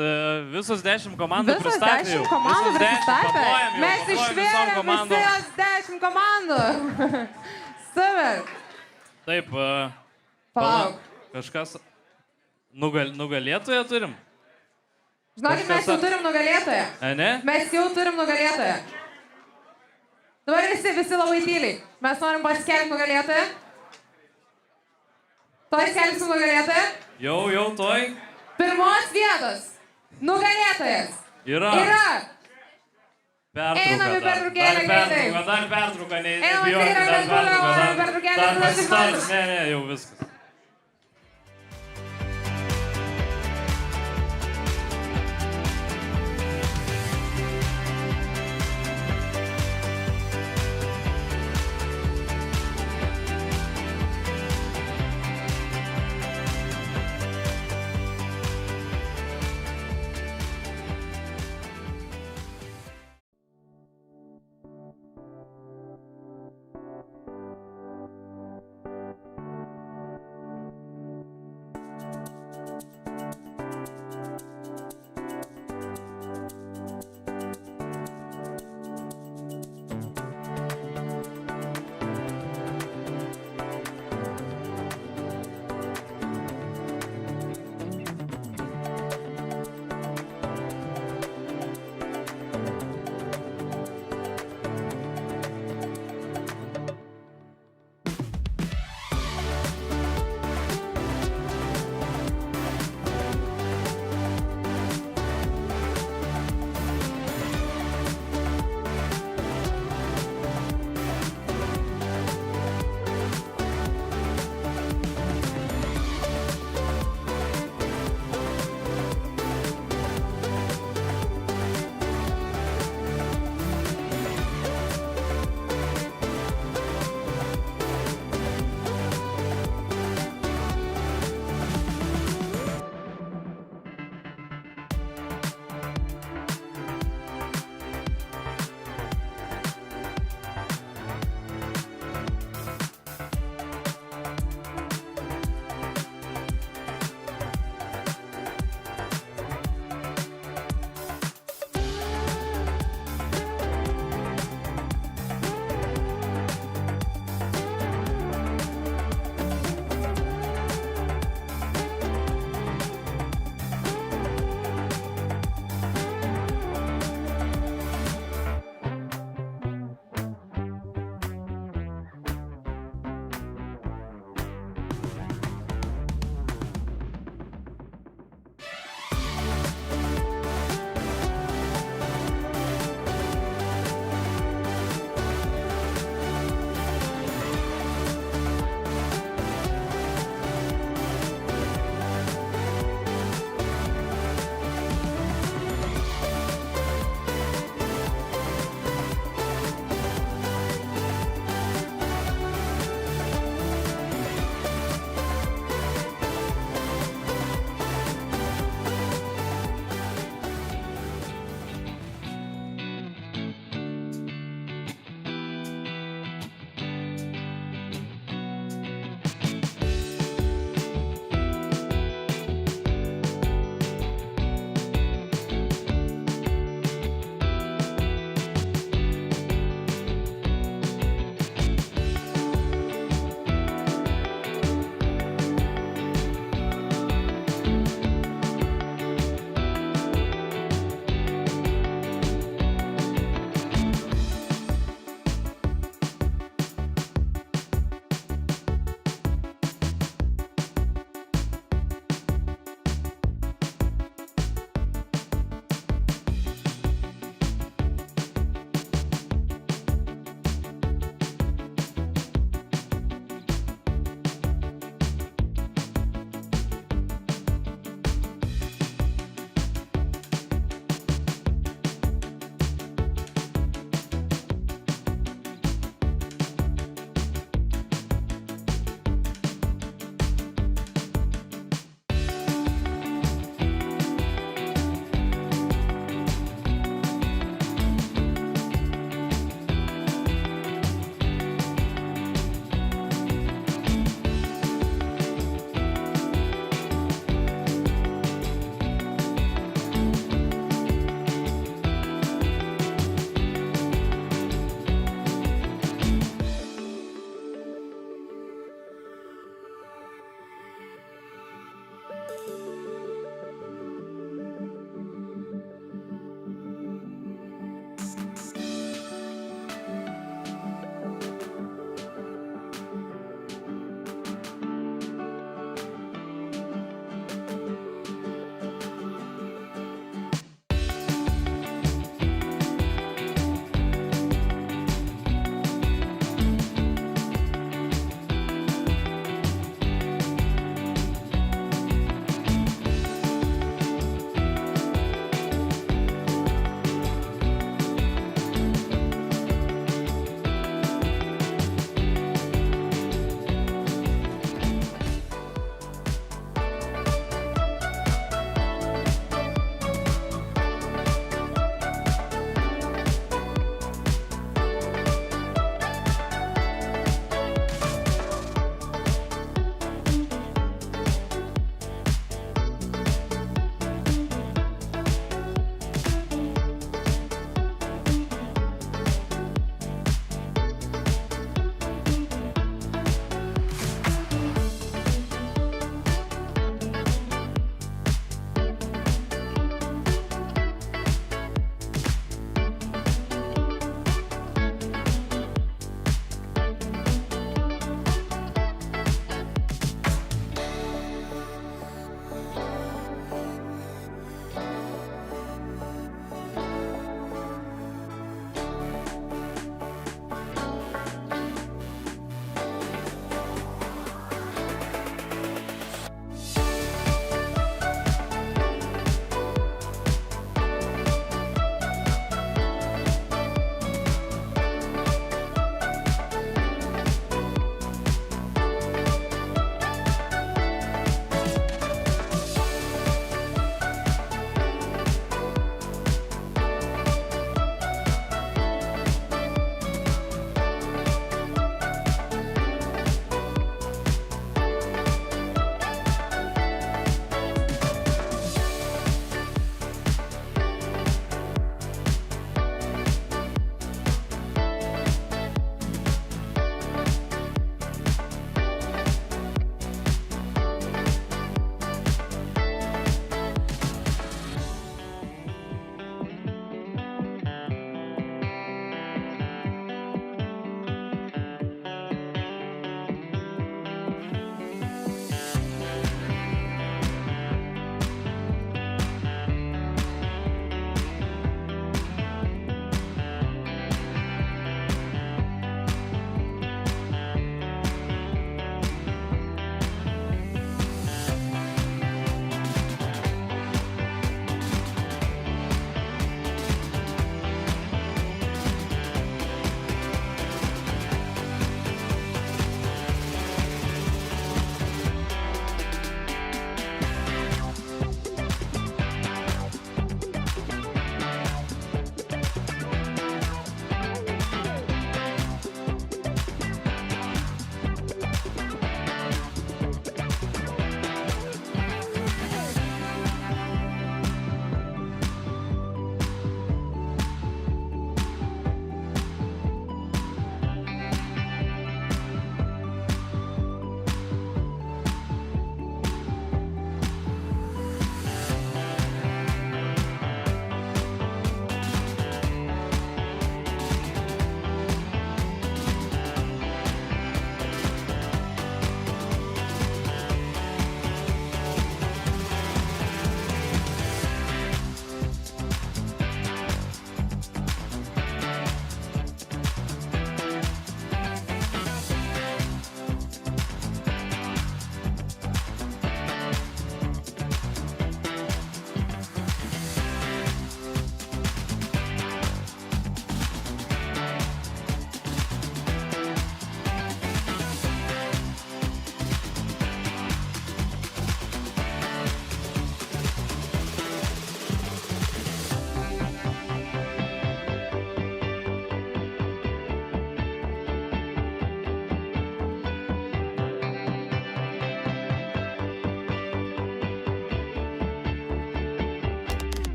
A: visos 10 komandų pristatė.
B: Visos 10 komandų pristatė. Mes išvėrėm visas 10 komandų. Super.
A: Taip,
B: palauk.
A: Kažkas nugalėtoją turim?
B: Žinokit, mes jau turim nugalėtoją.
A: Ne?
B: Mes jau turim nugalėtoją. Dabar visi labai tyliai. Mes norim paskelbti nugalėtoją. Toj skelbsim nugalėtoją.
A: Jau toj.
B: Pirmos vietos nugalėtojas
A: yra.
B: Einam į pertraukėlę greitai.
A: Dar pertrauką,
B: Einam į pertraukėlę.
A: Ne, jau viskas.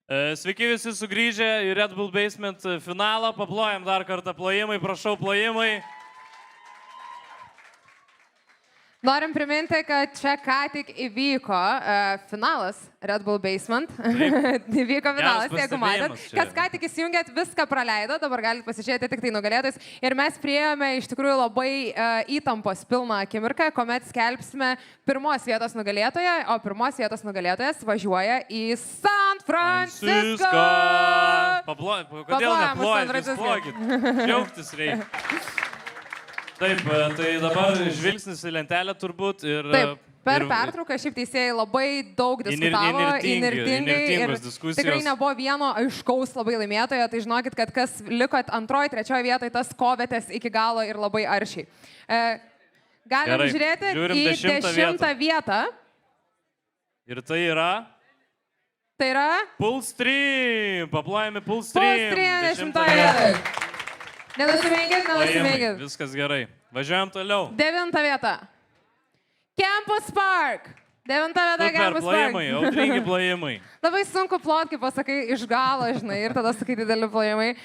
A: Sveiki visi sugrįžę į Red Bull Basement finalą. Paplojam dar kartą plojimai, prašau plojimai.
B: Norim priminti, kad čia ką tik įvyko finalas Red Bull Basement. Įvyko finalas, jeigu matėt. Kas ką tik įsijungėt, viską praleido, dabar galite pasižiūrėti tik tai nugalėtojus. Ir mes priėjome iš tikrųjų labai įtampos pilną akimirką, kuomet skelbsime pirmos vietos nugalėtoją, o pirmos vietos nugalėtojas važiuoja į San Francisco.
A: Kodėl neplojat? Jūs plokit. Džiaugtis reikia. Taip, tai dabar žvilgsnis į lentelę turbūt ir...
B: Taip, per pertrauką šiaip teisėjai labai daug diskutavo, įnirtingos diskusijos. Tikrai nebuvo vieno aiškaus labai laimėtojo, tai žinokit, kad kas likot antroji, trečioji vietoje, tas kovėtės iki galo ir labai aršiai. Galim žiūrėti į 10 vietą.
A: Ir tai yra?
B: Tai yra?
A: Pull Stream, paplojami Pull Stream.
B: Pull Stream 10 vietą. Nenusimėgit.
A: Viskas gerai. Važiuojam toliau.
B: 9 vieta. Campus Park. 9 vieta Campus Park.
A: Plojimai, audringi plojimai.
B: Labai sunku plot, kaip pasakai, iš galo, žinai, ir tada sakai dideli plojimai.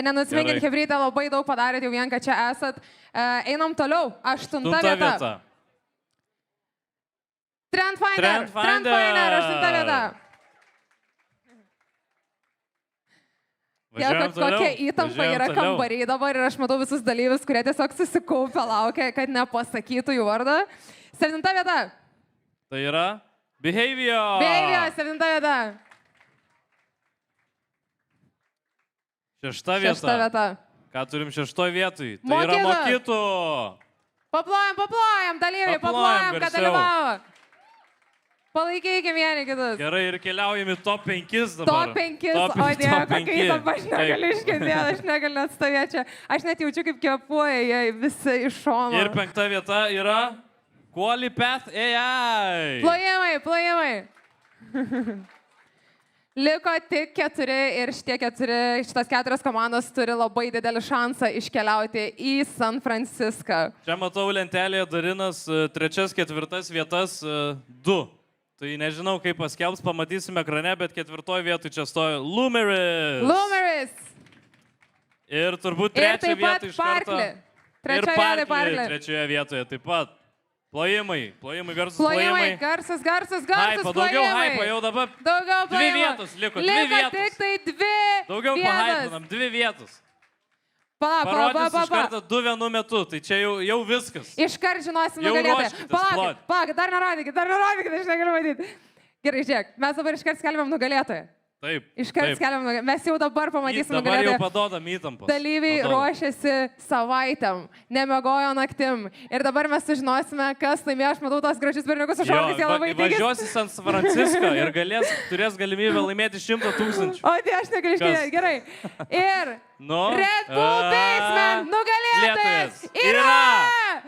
B: Nenusimėgit, Hebrytė, labai daug padarėt jau vien, kad čia esat. Einam toliau. 8 vieta. Trendfinder. 8 vieta. Kokia įtampa yra kambariai dabar ir aš matau visus dalyvius, kurie tiesiog susikaupę laukia, kad nepasakytų jų vardą. 7 vieta.
A: Tai yra Behavior.
B: Behavior, 7 vieta.
A: 6 vieta. Ką turim 6 vietoj? Tai yra mokytų.
B: Paplojam, dalyviai, paplojam, kad dalyvavo. Palaikykim vieni kitus.
A: Gerai, ir keliaujam į top 5 dabar.
B: Top 5, o Dieve, kokia įtampa, aš negaliu iškentėti, aš negaliu net stovėti čia. Aš net jaučiu, kaip kvėpuoja jie visi iš šono.
A: Ir 5 vieta yra Qualipath AI.
B: Plojimai. Liko tik 4 ir šitas 4 komandos turi labai didelį šansą iškeliauti į San Francisco.
A: Čia matau lentelėje Darinas 3, 4 vietas 2. Tai nežinau, kaip paskelbs, pamatysim ekrane, bet 4 vietoj čia stojo Lumeris. Ir turbūt 3 vietoj iš karto. Ir Parklį 3 vietoje taip pat. Plojimai, garsus plojimai.
B: Garsas
A: plojimai. Daugiau haipo, jau dabar 2 vietos liko, 2 vietos.
B: Liko tik tai 2 vietos.
A: Daugiau pahaipinam, 2 vietos. Parodys iš karto 2 vienu metu, tai čia jau viskas.
B: Iškart žinosim nugalėtoją. Palaukit, dar nerodykit, aš negaliu matyti. Gerai, žiūrėk, mes dabar iškart skelbiam nugalėtoją.
A: Taip.
B: Iškart skelbiam nugalėtoją. Mes jau dabar pamatysim nugalėtoją.
A: Dabar jau padodam įtampos.
B: Dalyviai ruošiasi savaitėm, nemiegojo naktim. Ir dabar mes sužinosime, kas laimėjo. Aš matau tos gražius berniukus su šortais, jie labai tikis.
A: Važiuosi San Francisco ir turės galimybę laimėti 100 000.
B: O tai aš negaliu iškėlėti. Gerai. Ir Red Bull Basement nugalėtojas yra...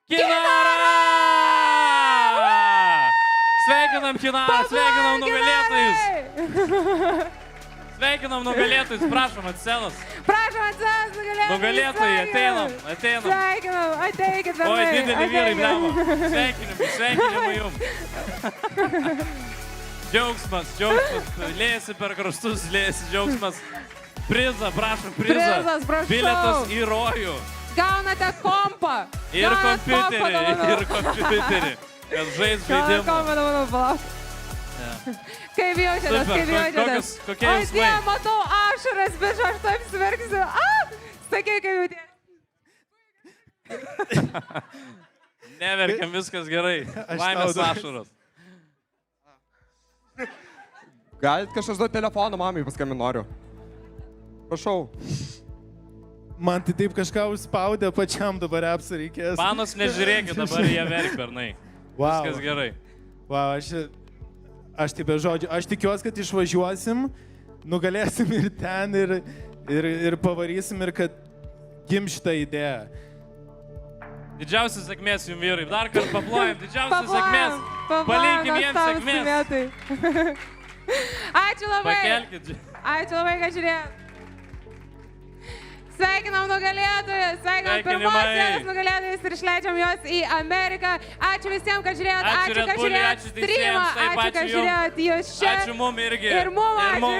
A: Kinara! Sveikinam Kinarą, sveikinam nugalėtojus. Sveikinam nugalėtojus, prašom ant scenos. Nugalėtojai, ateinam.
B: Sveikinam, ateikit bernai.
A: Oi, didelį vyrai, blemo. Sveikinimai jums. Džiaugsmas, lėjasi per kraštus, lėjasi džiaugsmas. Prizą, prašom,
B: Prizas, prašau.
A: Bilietas į rojų.
B: Gaunate kompą.
A: Ir kompiuterį. Kad žais žaidimą.
B: Kompą, palauk. Kaip jaučiatės?
A: Kokie
B: O,
A: jausmai?
B: Dieve, matau ašaras, bet aš taip sverksiu. Sakai, kaip jautiesi.
A: Neverkiam, viskas gerai. Laimės ašaros.
X: Galit kažkas duoti telefoną, mamai paskambinti noriu. Prašau.
H: Man tai taip kažką užspaudė, pačiam dabar apsą reikės.
A: Panos nežiūrėkit, dabar jie verk bernai. Viskas gerai.
H: Wow, aš taip be žodžių. Aš tikiuosi, kad išvažiuosim, nugalėsim ir ten, ir pavarysim, ir kad gim šitą idėją.
A: Didžiausias sėkmės jums vyrai. Dar kartą paplojam. Didžiausias sėkmės. Palinkim jiems sėkmės.
B: Ačiū labai.
A: Pakelkit.
B: Ačiū labai, kad žiūrėjot. Sveikinam nugalėtojus, sveikinam pirmos dienos nugalėtojus ir išleidžiam juos į Ameriką. Ačiū visiems, kad žiūrėjot, ačiū, kad žiūrėjot streamą, ačiū, kad žiūrėjot jūs čia.
A: Ačiū mum irgi.
B: Ir mum ačiū.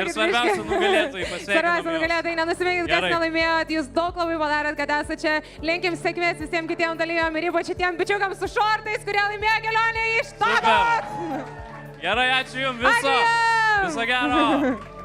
A: Ir svarbiausia nugalėtojai, pasveikinam.
B: Svarbiausia nugalėtojai, nenusiminkit, kas nelaimėjot, jūs daug labai padarėt, kad esate čia. Linkim sėkmės visiems kitiems dalyviam ir ypač šitiem bičiukams su šortais, kurie laimėjo kelionę iš Tabos.
A: Gerai, ačiū jums viso. Viso gero.